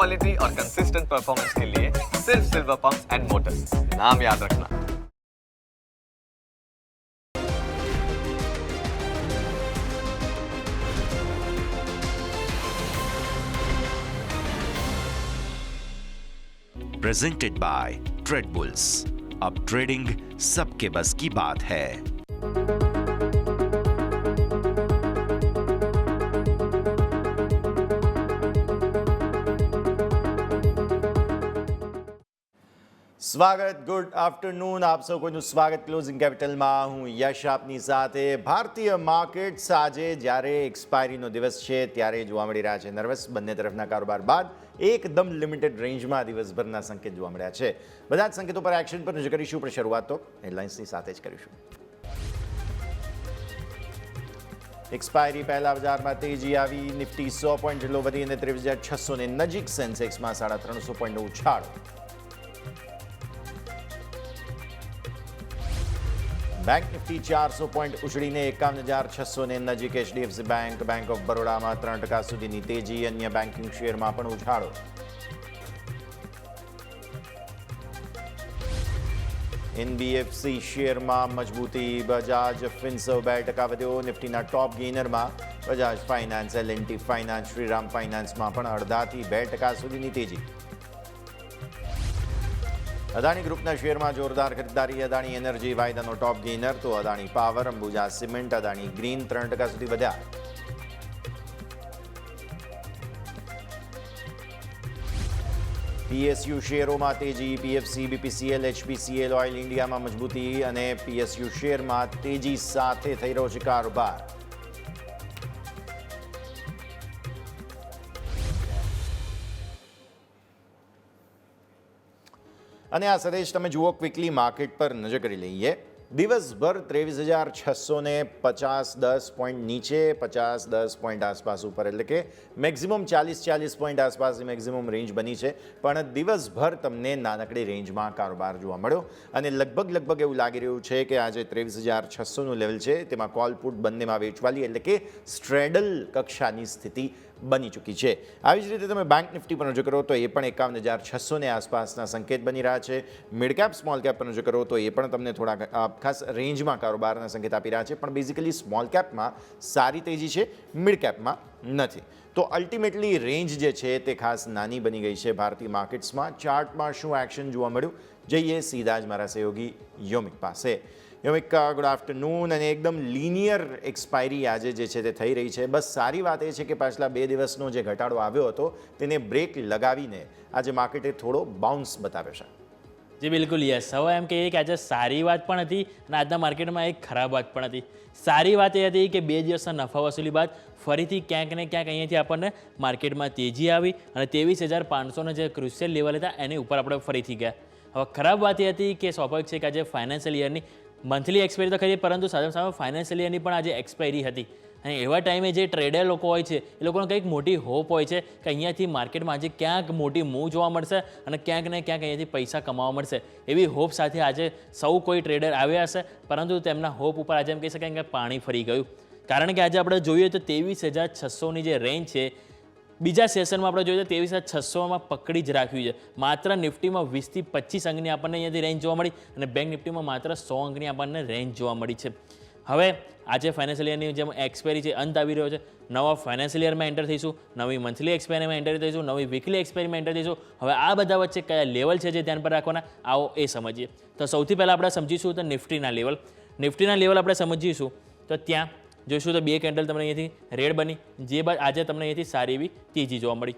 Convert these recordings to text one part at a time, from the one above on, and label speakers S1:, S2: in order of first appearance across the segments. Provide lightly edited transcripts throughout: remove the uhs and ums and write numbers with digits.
S1: Quality और consistent performance के लिए सिर्फ सिल्वर पंप्स एंड मोटर्स, नाम याद रखना।
S2: Presented by trade bulls. अब ट्रेडिंग सबके बस की बात है।
S3: સ્વાગત, ગુડ આફ્ટરનૂન, આપ સૌ કોઈનું સ્વાગત ક્લોઝિંગ કેપિટલમાં. હું યશ આપની સાથે. ભારતીય માર્કેટ્સ આજે જ્યારે એક્સપાયરીનો દિવસ છે ત્યારે જોવા મળી રહ્યા છે નર્વસ. બંને તરફના કારોબાર બાદ એકદમ લિમિટેડ રેન્જમાં દિવસભરના સંકેત જોવા મળ્યા છે. બધા જ સંકેતો પર એક્શન પર નજર કરીશું, પણ શરૂઆત તો હેડલાઇન્સની સાથે જ કરીશું. એક્સપાયરી પહેલા બજારમાં તેજી આવી. નિફ્ટી 100 પોઈન્ટ જેટલો વધી અને 23,600 નજીક. સેન્સેક્સમાં 350 પોઈન્ટનો ઉછાળો. બેંક નિફ્ટી 400 પોઈન્ટ ઉછળીને 51,600 નજીક. એચડીએફસી બેંક, બેંક ઓફ બરોડામાં 3% સુધીની તેજી. અન્ય બેન્કિંગ શેરમાં પણ ઉછાળો. એનબીએફસી શેરમાં મજબૂતી. બજાજ ફિન્સર્વ 2% વધ્યો. નિફ્ટીના ટોપ ગેઇનરમાં બજાજ ફાઇનાન્સ, એલ&ટી ફાઇનાન્સ, શ્રીરામ ફાઇનાન્સમાં પણ 0.5% થી 2% સુધીની તેજી. અદાણી ગ્રુપના શેરમાં જોરદાર ખરીદારી. અદાણી એનર્જી વાયદાનો ટોપ ગેઇનર, તો Adani power, Ambuja cement, Adani green 3% સુધી વધ્યા. પીએસયુ શેરોમાં તેજી. પીએફસી, બીપીસીએલ, એચપીસીએલ, ઓઇલ ઇન્ડિયામાં મજબૂતી અને પીએસયુ શેરમાં તેજી સાથે થઈ રહ્યો છે કારોબાર. અને આ સરેશ તમે જુઓ ક્વિકલી માર્કેટ પર નજર કરી લઈએ. દિવસભર 23,650 10 પોઈન્ટ નીચે, 50-10 પોઈન્ટ આસપાસ ઉપર, એટલે કે મેક્સિમમ 40 પોઈન્ટ આસપાસની મેક્સિમમ રેન્જ બની છે. પણ દિવસભર તમને નાનકડી રેન્જમાં કારોબાર જોવા મળ્યો અને લગભગ એવું લાગી રહ્યું છે કે આજે 23,600નું લેવલ છે તેમાં કોલ પુટ બંનેમાં વેચવાલી, એટલે કે સ્ટ્રેડલ કક્ષાની સ્થિતિ બની ચૂકી છે. આવી જ રીતે તમે બેંક નિફ્ટી પર નજર કરો તો એ પણ 51,600 આસપાસના સંકેત બની રહ્યા છે. મિડ કેપ સ્મોલ કેપ પર નજર કરો તો એ પણ તમને થોડા ખાસ રેન્જમાં કારોબારના સંકેત આપી રહ્યા છે. પણ બેઝિકલી સ્મોલ કેપમાં સારી તેજી છે, મિડ કેપમાં નથી. તો અલ્ટિમેટલી રેન્જ જે છે તે ખાસ નાની બની ગઈ છે ભારતીય માર્કેટ્સમાં. ચાર્ટમાં શું એક્શન જોવા મળ્યું, જઈએ સીધા જ મારા સહયોગી યોમિક પાસે. યોમિક, ગુડ આફ્ટરનૂન. અને એકદમ લિનિયર એક્સપાયરી આજે જે છે તે થઈ રહી છે. બસ સારી વાત એ છે કે પાછલા 2 દિવસનો જે ઘટાડો આવ્યો હતો તેને બ્રેક લગાવીને આજે માર્કેટે થોડો બાઉન્સ બતાવ્યો છે.
S4: જી બિલકુલ યસ. હવે એમ કહીએ કે આજે સારી વાત પણ હતી અને આજના માર્કેટમાં એક ખરાબ વાત પણ હતી. સારી વાત એ હતી કે 2 દિવસના નફા વસૂલી બાદ ફરીથી ક્યાંક ને ક્યાંક અહીંયાથી આપણને માર્કેટમાં તેજી આવી અને 23,500ના જે ક્રુશિયલ લેવલ હતા એની ઉપર આપણે ફરીથી ગયા. હવે ખરાબ વાત એ હતી કે સ્વાભાવિક છે કે આજે ફાઇનાન્શિયલ યરની મંથલી એક્સપાયરી તો ખરી, પરંતુ સાથે સામે ફાઇનાન્શિયલ યરની પણ આજે એક્સપાયરી હતી. અને એવા ટાઈમે જે ટ્રેડર લોકો હોય છે એ લોકોને કંઈક મોટી હોપ હોય છે કે અહીંયાથી માર્કેટમાં આજે ક્યાંક મોટી મૂવ જોવા મળશે અને ક્યાંક ને ક્યાંક અહીંયાથી પૈસા કમાવા મળશે. એવી હોપ સાથે આજે સૌ કોઈ ટ્રેડર આવ્યા હશે, પરંતુ તેમના હોપ ઉપર આજે એમ કહી શકાય કે પાણી ફરી ગયું. કારણ કે આજે આપણે જોઈએ તો 23,600ની જે રેન્જ છે બીજા સેશનમાં આપણે જોઈએ તો 23,600માં પકડી જ રાખ્યું છે. માત્ર નિફ્ટીમાં 20 થી 25 અંકની આપણને અહીંયાથી રેન્જ જોવા મળી અને બેંક નિફ્ટીમાં માત્ર 100 અંકની આપણને રેન્જ જોવા મળી છે. હવે આજે ફાઇનાન્શિયલ યરની જેમ એક્સપાયરી છે, અંત આવી રહ્યો છે. નવા ફાઇનાન્શિયલ યરમાં એન્ટર થઈશું, નવી મંથલી એક્સપાયરીમાં એન્ટર થઈશું, નવી વીકલી એક્સપાયરીમાં એન્ટર થઈશું. હવે આ બધા વચ્ચે કયા લેવલ છે જે ધ્યાન પર રાખવાના, આવો એ સમજીએ. તો સૌથી પહેલાં આપણે સમજીશું તો નિફ્ટીના લેવલ. નિફ્ટીના લેવલ આપણે સમજીશું તો ત્યાં જોઈશું તો 2 કેન્ડલ તમને અહીંયાથી રેડ બની, જે બાદ આજે તમને અહીંયાથી સારી એવી તેજી જોવા મળી.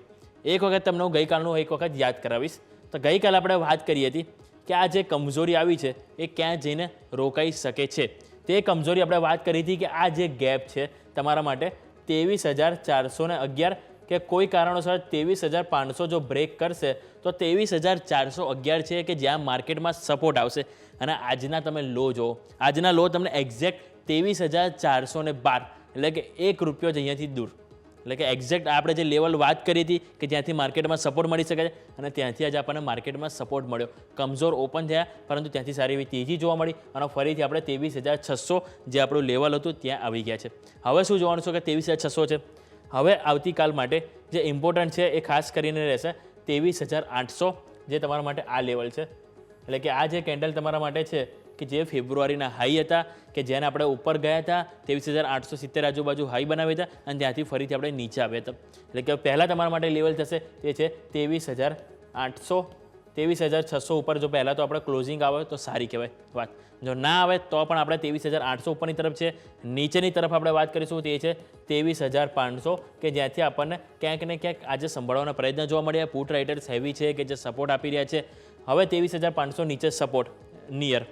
S4: એક વખત તમને હું ગઈકાલનું એક વખત યાદ કરાવીશ. તો ગઈકાલે આપણે વાત કરી હતી કે આ જે કમજોરી આવી છે એ ક્યાં જઈને રોકાઈ શકે છે. તે કમજોરી આપણે વાત કરી હતી કે આ જે ગેપ છે તમારા માટે 23,411 કે કોઈ કારણોસર 23,500 જો બ્રેક કરશે તો 23,411 છે કે જ્યાં માર્કેટમાં સપોર્ટ આવશે. અને આજના તમે લો જુઓ, આજના લો તમને એક્ઝેક્ટ 23,412, એટલે કે ₹1 જ અહીંયાથી દૂર. એટલે કે એક્ઝેક્ટ આપણે જે લેવલ વાત કરી હતી કે જ્યાંથી માર્કેટમાં સપોર્ટ મળી શકે છે અને ત્યાંથી આજે આપણને માર્કેટમાં સપોર્ટ મળ્યો. કમજોર ઓપન થયા પરંતુ ત્યાંથી સારી એવી તેજી જોવા મળી અને ફરીથી આપણે 23,600 જે આપણું લેવલ હતું ત્યાં આવી ગયા છે. હવે શું જોવાનું છે કે 23,600 છે. હવે આવતીકાલ માટે જે ઇમ્પોર્ટન્ટ છે એ ખાસ કરીને રહેશે 23,800 જે તમારા માટે આ લેવલ છે. એટલે કે આ જે કેન્ડલ તમારા માટે છે કે જે ફેબ્રુઆરીના હાઈ હતા કે જેને આપણે ઉપર ગયા હતા 23,870 આજુબાજુ હાઈ બનાવ્યા હતા અને ત્યાંથી ફરીથી આપણે નીચે આવ્યા હતા. એટલે કે પહેલાં તમારા માટે લેવલ થશે તે છે 23,800 23,600 ઉપર જો પહેલાં તો આપણે ક્લોઝિંગ આવે તો સારી કહેવાય વાત. જો ના આવે તો પણ આપણે 23,800 ઉપરની તરફ છે. નીચેની તરફ આપણે વાત કરીશું તે છે 23,500 કે જ્યાંથી આપણને ક્યાંક ને ક્યાંક આજે સંભાળવાના પ્રયત્ન જોવા મળ્યા. પુટ રાઇટર્સ હેવી છે કે જે સપોર્ટ આપી રહ્યા છે. હવે 23,500 નીચે સપોર્ટ નિયર,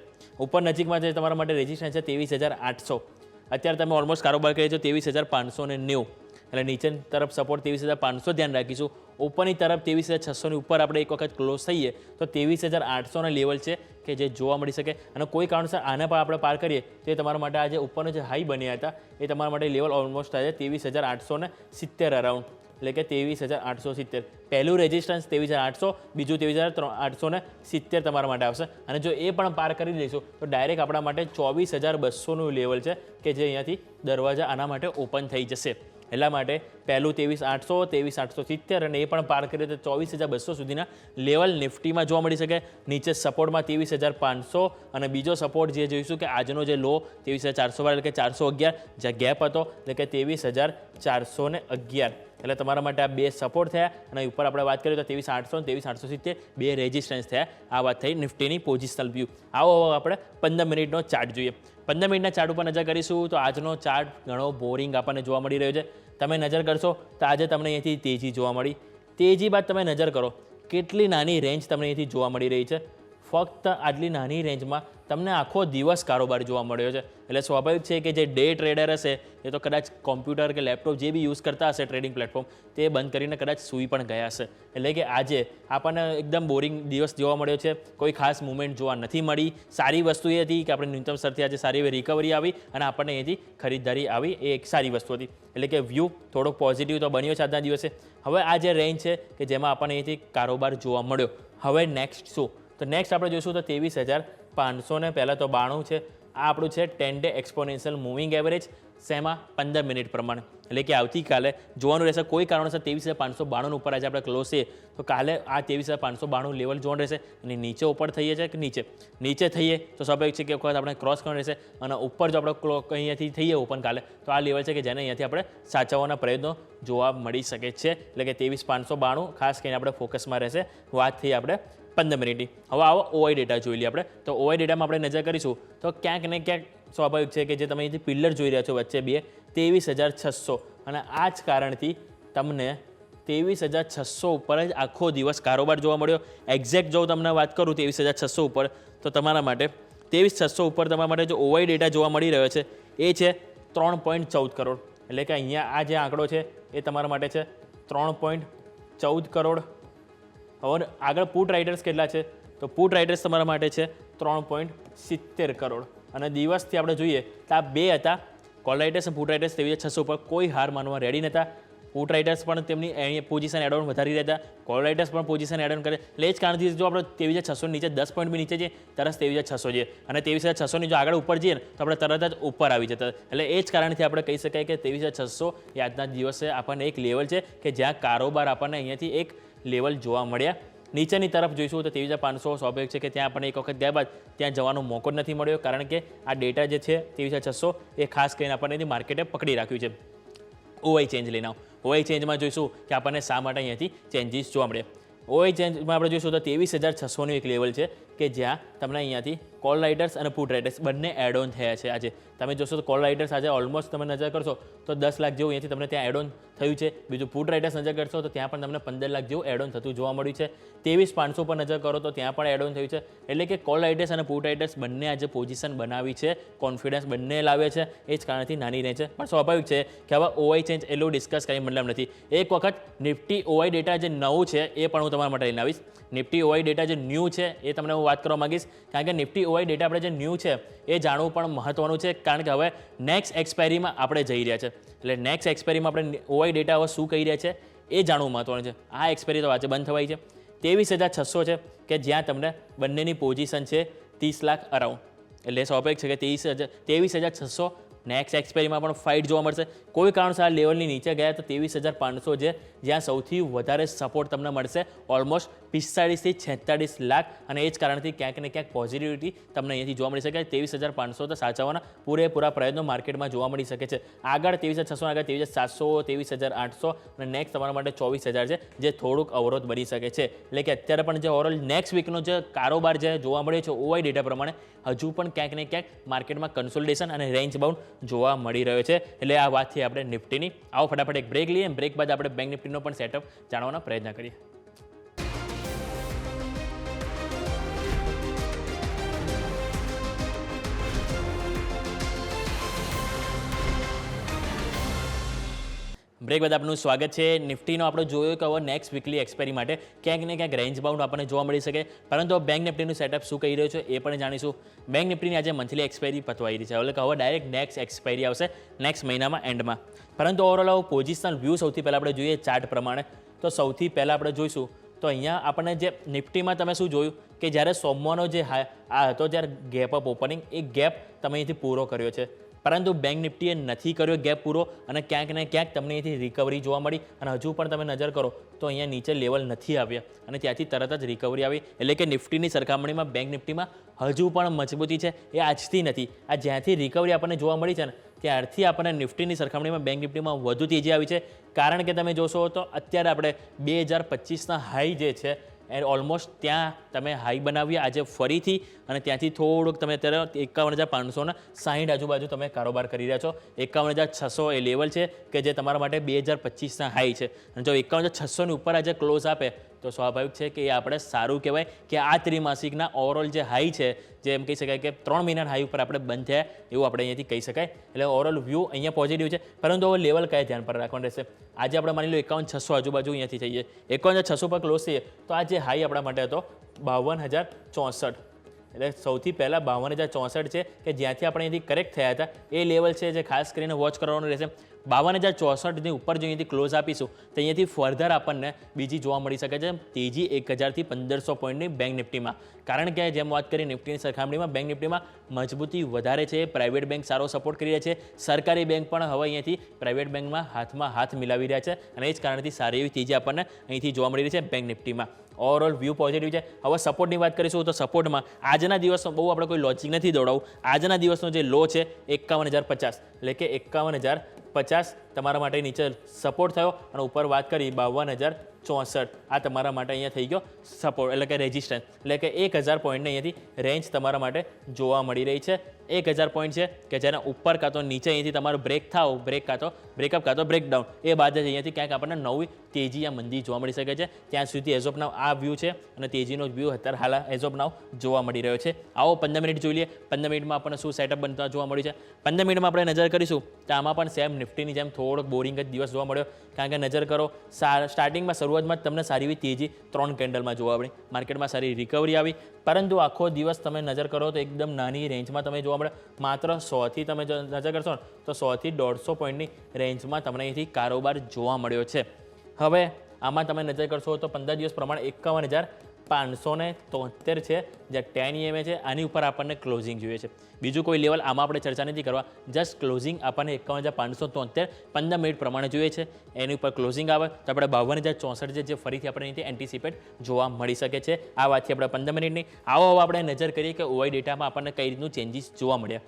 S4: ઉપર નજીકમાં જે તમારા માટે રેઝિસ્ટન્સ છે 23,800. અત્યારે તમે ઓલમોસ્ટ કારોબાર કરી છો 23,590. એટલે નીચેની તરફ સપોર્ટ 23,500 ધ્યાન રાખીશું. ઉપરની તરફ 23,600ની ઉપર આપણે એક વખત ક્લોઝ થઈએ તો 23,800ના લેવલ છે કે જે જોવા મળી શકે. અને કોઈ કારણસર આના પર આપણે પાર કરીએ તો એ તમારા માટે આજે ઉપરનો જે હાઈ બન્યા હતા એ તમારા માટે લેવલ ઓલમોસ્ટ થાય છે 23,870 અરાઉન્ડ. એટલે કે 23,870. પહેલું રેઝિસ્ટન્સ 23,800, બીજું 23,870 તમારા માટે આવશે. અને જો એ પણ પાર કરી દઈશું તો ડાયરેક્ટ આપણા માટે 24,200નું લેવલ છે કે જે અહીંયાથી દરવાજા આના માટે ઓપન થઈ જશે. એટલા માટે પહેલું 23,800, 23,870 અને એ પણ પાર કરીએ તો 24,200 સુધીના લેવલ નિફ્ટીમાં જોવા મળી શકે. નીચે સપોર્ટમાં 23,500 અને બીજો સપોર્ટ જે જોઈશું કે આજનો જે લો 23,400 એટલે કે 411 જે ગેપ હતો એટલે કે 23,411. એટલે તમારા માટે આ બે સપોર્ટ થયા અને ઉપર આપણે વાત કરીએ તો 23,800 અને 23,870 બે રેઝિસ્ટન્સ થયા. આ વાત થઈ નિફ્ટીની પોઝિશનલ વ્યૂ. આવો આપણે 15 મિનિટનો ચાર્ટ જોઈએ. 15 મિનિટના ચાર્ટ ઉપર નજર કરીશું તો આજનો ચાર્ટ ઘણો બોરિંગ આપણને જોવા મળી રહ્યો છે. તમે નજર કરશો તો આજે તમને અહીંયાથી તેજી જોવા મળી. તેજી બાદ તમે નજર કરો કેટલી નાની રેન્જ તમને અહીંયાથી જોવા મળી રહી છે. ફક્ત આટલી નાની રેન્જમાં તમને આખો દિવસ કારોબાર જોવા મળ્યો છે. એટલે સ્વાભાવિક છે કે જે ડે ટ્રેડર હશે એ તો કદાચ કોમ્પ્યુટર કે લેપટોપ જે બી યુઝ કરતા હશે ટ્રેડિંગ પ્લેટફોર્મ તે બંધ કરીને કદાચ સૂઈ પણ ગયા હશે. એટલે કે આજે આપણને એકદમ બોરિંગ દિવસ જોવા મળ્યો છે. કોઈ ખાસ મુવમેન્ટ જોવા નથી મળી. સારી વસ્તુ એ હતી કે આપણે ન્યૂનતમ સ્તરથી આજે સારી એવી રિકવરી આવી અને આપણને અહીંથી ખરીદદારી આવી એ એક સારી વસ્તુ હતી. એટલે કે વ્યૂ થોડોક પોઝિટિવ તો બન્યો છે આજના દિવસે. હવે આ જે રેન્જ છે કે જેમાં આપણને અહીંથી કારોબાર જોવા મળ્યો. હવે નેક્સ્ટ શું? તો નેક્સ્ટ આપણે જોઈશું તો 23,500 ને પહેલાં તો 92 છે. આ આપણું છે 10 ડે એક્સપોનેન્શિયલ મૂવિંગ એવરેજ. શેમાં? 15 મિનિટ પ્રમાણે. એટલે કે આવતીકાલે જોવાનું રહેશે કોઈ કારણસર 23,592 ઉપર આજે આપણે ક્લોઝ છે તો કાલે આ 23,592 લેવલ જોવાનું રહેશે. અને નીચે ઉપર થઈએ છે કે નીચે થઈએ તો સ્વાભાવિક છે કે વખત આપણે ક્રોસ કરવાનું રહેશે. અને ઉપર જો આપણે અહીંયાથી થઈએ ઓપન કાલે તો આ લેવલ છે કે જેને અહીંયાથી આપણે સાચવવાના પ્રયત્નો જોવા મળી શકે છે. એટલે કે 23,592 ખાસ કરીને આપણે ફોકસમાં રહેશે. વાત થઈ આપણે 15 મિનિટની. હવે આવો ઓઆઈ ડેટા જોઈ લઈએ આપણે. તો ઓઆઈ ડેટામાં આપણે નજર કરીશું તો ક્યાંક ને ક્યાંક સ્વાભાવિક છે કે જે તમે અહીંથી પિલ્લર જોઈ રહ્યા છો વચ્ચે બે 23,600 અને આ જ કારણથી તમને 23,600 ઉપર જ આખો દિવસ કારોબાર જોવા મળ્યો. એક્ઝેક્ટ જો તમને વાત કરું 23,600 ઉપર તો તમારા માટે 23,600 ઉપર તમારા માટે જો ઓઆઈ ડેટા જોવા મળી રહ્યો છે એ છે 3.14 કરોડ. એટલે કે અહીંયા આ જે આંકડો છે એ તમારા માટે છે 3.14 કરોડ. હવે આગળ પુટ રાઇટર્સ કેટલા છે તો પુટ રાઇટર્સ તમારા માટે છે 3.70 કરોડ. અને દિવસથી આપણે જોઈએ તો આ બે હતા કોલ રાઇટર્સ અને પુટ રાઇટર્સ 23,600 ઉપર કોઈ હાર માનવા રેડી નહોતા. પુટ રાઇટર્સ પણ તેમની પોઝિશન એડ ઓન વધારી રહ્યા હતા. કોલ રાઇટર્સ પણ પોઝિશન એડ ઓન કરે. એટલે એ જ કારણથી જો આપણે 23,600 નીચે 10 પોઈન્ટ બી નીચે જઈએ તરત 23,600 જઈએ અને 23,600ની જો આગળ ઉપર જઈએ ને તો આપણે તરત જ ઉપર આવી જતા. એટલે એ જ કારણથી આપણે કહી શકાય કે 23,600 એ આજના દિવસે આપણને એક લેવલ છે કે જ્યાં કારોબાર આપણને અહીંયાથી એક લેવલ જોવા મળ્યા. નીચેની તરફ જોઈશું તો 23,500 સ્વાભાવિક છે કે ત્યાં આપણને એક વખત ગયા બાદ ત્યાં જવાનો મોકો જ નથી મળ્યો કારણ કે આ ડેટા જે છે 23,600 એ ખાસ કરીને આપણને માર્કેટે પકડી રાખ્યું છે. ઓઆઈ ચેન્જ લઈને આવો. ઓઆઈ ચેન્જમાં જોઈશું કે આપણને શા માટે અહીંયાથી ચેન્જીસ જોવા મળે. ઓઆઈ ચેન્જમાં આપણે જોઈશું તો 23,600નું એક લેવલ છે કે જ્યાં તમને અહીંયાથી કોલ રાઇટર્સ અને પુટ રાઇટર્સ બંને એડ ઓન થયા છે. આજે તમે જોશો તો કોલ રાઇટર્સ આજે ઓલમોસ્ટ તમે નજર કરશો તો 10 લાખ જેવું અહીંયાથી તમને ત્યાં એડ ઓન થયું છે. બીજું પુટ રાઇટર્સ નજર કરશો તો ત્યાં પણ તમને 15 લાખ જેવું એડ ઓન થતું જોવા મળ્યું છે. 23,500 પર નજર કરો તો ત્યાં પણ એડ ઓન થયું છે. એટલે કે કોલ રાઇટર્સ અને પુટ રાઇટર્સ બંને આજે પોઝિશન બનાવી છે. કોન્ફિડન્સ બંને લાવે છે. એ જ કારણથી નાની રહે છે. પણ સ્વાભાવિક છે કે હવે ઓઆઈ ચેન્જ એટલું ડિસ્કસ કંઈ મતલબ નથી. એક વખત નિફ્ટી ઓઆઈ ડેટા જે નવું છે એ પણ હું તમારા માટે લઈને આવીશ. નિફ્ટી ઓઆઈ ડેટા જે ન્યૂ છે એ તમને હું વાત કરવા માંગીશ કારણ કે નિફ્ટી ઓઆઈ ડેટા આપણે જે ન્યૂ છે એ જાણવું પણ મહત્વનું છે કારણ કે હવે નેક્સ્ટ એક્સપાયરીમાં આપણે જઈ રહ્યા છે. એટલે નેક્સ્ટ એક્સપાયરીમાં આપણે ઓઆઈ ડેટા હવે શું કહી રહ્યા છે એ જાણવું મહત્વનું છે. આ એક્સપાયરી તો આજે બંધ થવાઈ છે. 23,600 છે કે જ્યાં તમને બંનેની પોઝિશન છે 30 લાખ અરાઉન્ડ. એટલે સ્વાભાવિક છે કે 23,600 નેક્સ્ટ એક્સપાયરીમાં પણ ફાઇટ જોવા મળશે. કોઈ કારણસર આ લેવલની નીચે ગયા તો 23,500 છે જ્યાં સૌથી વધારે સપોર્ટ તમને મળશે ઓલમોસ્ટ 45 થી 46 લાખ અને એ જ કારણથી ક્યાંક ને ક્યાંક પોઝિટિવિટી તમને અહીંયાથી જોવા મળી શકે. 23,500 તો સાચવવાના પૂરેપૂરા પ્રયત્નો માર્કેટમાં જોવા મળી શકે છે. આગળ 23,600 આગળ 23,700 23,800 અને નેક્સ્ટ તમારા માટે 24,000 છે જે થોડુંક અવરોધ બની શકે છે. એટલે કે અત્યારે પણ જે ઓવરઓલ નેક્સ્ટ વીકનો જે કારોબાર જે જોવા મળ્યો છે ઓઆઈ ડેટા પ્રમાણે હજુ પણ ક્યાંક ને ક્યાંક માર્કેટમાં કન્સોલિડેશન અને રેન્જ બાઉન્ડ જોવા મળી રહ્યો છે. એટલે આ વાત થી આપણે નિફ્ટીની. આવો ફટાફટ એક બ્રેક લઈએ. બ્રેક બાદ આપણે બેંક નિફ્ટીનો પણ સેટઅપ જાણવાનો પ્રયત્ન કરીએ. બ્રેક બાદ આપનું સ્વાગત છે. નિફ્ટીનો આપણે જોયો કે હવે નેક્સ્ટ વીકલી એક્સપાયરી માટે ક્યાંક ને ક્યાંક રેન્જ બાઉન્ડ આપણને જોવા મળી શકે, પરંતુ બેંક નિફ્ટીનું સેટઅપ શું કહી રહ્યો છે એ પણ જાણીશું. બેંક નિફ્ટીની આજે મંથલી એક્સપાયરી પતવાઈ રહી છે, એટલે કે હવે ડાયરેક્ટ નેક્સ્ટ એક્સપાયરી આવશે નેક્સ્ટ મહિનામાં એન્ડમાં. પરંતુ ઓવરઓલ પોઝિશનલ વ્યૂ સૌથી પહેલાં આપણે જોઈએ ચાર્ટ પ્રમાણે, તો સૌથી પહેલાં આપણે જોઈશું તો અહીંયા આપણને જે નિફ્ટીમાં તમે શું જોયું કે જ્યારે સોમવારનો જે આ હતો જ્યારે ગેપ અપ ઓપનિંગ, એ ગેપ તમે અહીંથી પૂરો કર્યો છે, પરંતુ બેંક નિફ્ટીએ નથી કર્યો ગેપ પૂરો અને ક્યાંક ને ક્યાંક તમને અહીંથી રિકવરી જોવા મળી. અને હજુ પણ તમે નજર કરો તો અહીંયા નીચે લેવલ નથી આવ્યા અને ત્યાંથી તરત જ રિકવરી આવી. એટલે કે નિફ્ટીની સરખામણીમાં બેંક નિફ્ટીમાં હજુ પણ મજબૂતી છે, એ આજથી નથી. આ જ્યાંથી રિકવરી આપણને જોવા મળી છે ને ત્યારથી આપણને નિફ્ટીની સરખામણીમાં બેંક નિફ્ટીમાં વધુ તેજી આવી છે. કારણ કે તમે જોશો તો અત્યારે આપણે 2025ના હાઈ જે છે એ ઓલમોસ્ટ ત્યાં તમે હાઈ બનાવીએ આજે ફરીથી, અને ત્યાંથી થોડુંક તમે અત્યારે 51,560 આજુબાજુ તમે કારોબાર કરી રહ્યા છો. 51,600 એ લેવલ છે કે જે તમારા માટે 2025ના હાઈ છે. અને જો 51,600ની ઉપર આજે ક્લોઝ આપે તો સ્વાભાવિક છે કે એ આપણે સારું કહેવાય કે આ ત્રિમાસિકના ઓવરઓલ જે હાઈ છે, જે એમ કહી શકાય કે 3 મહિનાના હાઈ ઉપર આપણે બંધ થયા એવું આપણે અહીંયાથી કહી શકાય. એટલે ઓવરઓલ વ્યૂ અહીંયા પોઝિટિવ છે, પરંતુ હવે લેવલ કયા ધ્યાન પર રાખવાનું રહેશે. આજે આપણે માની લો 51,600 આજુબાજુ અહીંયાથી થઈએ, 51,600 પર ક્લોઝ થઈએ તો આ જે હાઈ આપણા માટે હતો 52,064, એટલે સૌથી પહેલાં 52,064 છે કે જ્યાંથી આપણે અહીંથી કરેક્ટ થયા હતા એ લેવલ છે જે ખાસ કરીને વોચ કરવાનું રહેશે. 52,064ની ઉપર જો અહીંયાથી ક્લોઝ આપીશું તો અહીંયાથી ફર્ધર આપણને બીજી જોવા મળી શકે છે તેજી 1,000 થી 1,500 પોઈન્ટની બેંક નિફ્ટીમાં. કારણ કે જેમ વાત કરી નિફ્ટીની સરખામણીમાં બેંક નિફ્ટીમાં મજબૂતી વધારે છે, પ્રાઇવેટ બેંક સારો સપોર્ટ કરી રહ્યા છે, સરકારી બેંક પણ હવે અહીંયાથી પ્રાઇવેટ બેંકમાં હાથમાં હાથ મિલાવી રહ્યા છે અને એ જ કારણથી સારી એવી તેજી આપણને અહીંથી જોવા મળી રહી છે બેંક નિફ્ટીમાં. ઓવરઓલ વ્યૂ પોઝિટિવ છે. હવે સપોર્ટની વાત કરીશું તો સપોર્ટમાં આજના દિવસનો બહુ આપણે કોઈ લોજિક નથી દોડાવું. આજના દિવસનો જે લો છે 51,050, એટલે કે 51,050 તમારા માટે નીચે સપોર્ટ થયો અને ઉપર વાત કરી 52,064, આ તમારા માટે અહીંયા થઈ ગયો સપોર્ટ, એટલે કે રેઝિસ્ટન્સ. એટલે કે 1,000 પોઈન્ટની અહીંયાથી રેન્જ તમારા માટે જોવા મળી રહી છે. 1,000 પોઈન્ટ છે કે જેના ઉપર કાં તો નીચે અહીંથી તમારું બ્રેક થાવ, બ્રેકઅપ કાં તો બ્રેકડાઉન, એ બાદ જ અહીંયાથી ક્યાંક આપણને નવી તેજી યા મંદી જોવા મળી શકે છે. ત્યાં સુધી એઝ ઓફ નાવ આ વ્યૂ છે અને તેજીનો વ્યૂ અત્યારે હાલ એઝ ઓફ નાવ જોવા મળી રહ્યો છે. આવો 15 મિનિટ જોઈ લઈએ. 15 મિનિટમાં આપણને શું સેટઅપ બનતા જોવા મળ્યું છે. 15 મિનિટમાં આપણે નજર કરીશું તો આમાં પણ સેમ નિફ્ટીની જેમ થોડોક બોરિંગ જ દિવસ જોવા મળ્યો. કારણ કે નજર કરો સ્ટાર્ટિંગમાં શરૂઆતમાં જ તમને સારી એવી તેજી 3 કેન્ડલમાં જોવા મળી, માર્કેટમાં સારી રિકવરી આવી, પરંતુ આખો દિવસ તમે નજર કરો તો એકદમ નાની રેન્જમાં તમે જોવા મળે. માત્ર 100થી તમે નજર કરશો ને તો 100 થી 150 પોઈન્ટની રેન્જમાં તમને અહીંથી કારોબાર જોવા મળ્યો છે. હવે આમાં તમે નજર કરશો તો 15 દિવસ પ્રમાણે 51,573 છે જે 10 EMA છે. આની ઉપર આપણને ક્લોઝિંગ જોઈએ છે, બીજું કોઈ લેવલ આમાં આપણે ચર્ચા નથી કરવા. જસ્ટ ક્લોઝિંગ આપણને 51,573 15 મિનિટ પ્રમાણે જોઈએ છે. એની ઉપર ક્લોઝિંગ આવે તો આપણે 52,064 જે ફરીથી આપણે અહીંથી એન્ટિસિપેટ જોવા મળી શકે છે. આ વાતથી આપણે 15 મિનિટની. આવો હવે આપણે નજર કરીએ કે ઓઆઈ ડેટામાં આપણને કઈ રીતનું ચેન્જીસ જોવા મળ્યા.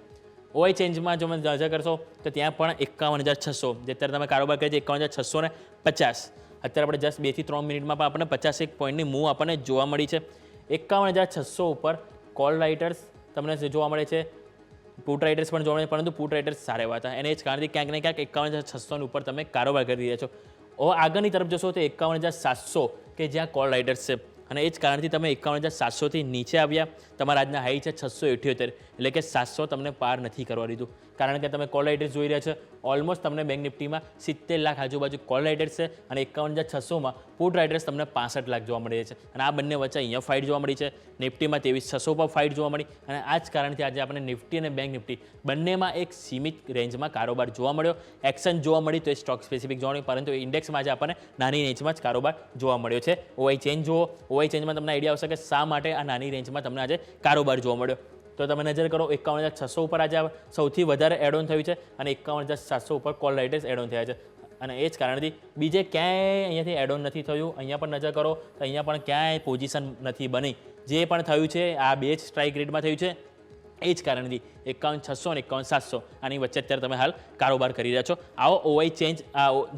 S4: ઓઆઈ ચેન્જમાં જો નજર કરશો તો ત્યાં પણ 51,600, જે અત્યારે તમે કારોબાર કરી છે 51,650, અત્યારે આપણે જસ્ટ 2 થી 3 મિનિટમાં પણ આપણને 51 પોઈન્ટની મૂવ આપણને જોવા મળી છે. 51,600 ઉપર કોલ રાઇટર્સ તમને જોવા મળે છે, પુટ રાઇટર્સ પણ જોવા મળે, પરંતુ પુટ રાઇટર્સ સારા એવા હતા. એને જ કારણથી ક્યાંક ને ક્યાંક 51,600 ઉપર તમે કારોબાર કરી રહ્યા છો. હવે આગળની તરફ જશો તો 51,700 કે જ્યાં કોલ રાઇટર્સ છે, અને એ જ કારણથી તમે 51,700થી નીચે આવ્યા. તમારા આજના હાઈ છે 678, એટલે કે 700 તમને પાર નથી કરવા દીધું. કારણ કે તમે કોલ રાઇટર્સ જોઈ રહ્યા છો ઓલમોસ્ટ તમને બેંક નિફ્ટીમાં 70 લાખ આજુબાજુ કોલ રાઇટર્સ છે અને 51,600માં પુટ રાઇટર્સ તમને 65 લાખ જોવા મળી છે. અને આ બંને વચ્ચે અહીંયા ફાઇટ જોવા મળી છે. નિફ્ટીમાં 23,600 પર ફાઇટ જોવા મળી અને આ જ કારણથી આજે આપણે નિફ્ટી અને બેંક નિફ્ટી બંનેમાં એક સીમિત રેન્જમાં કારોબાર જોવા મળ્યો. એક્શન જોવા મળી તો એ સ્ટોક સ્પેસિફિક જોવા મળી, પરંતુ ઇન્ડેક્સમાં આજે આપણને નાની રેન્જમાં જ કારોબાર જોવા મળ્યો છે. ઓઆઈ ચેન્જ જુઓ. ઓઆઈ ચેન્જમાં તમને આઈડિયા આવશે કે શા માટે આ નાની રેન્જમાં તમને આજે કારોબાર જોવા મળ્યો. તો તમે નજર કરો 51,600 ઉપર આજે સૌથી વધારે એડ ઓન થયું છે અને 51,700 ઉપર કોલ રાઇટર્સ એડ ઓન થયા છે. અને એ જ કારણથી બીજે ક્યાંય અહીંયાથી એડ ઓન નથી થયું. અહીંયા પણ નજર કરો તો અહીંયા પણ ક્યાંય પોઝિશન નથી બની. જે પણ થયું છે આ બે જ સ્ટ્રાઇક રેટમાં થયું છે. એ જ કારણથી 51,600 અને 51,700 આની વચ્ચે અત્યારે તમે હાલ કારોબાર કરી રહ્યા છો. આવો ઓવાઈ ચેન્જ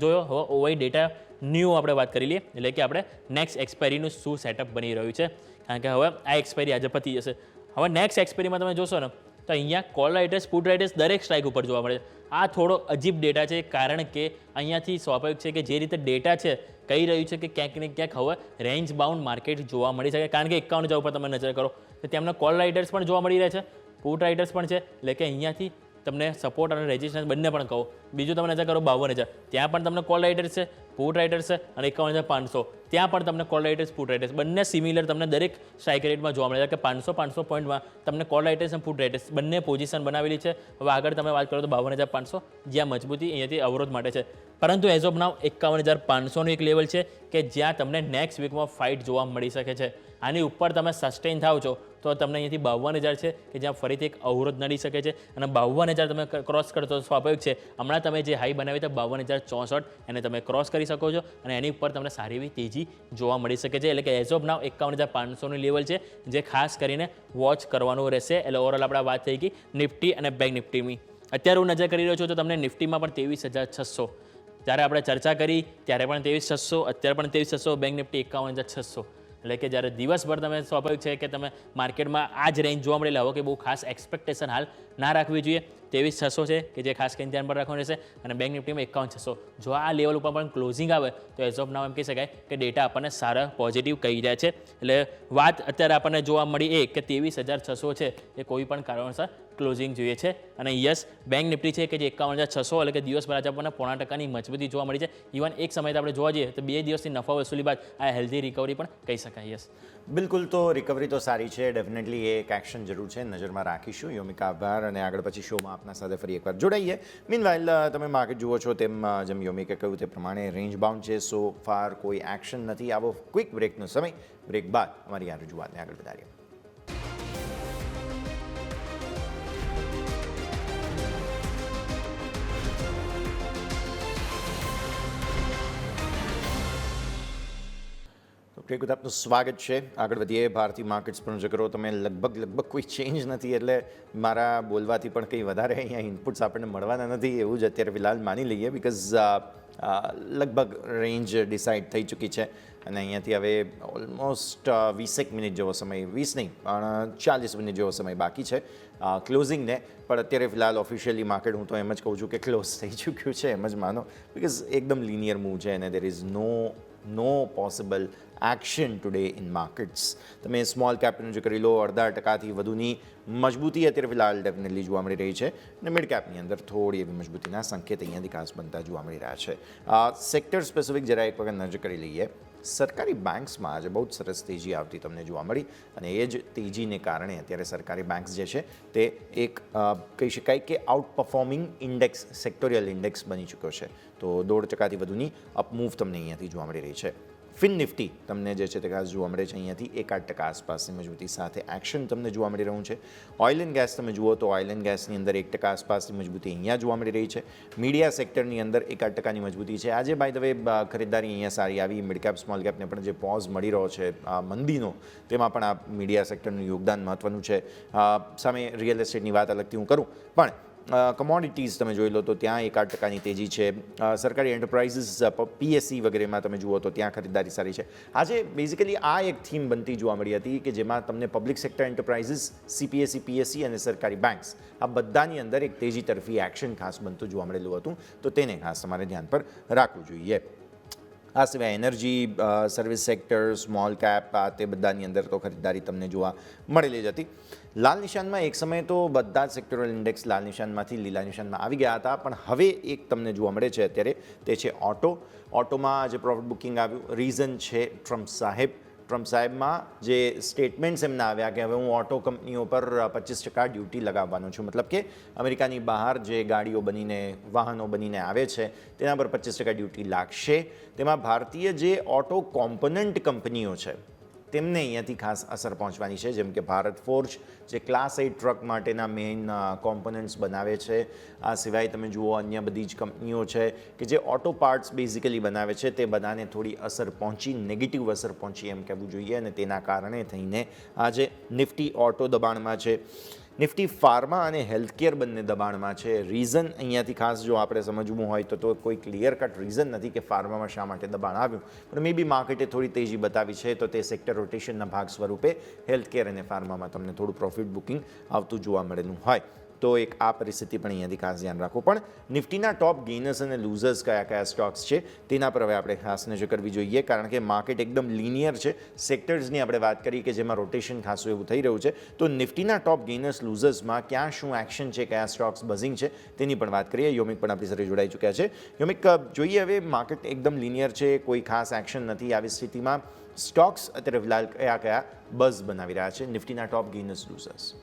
S4: જોયો. હવે ઓવાઈ ડેટા ન્યૂ આપણે વાત કરી લઈએ, એટલે કે આપણે નેક્સ્ટ એક્સપાયરીનું શું સેટઅપ બની રહ્યું છે. કારણ કે હવે આ એક્સપાયરી આજે પતી જશે. હવે નેક્સ્ટ એક્સપાયરીમાં તમે જોશો ને તો અહીંયા કોલ રાઇટર્સ પુટ રાઇટર્સ દરેક સ્ટ્રાઇક ઉપર જોવા મળે છે. આ થોડો અજીબ ડેટા છે, કારણ કે અહીંયાથી સ્વાભાવિક છે કે જે રીતે ડેટા છે કહી રહ્યું છે કે ક્યાંક ને ક્યાંક હવે રેન્જ બાઉન્ડ માર્કેટ જોવા મળી શકે. કારણ કે 51,000 ઉપર તમે નજર કરો તો તેમના કોલ રાઇટર્સ પણ જોવા મળી રહ્યા છે, પુટ રાઇટર્સ પણ છે. એટલે કે અહીંયાથી તમને સપોર્ટ અને રેઝિસ્ટન્સ બંને પણ કહો. બીજું તમે નજર કરો 52,000, ત્યાં પણ તમને કોલ રાઇટર્સ છે, પુટ રાઇટર્સ છે, અને 51,500 ત્યાં પણ તમને કોલ રાઇટર્સ પુટ રાઇટર્સ બંને સિમિલર તમને દરેક સ્ટ્રાઇક રેટમાં જોવા મળે છે. કે 500 પોઈન્ટમાં તમને કોલ રાઇટર્સ અને પુટ રાઇટર્સ બંને પોઝિશન બનાવેલી છે. હવે આગળ તમે વાત કરો તો 52,500 જ્યાં મજબૂતી અહીંયાથી અવરોધ માટે છે. પરંતુ એઝ ઓફ નાવ 51,500નું એક લેવલ છે કે જ્યાં તમને નેક્સ્ટ વીકમાં ફાઇટ જોવા મળી શકે છે. આની ઉપર તમે સસ્ટેન થાવ છો તો તમને અહીંયાથી 52,000 છે કે જ્યાં ફરીથી એક અવરોધ નડી શકે છે. અને 52,000 તમે ક્રોસ કરતો સ્વાભાવિક છે. હમણાં તમે જે હાઈ બનાવી તો 52,064 એને તમે ક્રોસ કરી શકો છો અને એની ઉપર તમને સારી એવી તેજી જોવા મળી શકે છે. એટલે કે એઝ ઓફ નાવ 51,500નું લેવલ છે જે ખાસ કરીને વોચ કરવાનું રહેશે. એટલે ઓવરઓલ આપણે વાત થઈ ગઈ નિફ્ટી અને બેંક નિફ્ટીની. અત્યારે હું નજર કરી રહ્યો છું તો તમને નિફ્ટીમાં પણ 23,600, જ્યારે આપણે ચર્ચા કરી ત્યારે પણ 23,600, અત્યારે પણ 23,600, બેંક નિફ્ટી 51,600. એટલે કે જ્યારે દિવસભર તમે સ્વાભાવિક છે કે તમે માર્કેટમાં આ જ રેન્જ જોવા મળેલા હો કે બહુ ખાસ એક્સપેક્ટેશન હાલ ના રાખવી જોઈએ. 23,600 છે કે જે ખાસ કરીને ધ્યાન પર રાખવાનું રહેશે. અને બેંક નિફ્ટીમાં 51,600. જો આ લેવલ ઉપર પણ ક્લોઝિંગ આવે તો એઝ ઓફ નાવ એમ કહી શકાય કે ડેટા આપણને સારા પોઝિટિવ કહી રહ્યા છે. એટલે વાત અત્યારે આપણને જોવા મળી એ કે 23,600 છે એ કોઈ પણ કારણોસર ક્લોઝિંગ જોઈએ છે. અને યસ, બેંક નિફ્ટી છે કે જે 51,600, એટલે કે દિવસભર આજે આપણને 0.5% મજબૂતી જોવા મળી છે. ઇવન એક સમયે આપણે જોવા જઈએ તો 2 દિવસની નફા વસૂલી બાદ આ હેલ્ધી રિકવરી પણ કહી શકાય. યસ,
S3: બિલકુલ. તો રિકવરી તો સારી છે, ડેફિનેટલી એ એક એક્શન જરૂર છે, નજરમાં રાખીશું. યોમિકા, આભાર. અને આગળ પછી શોમાં આપના સાથે ફરી એકવાર જોડાઈએ. મીનવાઇલ તમે માર્કેટ જુઓ છો તેમ જેમ યોમિકે કહ્યું તે પ્રમાણે રેન્જ બાઉન્ડ છે. સો ફાર કોઈ એક્શન નથી. આવો ક્વિક બ્રેકનો સમય. બ્રેક બાદ અમારી આ રજૂઆતને આગળ વધારીએ. બ્રેક આપનું સ્વાગત છે. આગળ વધીએ. ભારતીય માર્કેટ્સ પર નજર કરો તમે. લગભગ કોઈ ચેન્જ નથી, એટલે મારા બોલવાથી પણ કંઈ વધારે અહીંયા ઇનપુટ્સ આપણને મળવાના નથી એવું જ અત્યારે ફિલહાલ માની લઈએ. બિકોઝ લગભગ રેન્જ ડિસાઇડ થઈ ચૂકી છે અને અહીંયાથી હવે ઓલમોસ્ટ 20 મિનિટ જેવો સમય, 20 નહીં પણ 40 મિનિટ જેવો સમય બાકી છે ક્લોઝિંગને. પણ અત્યારે ફિલહાલ ઓફિશિયલી માર્કેટ હું તો એમ જ કહું છું કે ક્લોઝ થઈ ચૂક્યું છે, એમ જ માનો. બિકોઝ એકદમ લિનિયર મૂવ છે અને there is no possible action today in markets. તમે સ્મોલ કેપનું જે કરી લો, 0.5% વધુની મજબૂતી અત્યારે ફિલહાલ ડેફિનેટલી જોવા મળી રહી છે. અને મિડ કેપની અંદર થોડી એવી મજબૂતીના સંકેત અહીંયાથી ખાસ બનતા જોવા મળી રહ્યા છે. સેક્ટર સ્પેસિફિક જરા એક વખત નજર કરી લઈએ. સરકારી બેન્ક્સમાં આજે બહુ જ સરસ તેજી આવતી તમને જોવા મળી અને એ જ તેજીને કારણે અત્યારે સરકારી બેન્ક્સ જે છે તે એક કહી શકાય કે out performing index, sectoral index બની ચૂક્યો છે. તો 1.5% વધુની અપમૂવ તમને અહીંયાથી જોવા મળી રહી છે. ફિન નિફ્ટી તમને જે છે તે ખાસ જોવા મળે છે અહીંયાથી 1% આસપાસની મજબૂતી સાથે એક્શન તમને જોવા મળી રહ્યું છે. ઓઇલ એન્ડ ગેસ તમે જુઓ તો ઓઇલ એન્ડ ગેસની અંદર 1% આસપાસની મજબૂતી અહીંયા જોવા મળી રહી છે. મીડિયા સેક્ટરની અંદર 1% મજબૂતી છે. આજે બાય ધ વે ખરીદદારી અહીંયા સારી આવી. મિડ કેપ સ્મોલ કેપને પણ જે પોઝ મળી રહ્યો છે મંદીનો, તેમાં પણ આ મીડિયા સેક્ટરનું યોગદાન મહત્વનું છે. સામે રિયલ એસ્ટેટની વાત અલગથી હું કરું પણ કમોડિટીઝ તમે જોઈ લો તો ત્યાં 1% તેજી છે. સરકારી એન્ટરપ્રાઇઝીસ, PSE વગેરેમાં તમે જુઓ તો ત્યાં ખરીદદારી સારી છે. આજે બેઝિકલી આ એક થીમ બનતી જોવા મળી હતી કે જેમાં તમને public sector enterprises, CPSE, PSE અને સરકારી બેન્ક્સ આ બધાની અંદર એક તેજી તરફી એક્શન ખાસ બનતું જોવા મળેલું હતું. તો તેને ખાસ તમારે ધ્યાન પર રાખવું જોઈએ. આ સિવાય energy, service sector, small cap તે બધાની અંદર તો ખરીદદારી તમને જોવા મળેલી જ હતી. લાલ નિશાનમાં એક સમયે તો બધા જ સેક્ટોરલ ઇન્ડેક્સ લાલ નિશાનમાંથી લીલા નિશાનમાં આવી ગયા હતા, પણ હવે એક તમને જોવા મળે છે અત્યારે, તે છે ઓટો. ઓટોમાં જે પ્રોફિટ બુકિંગ આવ્યું, રીઝન છે ટ્રમ્પ સાહેબમાં જે સ્ટેટમેન્ટ્સ એમના આવ્યા કે હવે હું ઓટો કંપનીઓ પર 25% ડ્યુટી લગાવવાનો છું. મતલબ કે અમેરિકાની બહાર જે ગાડીઓ બનીને, વાહનો બનીને આવે છે તેના પર 25% ડ્યુટી લાગશે. તેમાં ભારતીય જે ઓટો કોમ્પોનન્ટ કંપનીઓ છે તેમને અહીંયાથી ખાસ અસર પહોંચવાની છે. જેમ કે ભારત ફોર્જ જે ક્લાસ 8 ટ્રક માટેના મેઇન કોમ્પોનન્ટ્સ બનાવે છે. આ સિવાય તમે જુઓ અન્ય બધી જ કંપનીઓ છે કે જે ઓટો પાર્ટ્સ બેઝિકલી બનાવે છે, તે બધાને થોડી અસર પહોંચી, નેગેટિવ અસર પહોંચી એમ કહેવું જોઈએ. અને તેના કારણે થઈને આજે નિફ્ટી ઓટો દબાણમાં છે, નિફ્ટી ફાર્મા અને હેલ્થકેર બંને દબાણમાં છે. રીઝન અહીંયાથી ખાસ જો આપણે સમજવું હોય તો કોઈ ક્લિયર કટ રીઝન નથી કે ફાર્મામાં શા માટે દબાણ આવ્યું, પણ મે બી માર્કેટે થોડી તેજી બતાવી છે તો તે સેક્ટર રોટેશનના ભાગ સ્વરૂપે હેલ્થકેર અને ફાર્મામાં તમને થોડું પ્રોફિટ બુકિંગ આવતું જોવા મળેલું હોય તો એક આ પરિસ્થિતિ પણ અહીંયાથી ખાસ ધ્યાન રાખો. પણ નિફ્ટીના ટોપ ગેઇનર્સ અને લૂઝર્સ કયા કયા સ્ટોક્સ છે તેના પર હવે આપણે ખાસ નજર કરવી જોઈએ, કારણ કે માર્કેટ એકદમ લિનિયર છે. સેક્ટર્સની આપણે વાત કરી કે જેમાં રોટેશન ખાસું એવું થઈ રહ્યું છે, તો નિફ્ટીના ટોપ ગેઇનર્સ લૂઝર્સમાં ક્યાં શું એક્શન છે, કયા સ્ટોક્સ બઝિંગ છે તેની પણ વાત કરીએ. યોમિક પણ આપણી સાથે જોડાઈ ચૂક્યા છે. યોમિક, જોઈએ હવે માર્કેટ એકદમ લિનિયર છે, કોઈ ખાસ એક્શન નથી. આવી સ્થિતિમાં સ્ટોક્સ અત્યારે ફિલહાલ કયા કયા બઝ બનાવી રહ્યા છે નિફ્ટીના ટોપ ગેઇનર્સ લૂઝર્સ?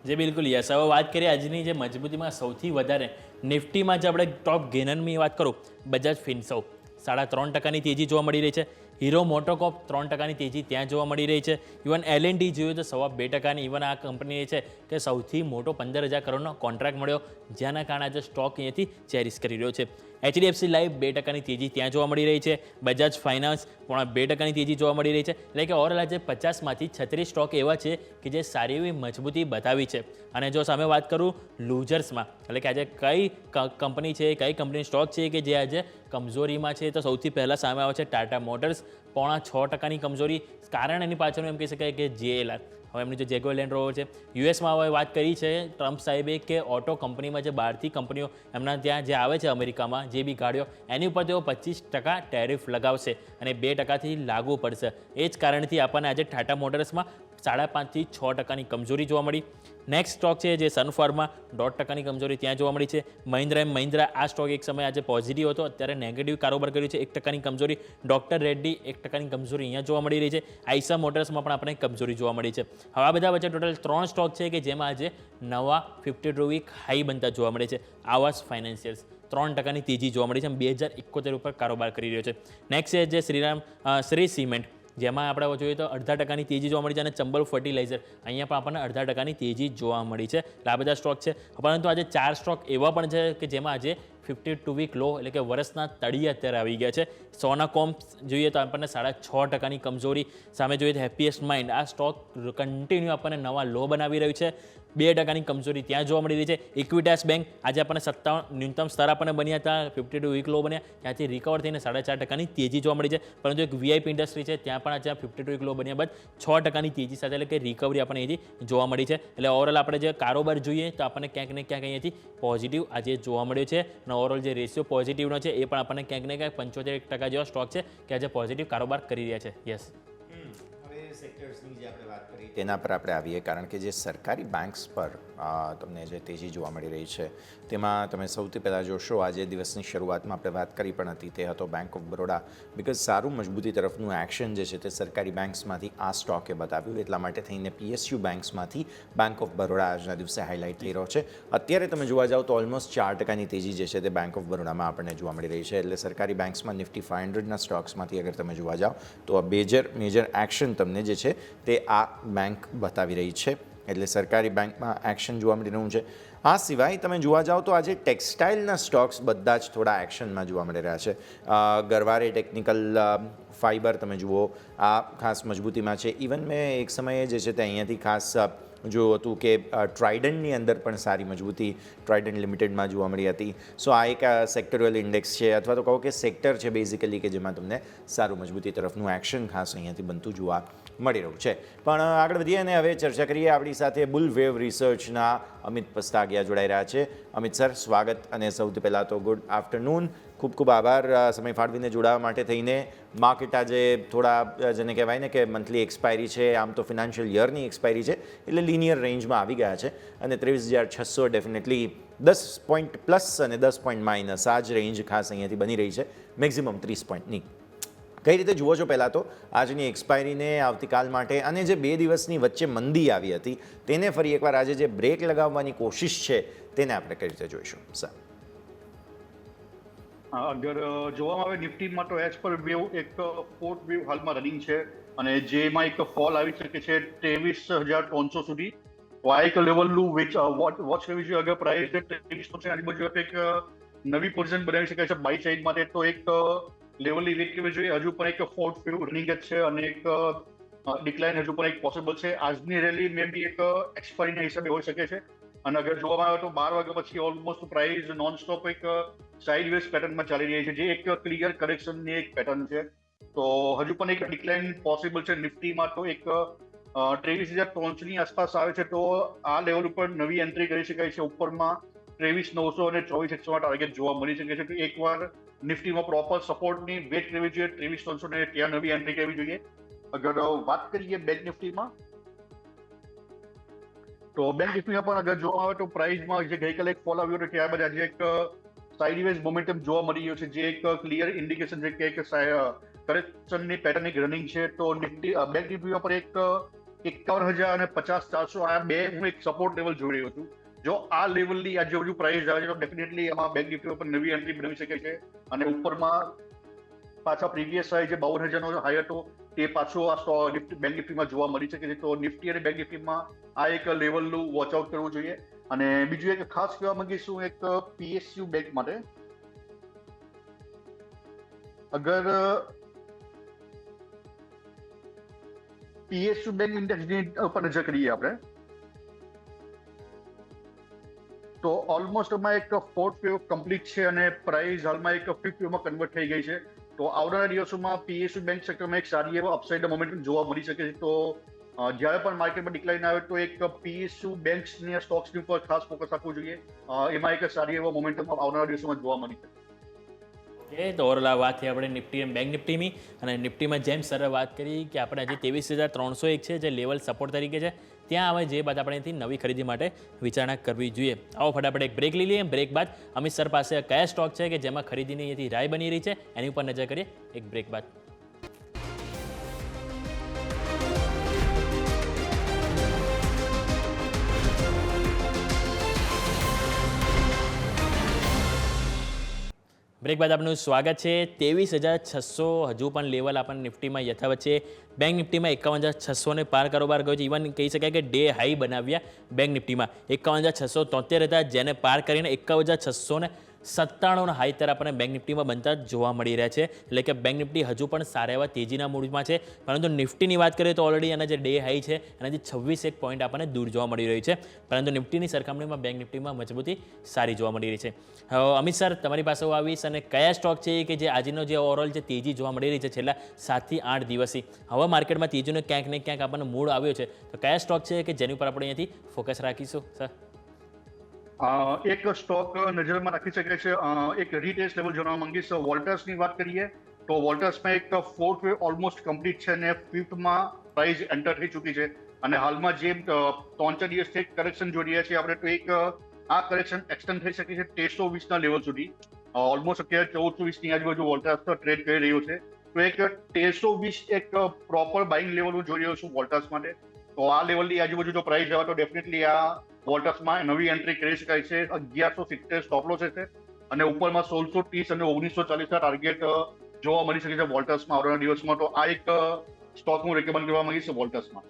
S4: જે બિલકુલ યસ. હવે વાત કરીએ આજની જે મજબૂતીમાં સૌથી વધારે નિફ્ટીમાં જે આપણે ટોપ ગેનરની વાત કરું, બજાજ ફિનસર્વ 3.5% તેજી જોવા મળી રહી છે. હીરો મોટોકોપ 3% તેજી ત્યાં જોવા મળી રહી છે. ઇવન L&T જોઈએ તો 2.5%. ઇવન આ કંપની છે કે સૌથી મોટો 15,000 કરોડનો કોન્ટ્રાક્ટ મળ્યો, જેના કારણે આજે સ્ટોક અહીંયાથી ચેરિસ કરી રહ્યો છે. HDFC લાઈફ 2% તેજી ત્યાં જોવા મળી રહી છે. બજાજ ફાઇનાન્સ 2% તેજી જોવા મળી રહી છે. એટલે કે ઓવરઓલ આજે 50માંથી 36 સ્ટોક એવા છે કે જે સારી એવી મજબૂતી બતાવી છે. અને જો સામે વાત કરું લૂઝર્સમાં, એટલે કે આજે કઈ કંપની છે, કઈ કંપની સ્ટોક છે કે જે આજે કમજોરીમાં છે, તો સૌથી પહેલાં સામે આવે છે ટાટા મોટર્સ 6.5% કમજોરી. કારણ એની પાછળનું એમ કહી શકાય કે JLR, હવે એમની જે જેગુઆર લેન્ડ રોવર છે, યુએસમાં હવે વાત કરી છે ટ્રમ્પ સાહેબે કે ઓટો કંપનીમાં જે બહારથી કંપનીઓ એમના ત્યાં જે આવે છે અમેરિકામાં જે બી ગાડીઓ, એની ઉપર તેઓ 25% ટેરિફ લગાવશે અને 2%થી લાગુ પડશે. એ જ કારણથી આપણને આજે ટાટા મોટર્સમાં 5.5થી 6% કમજોરી જોવા મળી. નેક્સ્ટ સ્ટોક છે જે સનફાર્મા 1.5% કમજોરી ત્યાં જોવા મળી છે. મહિન્દ્રા એન્ડ મહિન્દ્રા આ સ્ટોક એક સમયે આજે પોઝિટિવ હતો, અત્યારે નેગેટિવ કારોબાર કર્યું છે, 1% કમજોરી. ડોક્ટર રેડ્ડી 1% કમજોરી અહીંયા જોવા મળી રહી છે. આઈસા મોટર્સમાં પણ આપણે કમજોરી જોવા મળી છે. હવે આ બધા વચ્ચે ટોટલ 3 સ્ટોક છે કે જેમાં આજે નવા 52 વીક હાઈ બનતા જોવા મળે છે. આવાસ ફાઇનાન્શિયલ્સ 3%ની તેજી જોવા મળી છે, 2071 ઉપર કારોબાર કરી રહ્યો છે. નેક્સ્ટ છે જે શ્રી સિમેન્ટ, જેમાં આપણે જોઈએ તો 0.5%ની તેજી જોવા મળી છે. અને ચંબલ ફર્ટિલાઇઝર અહીંયા પણ આપણને 0.5%ની તેજી જોવા મળી છે. એટલે આ બધા સ્ટોક છે. પરંતુ આજે 4 સ્ટોક એવા પણ છે કે જેમાં આજે 52 વીક લો એટલે કે વર્ષના તળિયે અત્યારે આવી ગયા છે. સોનાકોમ જોઈએ તો આપણને 6.5%ની કમજોરી. સામે જોઈએ તો હેપીએસ્ટ માઇન્ડ, આ સ્ટોક કન્ટિન્યુ આપણને નવા લો બનાવી રહ્યું છે, 2%ની કમજોરી ત્યાં જોવા મળી રહી છે. ઇક્વિટાસ બેંક આજે આપણને 57 ન્યૂનતમ સ્તર આપણને બન્યા હતા, 52 વીક લો બન્યા, ત્યાંથી રિકવર થઈને 4.5%ની તેજી જોવા મળી છે. પરંતુ એક VIP ઇન્ડસ્ટ્રી છે, ત્યાં પણ આજે 52 વીક લો બન્યા બાદ 6%ની તેજી સાથે એટલે કે રિકવરી આપણને અહીંથી જોવા મળી છે. એટલે ઓવરઓલ આપણે જે કારોબાર જોઈએ તો આપણને ક્યાંક ને ક્યાંક અહીંયાથી પોઝિટિવ આજે જોવા મળ્યો છે. અને ઓવરઓલ જે રેશિયો પોઝિટિવનો છે એ પણ આપણને ક્યાંક ને ક્યાંક 75% જેવા સ્ટોક છે કે આજે પોઝિટિવ કારોબાર કરી રહ્યા છે. યસ.
S3: હવે સેક્ટર્સની જે આપણે વાત કરી તેના પર આપણે આવીએ, કારણ કે જે સરકારી બેંક્સ પર તમને જે તેજી જોવા મળી રહી છે તેમાં તમે સૌથી પહેલાં જોશો આજે દિવસની શરૂઆતમાં આપણે વાત કરી પણ હતી, તે હતો બેંક ઓફ બરોડા. બિકોઝ સારું મજબૂતી તરફનું એક્શન જે છે તે સરકારી બેંક્સમાંથી આ સ્ટોકે બતાવ્યું, એટલા માટે થઈને PSU બેંક્સમાંથી બેંક ઓફ બરોડા આજના દિવસે હાઇલાઇટ થઈ રહ્યો છે. અત્યારે તમે જોવા જાઓ તો ઓલમોસ્ટ 4%ની તેજી જે છે તે બેંક ઓફ બરોડામાં આપણને જોવા મળી રહી છે. એટલે સરકારી બેંક્સમાં નિફ્ટી 500ના સ્ટોક્સમાંથી અગર તમે જોવા જાઓ તો આ મેજર એક્શન તમને જે છે તે આ બેંક બતાવી રહી છે. એટલે સરકારી બેંકમાં એક્શન જોવા મળી રહ્યું છે. આ સિવાય તમે જોવા જાઓ તો આજે ટેક્સટાઇલના સ્ટોક્સ બધા જ થોડા એક્શનમાં જોવા મળી રહ્યા છે. ગરવારે ટેકનિકલ ફાઇબર તમે જુઓ આ ખાસ મજબૂતીમાં છે. ઇવન મેં એક સમયે જે છે તે અહીંયાથી ખાસ જોયું હતું કે ટ્રાઇડન્ટની અંદર પણ સારી મજબૂતી ટ્રાઇડન્ટ લિમિટેડમાં જોવા મળી હતી. સો આ એક સેક્ટોરિયલ ઇન્ડેક્સ છે અથવા તો કહો કે સેક્ટર છે બેઝિકલી કે જેમાં તમને સારું મજબૂતી તરફનું એક્શન ખાસ અહીંયાથી બનતું જોવા મળી રહ્યું છે. પણ આગળ વધીએ અને હવે ચર્ચા કરીએ. આપણી સાથે બુલ વેવ રિસર્ચના અમિત પસ્તાગિયા જોડાઈ રહ્યા છે. અમિત સર, સ્વાગત. અને સૌથી પહેલાં તો ગુડ આફ્ટરનૂન, ખૂબ ખૂબ આભાર સમય ફાળવીને જોડાવા માટે થઈને. માર્કેટ આજે થોડા જેને કહેવાય ને કે મંથલી એક્સપાયરી છે, આમ તો ફિનાન્શિયલ યરની એક્સપાયરી છે, એટલે લિનિયર રેન્જમાં આવી ગયા છે. અને 23,600 ડેફિનેટલી 10 પોઈન્ટ પ્લસ અને 10 પોઈન્ટ માઇનસ આ જ રેન્જ ખાસ અહીંયાથી બની રહી છે, મેક્ઝિમમ 30 પોઈન્ટની. કઈ રીતે જુઓ છો પહેલાં તો આજની એક્સપાયરીને, આવતીકાલ માટે, અને જે 2 દિવસની વચ્ચે મંદી આવી હતી તેને ફરી એકવાર આજે જે બ્રેક લગાવવાની કોશિશ છે તેને આપણે કઈ રીતે જોઈશું સર?
S5: અગર જોવામાં આવે નિફ્ટીમાં તો એઝ પર વેવ એક ફોર્થ વેવ હાલમાં રનિંગ છે અને જેમાં એક ફોલ આવી શકે છે 23,300 સુધી. તો આ એક લેવલનું વોચ કરવી જોઈએ. અગર પ્રાઇસ 2300 આજુબાજુ એક નવી પોઝિશન બનાવી શકાય છે બાય સાઇડ માટે, તો એક લેવલની વેટ કરવી જોઈએ. હજુ પણ એક ફોર્થ વેવ રનિંગ જ છે અને એક ડિક્લાઇન હજુ પણ એક પોસિબલ છે. આજની રેલી મે બી એક એક્સપાયરીના હિસાબે હોઈ શકે છે. અને અગર જોવામાં આવે તો 12 વાગ્યા પછી ઓલમોસ્ટ પ્રાઇસ નોનસ્ટોપ એક સાઇડવેઝ પેટર્નમાં ચાલી રહી છે, જે એક ક્લિયર કરેક્શનની એક પેટર્ન છે. તો હજુ પણ એક ડિક્લાઇન પોસિબલ છે નિફ્ટીમાં. તો એક 23,300 ની આસપાસ આવે છે તો આ લેવલ ઉપર નવી એન્ટ્રી કરી શકાય છે. ઉપરમાં 23,900 અને 24,100 ટાર્ગેટ જોવા મળી શકે છે. તો એકવાર નિફ્ટીમાં પ્રોપર સપોર્ટની વેટ કરવી જોઈએ 23,300 ને ત્યાં નવી એન્ટ્રી કરવી જોઈએ. અગર વાત કરીએ બેંક નિફ્ટીમાં, તો બેંક નિફ્ટીમાં પણ અગર જોવા આવે તો પ્રાઇસમાં જે ગઈકાલે એક ફોલ આવ્યો હતો ત્યારબાદ આજે એક સાઇડવેઝ મોમેન્ટમ જોવા મળી રહ્યો છે, જે એક ક્લિયર ઇન્ડિકેશન છે કે એક કરેક્શનની પેટર્ન એક રનિંગ છે. તો નિફ્ટી બેંક નિફ્ટીમાં પણ એક 51,000 અને 50,400 આ બે હું એક સપોર્ટ લેવલ જોઈ રહ્યો છું. જો આ લેવલની આજુબાજુ પ્રાઇસ આવે છે તો ડેફિનેટલી આમાં બેંક નિફ્ટી પર નવી એન્ટ્રી બનાવી શકે છે. અને ઉપરમાં પાછા પ્રીવિયસ હાઈ જે 52,000 નો હાઈ હતો તે પાછો આ બેંક નિફ્ટીમાં જોવા મળી શકે છે. તો નિફ્ટી અને બેંક નિફ્ટીમાં આ એક લેવલનું વોચ આઉટ કરવું જોઈએ. અને બીજું એક ખાસ કહેવા માંગીશું એક પીએસયુ બેંક માટે. અગર પીએસયુ બેંક ઇન્ડેક્સની ઉપર નજર કરીએ આપણે, તો ઓલમોસ્ટ એમાં એક ફોર્થ વેવ કમ્પ્લીટ છે અને પ્રાઇસ હાલમાં એક ફિફ્થ વેવમાં કન્વર્ટ થઈ ગઈ છે. તો આવનારા દિવસોમાં પીએસયુ બેંક સેક્ટરમાં એક સારી એવો અપસાઇડ મોમેન્ટમ જોવા મળી શકે છે. તો જ્યારે પણ માર્કેટમાં ડિક્લાઇન આવે તો એક પીએસયુ બેંક્સની સ્ટોક્સની ઉપર ખાસ ફોકસ રાખવું જોઈએ. એમાં એક સારી એવો મોમેન્ટમ આવનારા દિવસોમાં જોવા મળી શકે.
S4: તો ઓવરઓલ આ વાત થઈ આપણે નિફ્ટી અને બેંક નિફ્ટીની. અને નિફ્ટીમાં જેમ સરે વાત કરી કે આપણે હજી 23,301 છે જે લેવલ સપોર્ટ તરીકે છે, ત્યાં હવે જે બાદ આપણે નવી ખરીદી માટે વિચારણા કરવી જોઈએ. આવો ફટાફટ એક બ્રેક લઈ લઈએ. બ્રેક બાદ અમિત સર પાસે કયા સ્ટોક છે કે જેમાં ખરીદીની અહીંથી રાય બની રહી છે એની ઉપર નજર કરીએ એક બ્રેક બાદ. બ્રેક બાદ આપનું સ્વાગત છે. 23,600 હજુ પણ લેવલ આપણને નિફ્ટીમાં યથાવત છે. બેંક નિફ્ટીમાં 51,600 ને પાર કારોબાર ગયો છે. ઇવન કહી શકાય કે ડે હાઈ બનાવ્યા બેંક નિફ્ટીમાં 51,673 હતા, જેને પાર કરીને 51,697 હાઈ તર આપણને બેંક નિફ્ટીમાં બનતા જોવા મળી રહ્યા છે. એટલે કે બેંક નિફ્ટી હજુ પણ સારા એવા તેજીના મૂડમાં છે. પરંતુ નિફ્ટીની વાત કરીએ તો ઓલરેડી એના જે ડે હાઈ છે એનાથી 26 પોઈન્ટ આપણને દૂર જોવા મળી રહી છે. પરંતુ નિફ્ટીની સરખામણીમાં બેંક નિફ્ટીમાં મજબૂતી સારી જોવા મળી રહી છે. અમિત સર, તમારી પાસે હું આવીશ અને કયા સ્ટોક છે કે જે આજનો જે ઓવરઓલ જે તેજી જોવા મળી રહી છે છેલ્લા 7 થી 8 દિવસથી, હવે માર્કેટમાં તેજીનો ક્યાંક ને ક્યાંક આપણને મૂડ આવ્યો છે, તો કયા સ્ટોક છે કે જેની ઉપર આપણે અહીંયાથી ફોકસ રાખીશું સર?
S5: એક સ્ટોક નજરમાં રાખી શકે છે. એક રીટેસ્ટ લેવલ જણાવવા માંગીશ. વોલ્ટર્સની વાત કરીએ તો વોલ્ટર્સમાં એક ફોર્થ વેવ ઓલમોસ્ટ કમ્પ્લીટ છે અને ફિફ્થમાં પ્રાઇસ એન્ટર થઈ ચૂકી છે. અને હાલમાં જે 3-4 દિવસથી કરેક્શન જોઈ રહ્યા છીએ આપણે, તો એક આ કરેક્શન એક્સટેન્ડ થઈ શકે છે 1320 ના લેવલ સુધી. ઓલમોસ્ટ અત્યારે 1420 ની આજુબાજુ વોલ્ટર્સ ટ્રેડ કરી રહ્યો છે. તો એક 1320 એક પ્રોપર બાઇંગ લેવલ હું જોઈ રહ્યો છું વોલ્ટર્સ માટે. તો આ લેવલની આજુબાજુ જો પ્રાઇસ આવે તો ડેફિનેટલી આ વોલ્ટર્સમાં નવી એન્ટ્રી કરી શકાય છે. 1170 સ્ટોપ લોસ છે અને ઉપરમાં 1630 અને 1940 ના ટાર્ગેટ જોવા મળી શકે છે વોલ્ટર્સમાં આવનારા દિવસમાં. તો આ એક સ્ટોક હું રેકમેન્ડ કરવા માંગીશ વોલ્ટર્સમાં.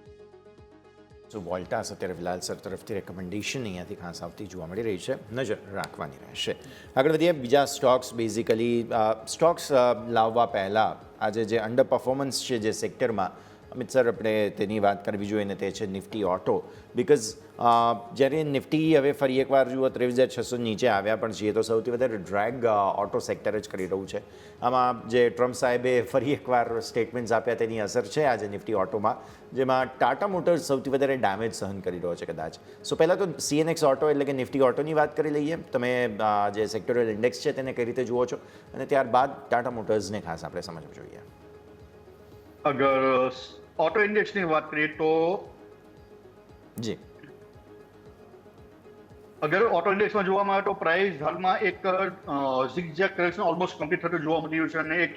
S3: તો વોલ્ટાસ અત્યારે ફિલહાલ સર તરફથી રેકમેન્ડેશન અહીંયાથી ખાસ આવતી જોવા મળી રહી છે, નજર રાખવાની રહેશે. આગળ વધીએ બીજા સ્ટોક્સ. બેઝિકલી સ્ટોક્સ લાવવા પહેલાં આજે જે અંડર પરફોર્મન્સ છે જે સેક્ટરમાં, અમિત સર આપણે તેની વાત કરવી જોઈએ ને તે છે નિફ્ટી ઓટો. બિકોઝ જ્યારે નિફ્ટી હવે ફરી એકવાર જુઓ 23,600 નીચે આવ્યા, પણ છીએ તો સૌથી વધારે ડ્રેગ ઓટો સેક્ટર જ કરી રહ્યું છે. આમાં જે ટ્રમ્પ સાહેબે ફરી એકવાર સ્ટેટમેન્ટ્સ આપ્યા તેની અસર છે આજે નિફ્ટી ઓટોમાં, જેમાં ટાટા મોટર્સ સૌથી વધારે ડેમેજ સહન કરી રહ્યો છે કદાચ. સો પહેલાં તો CNX ઓટો એટલે કે નિફ્ટી ઓટોની વાત કરી લઈએ. તમે જે સેક્ટોરિયલ ઇન્ડેક્સ છે તેને કઈ રીતે જુઓ છો, અને ત્યારબાદ ટાટા મોટર્સને ખાસ આપણે સમજવું જોઈએ.
S5: અગર ઓટો ઇન્ડેક્સની વાત કરીએ તો
S3: જી,
S5: અગર ઓટો ઇન્ડેક્સમાં જોવામાં આવે તો પ્રાઇસ હાલમાં એક ઝિગઝેગ કરેક્શન ઓલમોસ્ટ કમ્પ્લીટ થતું જોવા મળી રહ્યું છે અને એક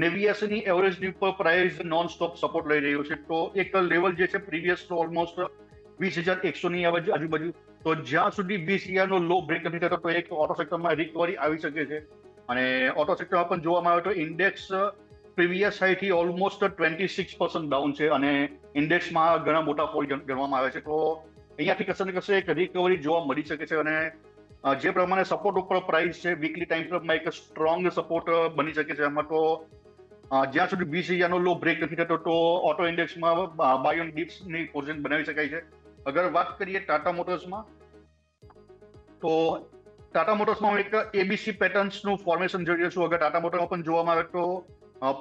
S5: 89 ની એવરેજની ઉપર પ્રાઇસ નોન સ્ટોપ સપોર્ટ લઈ રહ્યો છે. તો એક લેવલ જે છે પ્રીવિયસ તો ઓલમોસ્ટ 20,100 ની આજુબાજુ, તો જ્યાં સુધી 20,000 નો લો બ્રેક નથી થતો તો એક ઓટો સેક્ટરમાં રિકવરી આવી શકે છે. અને ઓટો સેક્ટરમાં પણ જોવામાં આવે તો ઇન્ડેક્સ પ્રીવિયસ હાઈથી ઓલમોસ્ટ 26% ડાઉન છે અને ઇન્ડેક્સમાં ઘણા મોટા ફોલ ગણવામાં આવે છે. તો અહીંયાથી કશે ને કશે એક રિકવરી જોવા મળી શકે છે અને જે પ્રમાણે સપોર્ટ ઉપર પ્રાઇસ છે વીકલી ટાઈમ ફ્રેમમાં એક સ્ટ્રોંગ સપોર્ટ બની શકે છે. એમાં તો જ્યાં સુધી 20,000નો લો બ્રેક નથી થતો તો ઓટો ઇન્ડેક્સમાં બાય ઓન ડિપ્સની પોઝિશન બનાવી શકાય છે. અગર વાત કરીએ ટાટા મોટર્સમાં, તો ટાટા મોટર્સમાં એક એબીસી પેટર્ન્સનું ફોર્મેશન જોઈ રહ્યો છું. અગર ટાટા મોટરમાં પણ જોવામાં આવે તો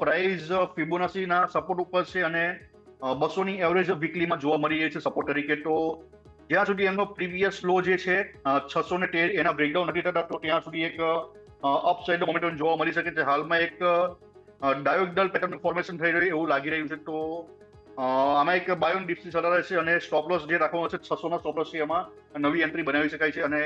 S5: પ્રાઇસ ફિબોનાસીના સપોર્ટ ઉપર છે અને 200ની એવરેજ વીકલીમાં જોવા મળી રહી છે સપોર્ટ તરીકે. તો જ્યાં સુધી એમનો પ્રીવિયસ લો જે છે 613 એના બ્રેકડાઉન નથી થતા તો ત્યાં સુધી એક અપસાઇડ મોમેન્ટમ જોવા મળી શકે છે. હાલમાં એક ડાયોગોનલ પેટર્ન ફોર્મેશન થઈ રહ્યું એવું લાગી રહ્યું છે. તો આમાં એક બાયોન ડિપ્સની સલાહ રહેશે અને સ્ટોપ લોસ જે રાખવાનો છે 600ના સ્ટોપ લોસ છે એમાં નવી એન્ટ્રી બનાવી શકાય છે અને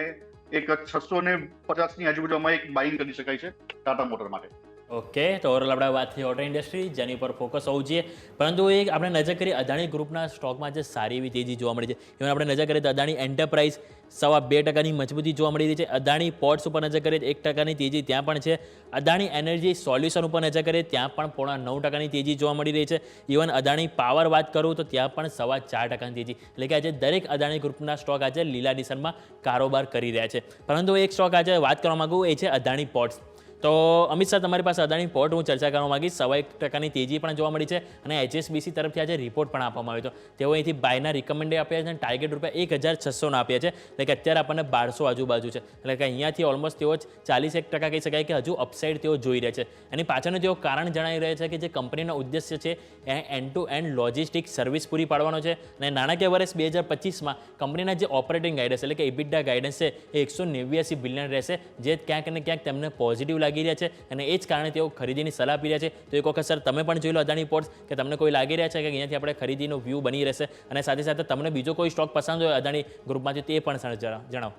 S5: એક 650ની આજુબાજુમાં એક બાઇંગ કરી શકાય છે ટાટા મોટર માટે.
S4: ઓકે, તો ઓવરઓલ આપણે વાત થઈ ઓટો ઇન્ડસ્ટ્રી જેની પર ફોકસ હોવું જોઈએ, પરંતુ એક આપણે નજર કરીએ અદાણી ગ્રુપના સ્ટોકમાં જે સારી એવી તેજી જોવા મળી છે. ઇવન આપણે નજર કરીએ તો અદાણી એન્ટરપ્રાઇઝ 2.5% મજબૂતી જોવા મળી રહી છે. અદાણી પોર્ટ્સ ઉપર નજર કરીએ 1%ની તેજી ત્યાં પણ છે. અદાણી એનર્જી સોલ્યુશન ઉપર નજર કરીએ ત્યાં પણ 9.5%ની તેજી જોવા મળી રહી છે. ઇવન અદાણી પાવર વાત કરું તો ત્યાં પણ 4.25%ની તેજી, એટલે કે આજે દરેક અદાણી ગ્રુપના સ્ટોક આજે લીલા નિશાનમાં કારોબાર કરી રહ્યા છે. પરંતુ એક સ્ટોક આજે વાત કરવા માંગુ એ છે અદાણી પોર્ટ્સ. તો અમિત સર, તમારી પાસે અદાણી પોર્ટ હું ચર્ચા કરવા માંગીશ. 1.25%ની તેજી પણ જોવા મળી છે અને HSBC તરફથી આજે રિપોર્ટ પણ આપવામાં આવ્યો હતો. તેઓ અહીંથી બાયના રિકમેન્ડે આપ્યા છે અને ટાર્ગેટ ₹1,600 આપ્યા છે, એટલે કે અત્યારે આપણને 1200 આજુબાજુ છે. એટલે કે અહીંયાથી ઓલમોસ્ટ તેઓ 41% કહી શકાય કે હજુ અપસાઇડ તેઓ જોઈ રહ્યા છે. એની પાછળનું તેઓ કારણ જણાવી રહ્યા છે કે જે કંપનીનો ઉદ્દેશ્ય છે એ end to end logistic service પૂરી પાડવાનો છે અને નાણાકીય વર્ષ 2025માં કંપનીના જે ઓપરેટિંગ ગાઈડન્સ એટલે કે EBITDA ગાઈડન્સ છે એ 189 બિલિયન રહેશે, જે ક્યાંક ને ક્યાંક તેમને પોઝિટિવ લાગી રહ્યા છે અને એ જ કારણે તેઓ ખરીદીની સલાહ આપી રહ્યા છે. તો એક વખત સર તમે પણ જોઈ લો અદાણી પોર્ટ્સ, કે તમને કોઈ લાગી રહ્યા છે કે અહીંયાથી આપણે ખરીદીનો વ્યૂ બની રહેશે અને સાથે સાથે તમને બીજો કોઈ સ્ટોક પસંદ હોય અદાણી ગ્રુપમાંથી તે પણ જણાવો.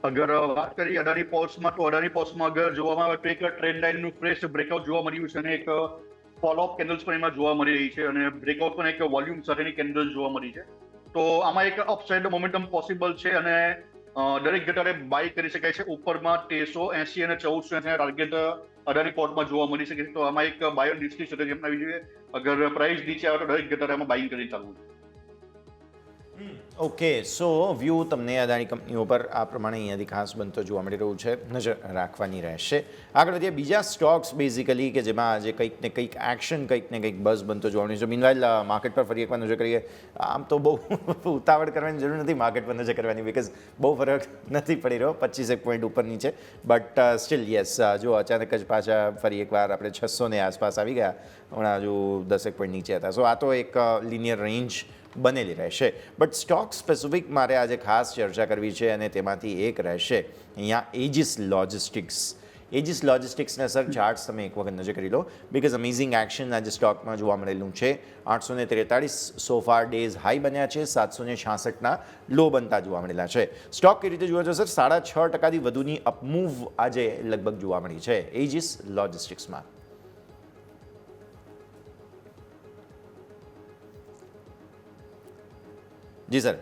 S5: અગર વાત કરીએ અદાણી પોર્ટ્સમાં તો અદાણી પોર્ટ્સમાં અગર જોવામાં આવે તો એક ટ્રેન્ડ લાઇનનું ફ્રેશ બ્રેકઆઉટ જોવા મળ્યું છે અને એક ફોલોઅપ કેન્ડલ્સ પણ એમાં જોવા મળી રહી છે અને બ્રેકઆઉટ પણ એક વોલ્યુમ સાથેની કેન્ડલ્સ જોવા મળી છે. તો આમાં એક અપસાઇડ મોમેન્ટમ પોસિબલ છે અને દરેક ઘટાડે બાય કરી શકાય છે. ઉપરમાં 1380 અને 1480 ટાર્ગેટ અદાણી પોર્ટમાં જોવા મળી શકે છે. તો આમાં એક બાય ઓન ડિપ્સની સ્ટ્રેટેજી અપનાવી જોઈએ. અગર પ્રાઇસ નીચે આવે તો દરેક ઘટાડામાં બાઇંગ કરી ચાલવું.
S3: ઓકે, સો વ્યૂ તમને અદાણી કંપનીઓ પર આ પ્રમાણે અહીંયાથી ખાસ બનતો જોવા મળી રહ્યું છે, નજર રાખવાની રહેશે. આગળ વધીએ બીજા સ્ટોક્સ બેઝિકલી કે જેમાં આજે કંઈક ને કંઈક એક્શન, કંઈક ને કંઈક બઝ બનતો જોવા મળ્યું છે. મીનવાઇલ માર્કેટ પર ફરી એકવાર નજર કરીએ. આમ તો બહુ ઉતાવળ કરવાની જરૂર નથી માર્કેટ પર નજર કરવાની, બિકોઝ બહુ ફરક નથી પડી રહ્યો, 25 પોઈન્ટ ઉપર નીચે. બટ સ્ટીલ યસ, જો અચાનક જ પાછા ફરી એકવાર આપણે 600ની આસપાસ આવી ગયા, હમણાં હજુ 10 પોઈન્ટ નીચે હતા. સો આ તો એક લિનિયર રેન્જ બનેલી રહેશે. બટ સ્ટોક સ્પેસિફિક મારે આજે ખાસ ચર્ચા કરવી છે અને તેમાંથી એક રહેશે અહીંયા એજિસ લોજિસ્ટિક્સ. એજિસ લોજિસ્ટિક્સના સર ચાર્ટ્સ તમે એક વખત નજર કરી લો, બિકોઝ અમેઝિંગ એક્શન આજે સ્ટોકમાં જોવા મળેલું છે. 843 સોફાર ડેઝ હાઈ બન્યા છે, 766ના લો બનતા જોવા મળેલા છે. સ્ટોક કેવી રીતે જોવા છો સર? 6.5%થી વધુની અપમૂવ આજે લગભગ જોવા મળી છે એજિસ લોજિસ્ટિક્સમાં. જી સર,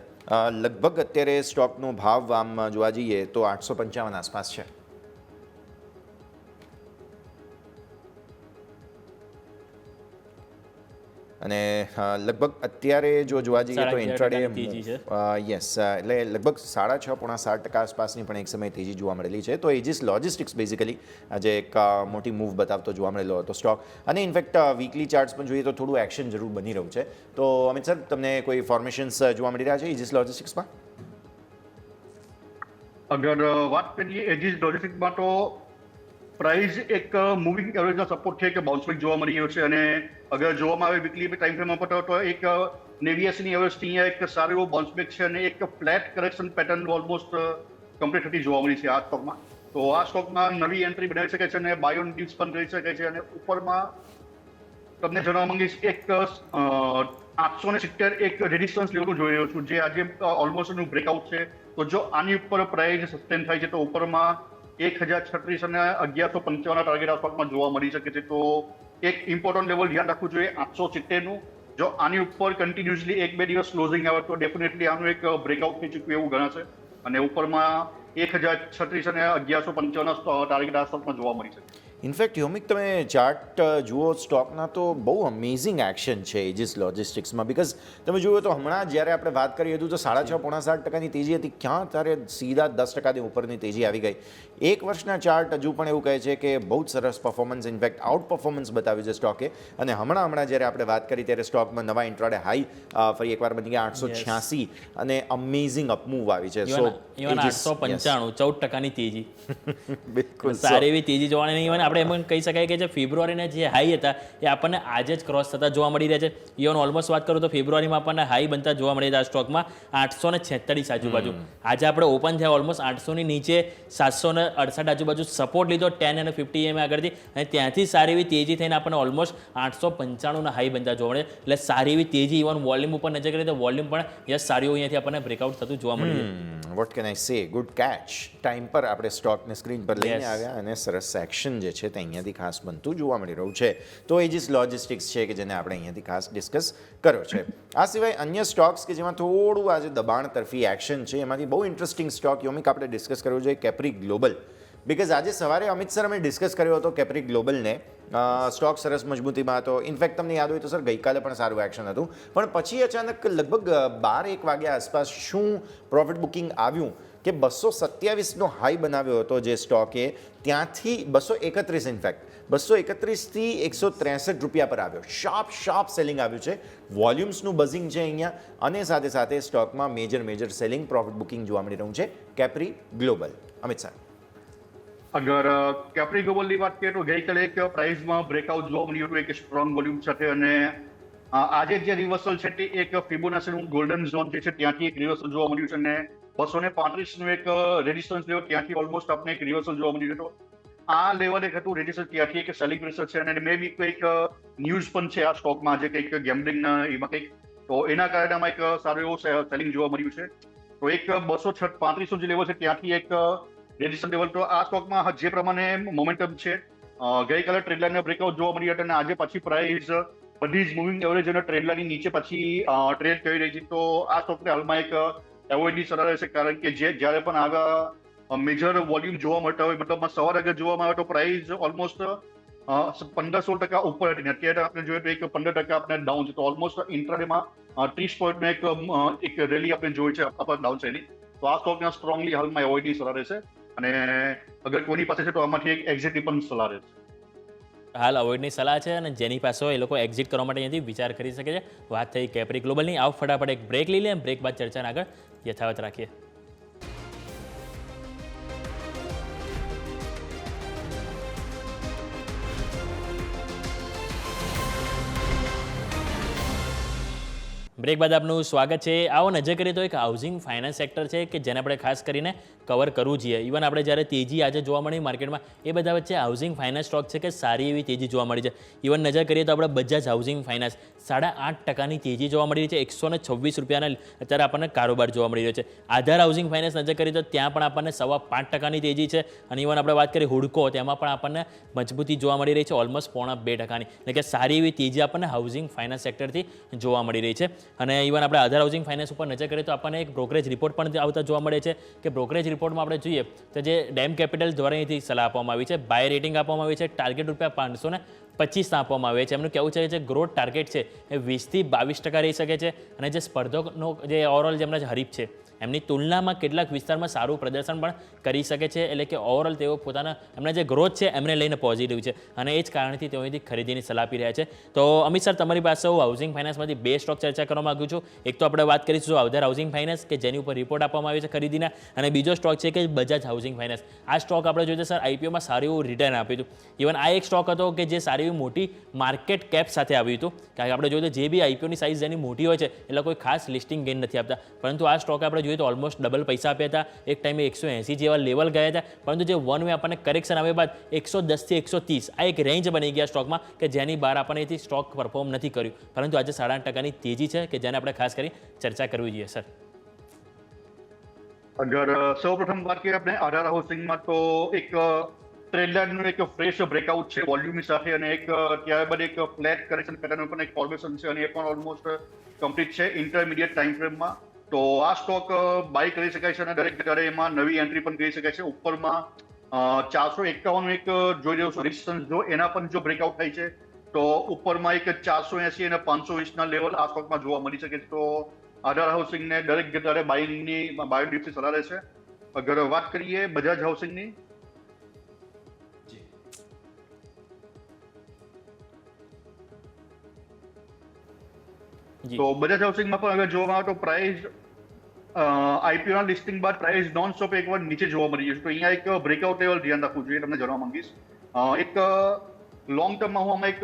S3: લગભગ અત્યારે સ્ટોકનો ભાવ આમ જોવા જઈએ તો 855 આસપાસ છે. અને લગભગ અત્યારે જો જોવા જઈએ તો ઇન્ટ્રાડે યસ એટલે લગભગ 6.5-7% આસપાસની પણ એક સમય તેજી જોવા મળેલી છે. તો એજિસ લોજિસ્ટિક્સ બેઝિકલી આજે એક મોટી મૂવ બતાવતો જોવા મળેલો હતો સ્ટોક, અને ઇનફેક્ટ વીકલી ચાર્ટ્સ પણ જોઈએ તો થોડું એક્શન જરૂર બની રહ્યું છે. તો અમિત સર, તમને કોઈ ફોર્મેશન્સ જોવા મળી રહ્યા છે એજિસ લોજિસ્ટિક્સમાં?
S5: અગર વાત કરીએ એજિસ લોજિસ્ટિક્સમાં તો પ્રાઇસ એક મૂવિંગ એવરેજના સપોર્ટ છે કે બાઉન્સ બેક જોવા મળી રહ્યો છે અને અગર જોવામાં આવે વીકલી ટાઈમ ફ્રેમમાં પર તો એક 89ની એવરેજથી અહીંયા એક સારો એવો બાઉન્સ બેક છે અને એક flat correction pattern almost complete થતી જોવા મળી છે આ સ્ટોકમાં. તો આ સ્ટોકમાં નવી એન્ટ્રી બનાવી શકે છે અને બાય ઓન ડિપ્સ પણ કરી શકે છે. અને ઉપરમાં તમને જણાવવા માંગીશ એક 870 એક રેઝિસ્ટન્સ લેવલ જોઈ રહ્યો છું, જે આજે ઓલમોસ્ટ એનું બ્રેકઆઉટ છે. તો જો આની ઉપર પ્રાઇસ સસ્ટેન થાય છે તો ઉપરમાં 1036 અને 1155 ટાર્ગેટ આ સ્ટોકમાં જોવા મળી શકે છે. તો એક ઇમ્પોર્ટન્ટ લેવલ ધ્યાન રાખવું જોઈએ 870નું. જો આની ઉપર કન્ટિન્યુઅસલી 1-2 દિવસ ક્લોઝિંગ આવે તો ડેફિનેટલી આનું એક બ્રેકઆઉટ થઈ ચૂક્યું એવું ગણાશે અને ઉપરમાં 1036 અને 1155 ટાર્ગેટ આ સ્ટોકમાં જોવા મળી શકે.
S3: ઇનફેક્ટ યોમિક તમે ચાર્ટ જુઓ સ્ટોકના તો બહુ અમેઝિંગ એક્શન છે એજિસ લોજિસ્ટિક્સમાં, બિકોઝ તમે જુઓ તો હમણાં જ્યારે આપણે વાત કરી હતું તો 6.5-7% તેજી હતી, ક્યાં ત્યારે સીધા 10% ઉપરની તેજી આવી ગઈ. એક વર્ષના ચાર્ટ હજુ પણ એવું કહે છે કે બહુ જ સરસ પરફોર્મન્સ, ઇનફેક્ટ આઉટ પરફોર્મન્સ બતાવ્યું છે સ્ટોકે. અને હમણાં જ્યારે આપણે વાત કરી ત્યારે સ્ટોકમાં નવા ઇન્ટ્રાડે હાઈ ફરી એકવાર બની ગયા 886 અને અમેઝિંગ અપમૂવ આવી છે. સો
S4: ઇવન 895 14% તેજી,
S3: બિલકુલ
S4: સારી એવી તેજી જોવાની નહીં. ઇવન આપણે એમ કહી શકાય કે જે ફેબ્રુઆરીના જે હાઈ હતા એ આપણને આજે જ ક્રોસ થતા જોવા મળી રહ્યા છે. ઇવન ઓલમોસ્ટ વાત કરું તો ફેબ્રુઆરીમાં આપણને હાઈ બનતા જોવા મળી રહ્યા સ્ટોકમાં 846 આજુબાજુ. આજે આપણે ઓપન થયા ઓલમોસ્ટ 800 ની નીચે 768 આજુબાજુ સપોર્ટ લીધો 10 અને 50 EMA આગળથી, અને ત્યાંથી સારી એવી તેજી થઈને આપણને ઓલમોસ્ટ 895 ના હાઈ બનતા જોવા મળે. એટલે સારી એવી તેજી. ઇવન વોલ્યુમ ઉપર નજર કરીએ તો વોલ્યુમ પણ યસ સારી અહીંયાથી આપણને બ્રેકઆઉટ થતું જોવા મળ્યું.
S3: વોટ કેન આઈ સે, ગુડ કેચ. ટાઈમ પર આપણે સ્ટોકને સ્ક્રીન પર લઈને આવ્યા અને સરસ સેક્શન જે છે તે અહીંયાથી ખાસ બનતું જોવા મળી રહ્યું છે. તો એજિસ લોજિસ્ટિક્સ છે કે જેને આપણે અહીંયાથી ખાસ ડિસ્કસ કર્યો છે. આ સિવાય અન્ય સ્ટોક્સ કે જેમાં થોડું આજે દબાણ તરફી એક્શન છે, એમાંથી બહુ ઇન્ટરેસ્ટિંગ સ્ટોક યોમિક આપણે ડિસ્કસ કરવો જોઈએ, કેપ્રી ગ્લોબલ. બિકોઝ આજે સવારે અમિત સર અમે ડિસ્કસ કર્યો હતો કેપ્રી ગ્લોબલને. સ્ટોક સરસ મજબૂતીમાં હતો. ઇનફેક્ટ તમને યાદ હોય તો સર ગઈકાલે પણ સારું એક્શન હતું, પણ પછી અચાનક લગભગ 12-1 વાગ્યા આસપાસ શું પ્રોફિટ બુકિંગ આવ્યું કે 227નો હાઈ બનાવ્યો હતો જે સ્ટોકે, ત્યાંથી 231 ઇનફેક્ટ 231થી 163 રૂપિયા પર આવ્યો. શાર્પ સેલિંગ આવ્યું છે. વોલ્યુમ્સનું બઝિંગ છે અહીંયા, અને સાથે સાથે સ્ટોકમાં મેજર સેલિંગ પ્રોફિટ બુકિંગ જોવા મળી રહ્યું છે કેપ્રી ગ્લોબલ. અમિત સર,
S5: અગર કેપ્રી ગ્લોબલની વાત કરીએ તો ગઈકાલે એક પ્રાઇસમાં બ્રેકઆઉટ જોવા મળ્યું હતું એક સ્ટ્રોંગ વોલ્યુમ સાથે, અને આજે જે રિવર્સલ છે તે એક ફિબોનાચીનું ગોલ્ડન ઝોન જે છે ત્યાંથી એક રિવર્સલ જોવા મળ્યું છે, અને 235નું એક રેડિસ્ટન્સ લેવલ ત્યાંથી ઓલમોસ્ટ આપણે એક રિવર્સલ જોવા મળ્યું હતું. આ લેવલ એક હતું રેડિસ્ટન્સ, ત્યાંથી એક સેલિંગ પ્રેશર છે, અને મે બી કંઈક ન્યૂઝ પણ છે આ સ્ટોકમાં જે કંઈક ગેમ્બલિંગના એમાં કંઈક, તો એના કારણે આમાં એક સારું એવું સેલિંગ જોવા મળ્યું છે. તો એક 235 જે લેવલ છે ત્યાંથી એક રેડિસ્ટન્સ લેવલ. તો આ સ્ટોકમાં જે પ્રમાણે મોમેન્ટમ છે, ગઈકાલે ટ્રેડલાઇનને બ્રેકઆઉટ જોવા મળી હતી અને આજે પછી પ્રાઇસ બધી જ મૂવિંગ એવરેજ અને ટ્રેડલાઇનની નીચે પછી ટ્રેડ કરી રહી છે. તો આ સ્ટોકને હાલમાં એક એવોઇડની સલાહ રહેશે, કારણ કે જ્યારે પણ આગળ મેજર વોલ્યુમ જોવા મળતા હોય, મતલબ સવારે અગર જોવામાં આવે તો પ્રાઇસ ઓલમોસ્ટ 15-16% ઉપર હતી, અત્યારે આપણે જોઈએ તો એક 15% આપણે ડાઉન છે. તો ઓલમોસ્ટ ઇન્ટ્રાડેમાં 30 પોઈન્ટનો એક રેલી આપણે જોઈ છે અપર ડાઉન સાઇડની. તો આ સ્ટોકને સ્ટ્રોંગલી હાલમાં એવોઇડની સલાહ રહેશે, અને અગર કોઈની પાસે છે તો આમાંથી એક એક્ઝિટની પણ સલાહ રહેશે.
S4: હાલ અવોઇડની સલાહ છે, અને જેની પાસે હોય એ લોકો એક્ઝિટ કરવા માટે અહીંયાથી વિચાર કરી શકે છે. વાત થઈ કેપ્રી ગ્લોબલની. આવ ફટાફટ એક બ્રેક લઈ લે, બ્રેક બાદ ચર્ચાને આગળ યથાવત રાખીએ. બ્રેક બાદ આપનું સ્વાગત છે. આવો નજર કરીએ તો એક હાઉસિંગ ફાઇનાન્સ સેક્ટર છે કે જેને આપણે ખાસ કરીને કવર કરવું જોઈએ. ઇવન આપણે જ્યારે તેજી આજે જોવા મળી માર્કેટમાં, એ બધા વચ્ચે હાઉસિંગ ફાઇનાન્સ સ્ટોક છે કે સારી એવી તેજી જોવા મળી છે. ઇવન નજર કરીએ તો આપણે બજાજ હાઉસિંગ ફાઇનાન્સ 8.5%ની તેજી જોવા મળી રહી છે. 126 રૂપિયાના અત્યારે આપણને કારોબાર જોવા મળી રહ્યો છે. આધાર હાઉસિંગ ફાઇનાન્સ નજર કરીએ તો ત્યાં પણ આપણને 5.25%ની તેજી છે, અને ઇવન આપણે વાત કરીએ હુડકો, તેમાં પણ આપણને મજબૂતી જોવા મળી રહી છે, ઓલમોસ્ટ 2.5%ની. એટલે કે સારી એવી તેજી આપણને હાઉસિંગ ફાઇનાન્સ સેક્ટરથી જોવા મળી રહી છે. અને ઇવન આપણે આધાર હાઉસિંગ ફાઇનાન્સ ઉપર નજર કરીએ તો આપણને એક બ્રોકરેજ રિપોર્ટ પણ આવતા જોવા મળે છે, કે બ્રોકરેજ રિપોર્ટમાં આપણે જોઈએ તો જે ડેમ કેપિટલ દ્વારા અહીંથી સલાહ આપવામાં આવી છે, બાય રેટિંગ આપવામાં આવી છે, ટાર્ગેટ ₹525 આપવામાં આવે છે. એમનું કહેવું છે કે જે ગ્રોથ ટાર્ગેટ છે એ 20% થી 22% રહી શકે છે, અને જે સ્પર્ધકનો જે ઓવરઓલ જેમના જે હરીફ છે એમની તુલનામાં કેટલાક વિસ્તારમાં સારું પ્રદર્શન પણ કરી શકે છે. એટલે કે ઓવરઓલ તેઓ પોતાના એમના જે ગ્રોથ છે એમને લઈને પોઝિટિવ છે, અને એ જ કારણથી તેઓ અહીંથી ખરીદીની સલાહ આપી રહ્યા છે. તો અમિત સર, તમારી પાસે હું હાઉસિંગ ફાઇનાન્સમાંથી 2 સ્ટોક ચર્ચા કરવા માંગુ છું. એક તો આપણે વાત કરીશું આધાર હાઉસિંગ ફાઇનાન્સ કે જેની ઉપર રિપોર્ટ આપવામાં આવ્યો છે ખરીદીના, અને બીજો સ્ટોક છે કે બજાજ હાઉસિંગ ફાઇનાન્સ. આ સ્ટોક આપણે જોઈએ સર આઈપીઓમાં સારું એવું રિટર્ન આપ્યું હતું. ઇવન આ એક સ્ટોક હતો કે જે સારી એવી મોટી માર્કેટ કેપ સાથે આવ્યું હતું, કારણ કે આપણે જોઈએ તો જે બી આઈપીઓની સાઇઝ જેની મોટી હોય છે એટલે કોઈ ખાસ લિસ્ટિંગ ગેઇન નથી આપતા, પરંતુ આ સ્ટોક આપણે જોઈએ તો ઓલમોસ્ટ ડબલ પૈસા આપ્યા હતા. એક ટાઈમે 180 જેવા લેવલ ગયા હતા, પરંતુ જે વન વે આપણને કરેક્શન આવ્યા બાદ 110 થી 130 આ એક રેન્જ બની ગયા સ્ટોકમાં, કે જેની બહાર આપણને સ્ટોક પરફોર્મ નથી કર્યું, પરંતુ આજે 8.5%ની તેજી છે કે જેને આપણે ખાસ કરી ચર્ચા કરવી જોઈએ. સર,
S5: અગર સૌપ્રથમ વાત કરીએ આપણે આધાર હાઉસિંગમાં, તો એક ટ્રેડલાઇનનું એક ફ્રેશ બ્રેકઆઉટ છે વોલ્યુમની સાથે, અને એક ત્યારબાદ એક ફ્લેટ કરેક્શન પેટર્ન પણ એક ફોર્મેશન છે, અને એ પણ ઓલમોસ્ટ કમ્પ્લીટ છે ઇન્ટરમીડિયેટ ટાઈમ ફ્રેમમાં. તો આ સ્ટોક બાય કરી શકાય છે, અને દરેક જગ્યાએ એમાં નવી એન્ટ્રી પણ કરી શકાય છે. ઉપરમાં 451 એક જોઈ રહ્યો છું રેઝિસ્ટન્સ, જો એના પણ જો બ્રેકઆઉટ થાય છે તો ઉપરમાં એક 480 અને 520 લેવલ આ સ્ટોકમાં જોવા મળી શકે છે. તો આધાર હાઉસિંગને દરેક જગ્યાએ બાય ડિપ્સની સલાહ રહેશે. અગર વાત કરીએ બજાજ હાઉસિંગની,
S4: જી
S5: તો બજાજ હાઉસિંગમાં પણ અગર જોવામાં આવે તો પ્રાઇસ આઈપીઓ ના લિસ્ટિંગ બાદ પ્રાઇસ નોન સ્ટોપ એકવાર નીચે જોવા મળી જશે. તો અહીંયા એક બ્રેકઆઉટ લેવલ ધ્યાન રાખવું જોઈએ, તમને જણાવવા માંગીશ. એક લોંગ ટર્મમાં હું આમાં એક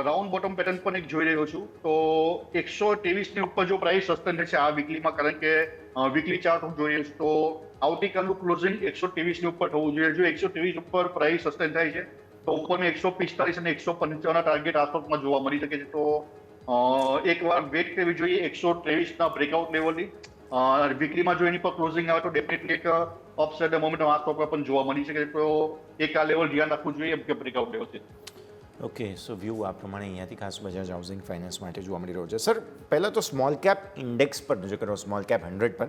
S5: રાઉન્ડ બોટમ પેટર્ન પણ એક જોઈ રહ્યો છું. તો 123 ની ઉપર જો પ્રાઇસ સસ્ટેન થશે આ વીકલીમાં, કારણ કે વીકલી ચાર્ટ હું જોઈ રહ્યો છું, તો આવતીકાલનું ક્લોઝિંગ 123 ની ઉપર થવું જોઈએ. જો 123 ઉપર પ્રાઇસ સસ્ટેન થાય છે તો ઉપરમાં 145 અને 155 ના ટાર્ગેટ આસપાસમાં જોવા મળી શકે છે. તો એકવાર વેટ કરવી જોઈએ 123 ના બ્રેકઆઉટ લેવલની. વીકલીમાં જો એની પર ક્લોઝિંગ આવે તો ડેફિનેટલી એક અપસાઇડ મોમેન્ટમ આ સ્ટોક પર પણ જોવા મળી શકે છે. તો એક આ લેવલ ધ્યાન રાખવું જોઈએ કે બ્રેકઆઉટ લેવલ છે.
S3: ઓકે, સો વ્યૂ આ પ્રમાણે અહીંયાથી ખાસ બજાજ હાઉસિંગ ફાઇનાન્સ માટે જોવા મળી રહ્યો છે. સર, પહેલાં તો સ્મોલ કેપ ઇન્ડેક્સ પર નજર કરો, સ્મોલ કેપ 100 પર.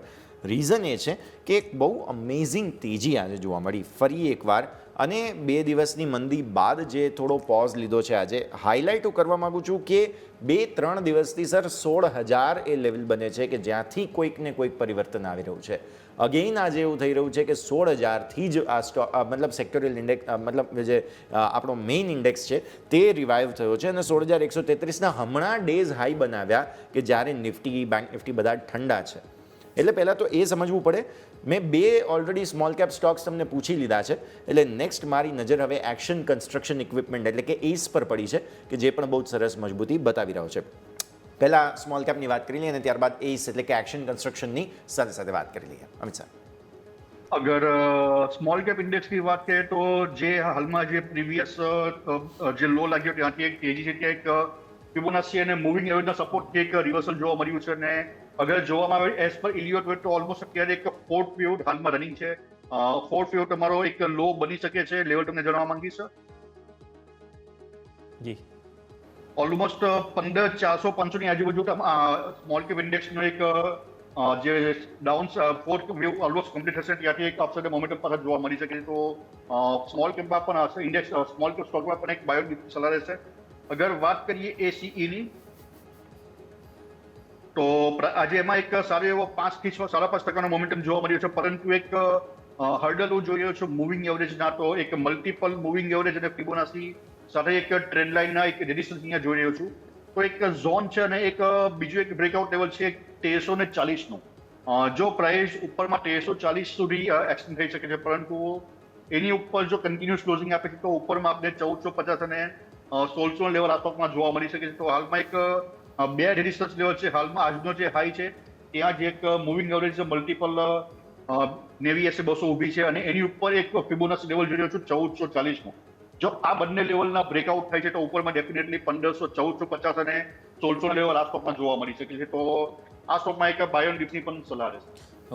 S3: રીઝન એ છે કે એક બહુ અમેઝિંગ તેજી આજે જોવા મળી ફરી એકવાર, અને 2 દિવસની મંદી બાદ જે થોડો પોઝ લીધો છે આજે. હાઇલાઇટ હું કરવા માગું છું કે 2-3 દિવસથી સર 16,000 એ લેવલ બને છે કે જ્યાંથી કોઈક ને કોઈક પરિવર્તન આવી રહ્યું છે. અગેઇન આજે એવું થઈ રહ્યું છે કે 16,000થી જ આ સ્ટોક મતલબ સેક્ટોરિયલ ઇન્ડેક્સ મતલબ જે આપણો મેઇન ઇન્ડેક્સ છે તે રિવાઇવ થયો છે, અને 16,133ના હમણાં ડેઝ હાઈ બનાવ્યા કે જ્યારે નિફ્ટી, બેંક નિફ્ટી બધા ઠંડા છે. એટલે પહેલાં તો એ સમજવું પડે. મેં 2 ઓલરેડી સ્મોલ કેપ સ્ટોક્સ તમને પૂછી લીધા છે, એટલે નેક્સ્ટ મારી નજર હવે એક્શન કન્સ્ટ્રક્શન ઇક્વિપમેન્ટ એટલે કે એસ પર પડી છે, કે જે પણ બહુ સરસ મજબૂતી બતાવી રહ્યો છે. પહેલાં સ્મોલ કેપની વાત કરી લઈએ અને ત્યારબાદ એસ એટલે કે એક્શન કન્સ્ટ્રક્શનની સાથે સાથે વાત કરી લઈએ. અમિત સર,
S5: અગર સ્મોલ કેપ ઇન્ડેક્સની વાત કરીએ તો જે હાલમાં જે પ્રીવિયસ જે લો લાગ્યો ત્યાંથી એક તેજી છે, ત્યાં એક ફિબોનાચી અને મૂવિંગ એવરેજના સપોર્ટથી એક રિવર્સલ જોવા મળ્યું છે. અને અગર જોવામાં આવે એઝ પર ઇલિયોટ વેટ તો ઓલમોસ્ટ અત્યારે એક 4th પીરિયડ હાલમાં રનિંગ છે. 4th પીરિયડ તમારો એક લો બની શકે છે, લેવલ તમને જણાવવા માંગીશ.
S4: જી
S5: ઓલમોસ્ટ 15,400-500 ની આજુબાજુ સ્મોલ કેપ ઇન્ડેક્સનો એક જે down 4th wave almost complete થશે, ત્યાંથી એક અપસાઇડ મોમેન્ટમ પાછા જોવા મળી શકે. તો સ્મોલ કેપમાં પણ ઇન્ડેક્સ સ્મોલ કેપ સ્ટોકમાં પણ એક બાયો સલાહ રહેશે. અગર વાત કરીએ એસીઈની, તો આજે એમાં એક સારો એવો 5 થી 5.5% મોમેન્ટમ જોવા મળ્યો છે, પરંતુ એક હર્ડલ હું જોઈ રહ્યો છું મૂવિંગ એવરેજના. તો એક મલ્ટિપલ મૂવિંગ એવરેજ અને ફિબોનાચી સાથે એક ટ્રેન્ડ લાઇનના એક રેડિસ્ટન્સ અહીંયા જોઈ રહ્યો છું. તો એક ઝોન છે અને એક બીજું એક બ્રેકઆઉટ લેવલ છે 1340નું. જો પ્રાઇસ ઉપરમાં 1340 સુધી એક્સટેન્ડ થઈ શકે છે, પરંતુ એની ઉપર જો કન્ટિન્યુઅસ ક્લોઝિંગ આપે છે તો ઉપરમાં આપણે 1450 અને 1600 લેવલ આસપાસમાં જોવા મળી શકે છે. તો હાલમાં એક 2 રેડિસ્ટન્સ લેવલ છે. હાલમાં આજનો જે હાઈ છે ત્યાં જ એક મૂવિંગ એવરેજ મલ્ટિપલ નેવી એસે 200 ઊભી છે, અને એની ઉપર એક ફિબોનાચી લેવલ જોઈ રહ્યો છું 1440નું. જો આ બંને લેવલના બ્રેકઆઉટ થાય છે તો ઉપરમાં ડેફિનેટલી 1500, 1450 અને 1600 લેવલ આ સ્ટોકમાં જોવા મળી શકે છે. તો આ સ્ટોકમાં એક બાય ઓન ડિપની પણ સલાહ રહેશે.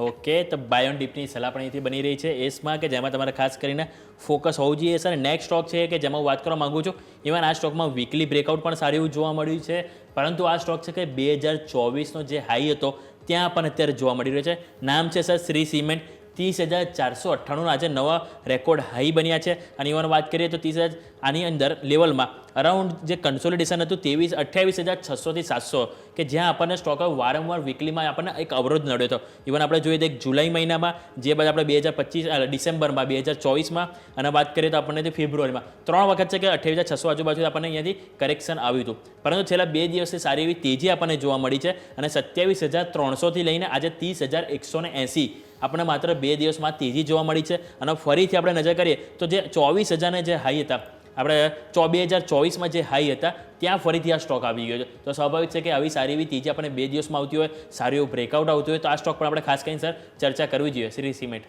S4: ઓકે, તો બાય ઓન ડિપની સલાહ પણ અહીંથી બની રહી છે એસમાં, કે જેમાં તમારે ખાસ કરીને ફોકસ હોવું જોઈએ. સર, નેક્સ્ટ સ્ટોક છે કે જેમાં હું વાત કરવા માગું છું, ઇવન આ સ્ટોકમાં વીકલી બ્રેકઆઉટ પણ સારું એવું જોવા મળ્યું છે, પરંતુ આ સ્ટોક છે કે 2024નો જે હાઈ હતો ત્યાં પણ અત્યારે જોવા મળી રહ્યો છે. નામ છે સર શ્રી સિમેન્ટ. 30,498 આજે નવા રેકોર્ડ હાઈ બન્યા છે. અને ઇવન વાત કરીએ તો 30,000 આની અંદર લેવલમાં અરાઉન્ડ જે કન્સોલિડેશન હતું 28,600થી 700, કે જ્યાં આપણને સ્ટોક વારંવાર વીકલીમાં આપણને એક અવરોધ નડ્યો હતો. ઇવન આપણે જોઈએ તો એક જુલાઈ મહિનામાં, જે બાદ આપણે 2025 ડિસેમ્બરમાં, 2024માં, અને વાત કરીએ તો આપણને તે ફેબ્રુઆરીમાં 3 વખત છે કે 28,600 આજુબાજુ આપણને અહીંયાથી કરેક્શન આવ્યું હતું. પરંતુ છેલ્લા 2 દિવસથી સારી એવી તેજી આપણને જોવા મળી છે, અને 27,300થી લઈને આજે 30,180 આપણને માત્ર 2 દિવસમાં તેજી જોવા મળી છે. અને ફરીથી આપણે નજર કરીએ તો જે 24,000 જે હાઈ હતા, આપણે 2024માં જે હાઈ હતા ત્યાં ફરીથી આ સ્ટોક આવી ગયો છે. તો સ્વાભાવિક છે કે આવી સારી એવી તેજી આપણને 2 દિવસમાં આવતી હોય, સારું એવું બ્રેકઆઉટ આવતું હોય, તો આ સ્ટોક પર આપણે ખાસ કરીને સર ચર્ચા કરવી જોઈએ. શ્રી સિમેન્ટ,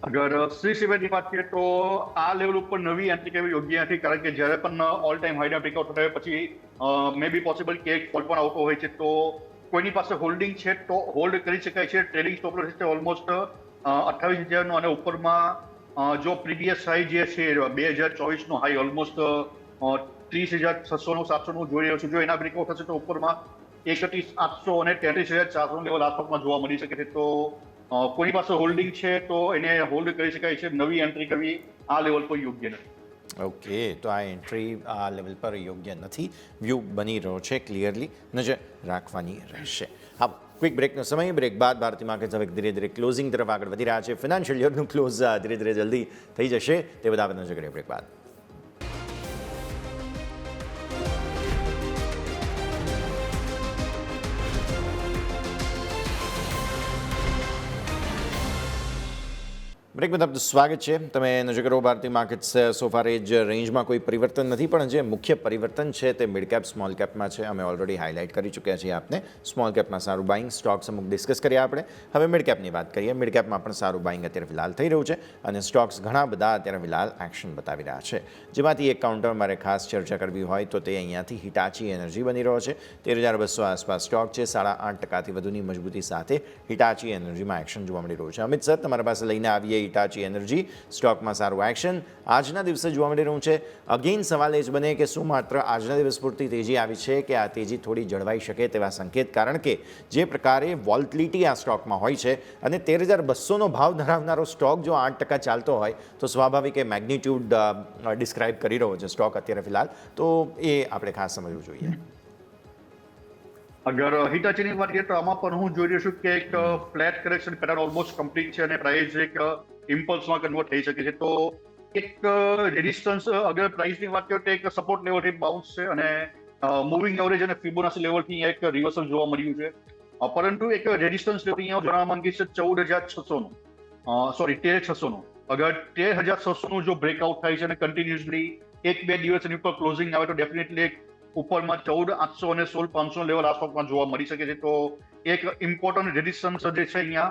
S5: અગર શ્રી સિમેન્ટની વાત કરીએ તો આ લેવલ ઉપર નવી એન્ટ્રી કરવી યોગ્ય નથી, કારણ કે જ્યારે પણ ઓલ ટાઈમ હાઈના બ્રેકઆઉટ થાય પછી મે બી પોસિબલ કે એક ફોલ પણ આવતો હોય છે. તો કોઈની પાસે હોલ્ડિંગ છે તો હોલ્ડ કરી શકાય છે. ટ્રેડિંગ સ્ટોપ લોસ છે ઓલમોસ્ટ 28,000નો, અને ઉપરમાં જો પ્રીવિયસ હાઈ જે છે 2024નો હાઈ ઓલમોસ્ટ 30,600, 700 જોઈ રહ્યો છું. જો એના બ્રેકઆઉટ થશે તો ઉપરમાં 31,800 અને 33,400 લેવલ આસપાસમાં જોવા મળી શકે છે. તો કોની પાસે હોલ્ડિંગ છે તો એને હોલ્ડ કરી શકાય છે. નવી એન્ટ્રી કરવી આ લેવલ પર યોગ્ય નથી.
S3: ઓકે, તો આ એન્ટ્રી આ લેવલ પર યોગ્ય નથી. વ્યૂ બની રહ્યો છે, ક્લિયરલી નજર રાખવાની રહેશે. હા, ક્વિક બ્રેકનો સમય. બ્રેક બાદ ભારતીય માર્કેટ્સ હવે ધીરે ધીરે ક્લોઝિંગ તરફ આગળ વધી રહ્યા છે. ફિનાન્શિયલ યરનું ક્લોઝ ધીરે ધીરે જલ્દી થઈ જશે. તે બધા આપણે નજર કરીએ બ્રેક બાદ. બ્રેકમાં તમારું સ્વાગત છે. તમે નજર કરો ભારતીય માર્કેટ્સ સોફારે જ રેન્જમાં કોઈ પરિવર્તન નથી, પણ જે મુખ્ય પરિવર્તન છે તે મિડ કેપ સ્મોલ કેપમાં છે. અમે ઓલરેડી હાઇલાઇટ કરી ચૂક્યા છીએ આપને. સ્મોલ કેપમાં સારું બાઇંગ સ્ટોક્સ અમુક ડિસ્કસ કર્યા આપણે. હવે મિડ કેપની વાત કરીએ. મિડ કેપમાં પણ સારું બાઇંગ અત્યારે ફિલહાલ થઈ રહ્યું છે અને સ્ટોક્સ ઘણા બધા અત્યારે ફિલહાલ એક્શન બતાવી રહ્યા છે. જેમાંથી એક કાઉન્ટર મારે ખાસ ચર્ચા કરવી હોય તો તે અહીંયાથી હિટાચી એનર્જી બની રહ્યો છે. 13,200 આસપાસ સ્ટોક છે. 8.5% વધુની મજબૂતી સાથે હિટાચી એનર્જીમાં એક્શન જોવા મળી રહ્યું છે. અમિત સર, તમારા પાસે લઈને આવીએ હિટાચી એનર્જી સ્ટોકમાં સારું એક્શન આજના દિવસે જોવા મળી રહ્યું છે. અગેઇન સવાલ એ જ બને કે શું માત્ર આજના દિવસ પૂરતી તેજી આવી છે કે આ તેજી થોડી જળવાઈ શકે તેવા સંકેત? કારણ કે જે પ્રકારે વોલ્ટિલિટી આ સ્ટોકમાં હોય છે અને 13,200નો ભાવ ધરાવનારો સ્ટોક જો 8% ચાલતો હોય તો સ્વાભાવિક એ મેગ્નિટ્યુડ ડિસ્ક્રાઇબ કરી રહ્યો છે સ્ટોક અત્યારે ફિલહાલ. તો એ આપણે ખાસ સમજવું જોઈએ.
S5: અગર હિટાચીની વાત કરીએ તો આમાં પણ હું જોઈ રહ્યો છું કે એક flat correction pattern almost complete છે અને પ્રાઇસ એક ઇમ્પલ્સમાં કન્વર્ટ થઈ શકે છે. તો એક રેઝિસ્ટન્સ અગર પ્રાઇસની વાત કરીએ તો એક સપોર્ટ લેવલથી બાઉન્સ છે અને મૂવિંગ એવરેજ અને ફિબોનાચી લેવલથી એક રિવર્સલ જોવા મળ્યું છે. પરંતુ એક રેઝિસ્ટન્સ લેવલ અહીંયા જણાવવા માંગીશ 14,600નું, સોરી 13,600નું. અગર 13,600નું જો બ્રેકઆઉટ થાય છે અને કન્ટિન્યુઅસલી 1-2 દિવસ એની ઉપર ક્લોઝિંગ આવે તો ડેફિનેટલી એક ઉપરમાં 14,800 અને 16,500 લેવલ આસપાસમાં જોવા મળી શકે છે. તો એક ઇમ્પોર્ટન્ટ રેઝિસ્ટન્સ જે છે અહીંયા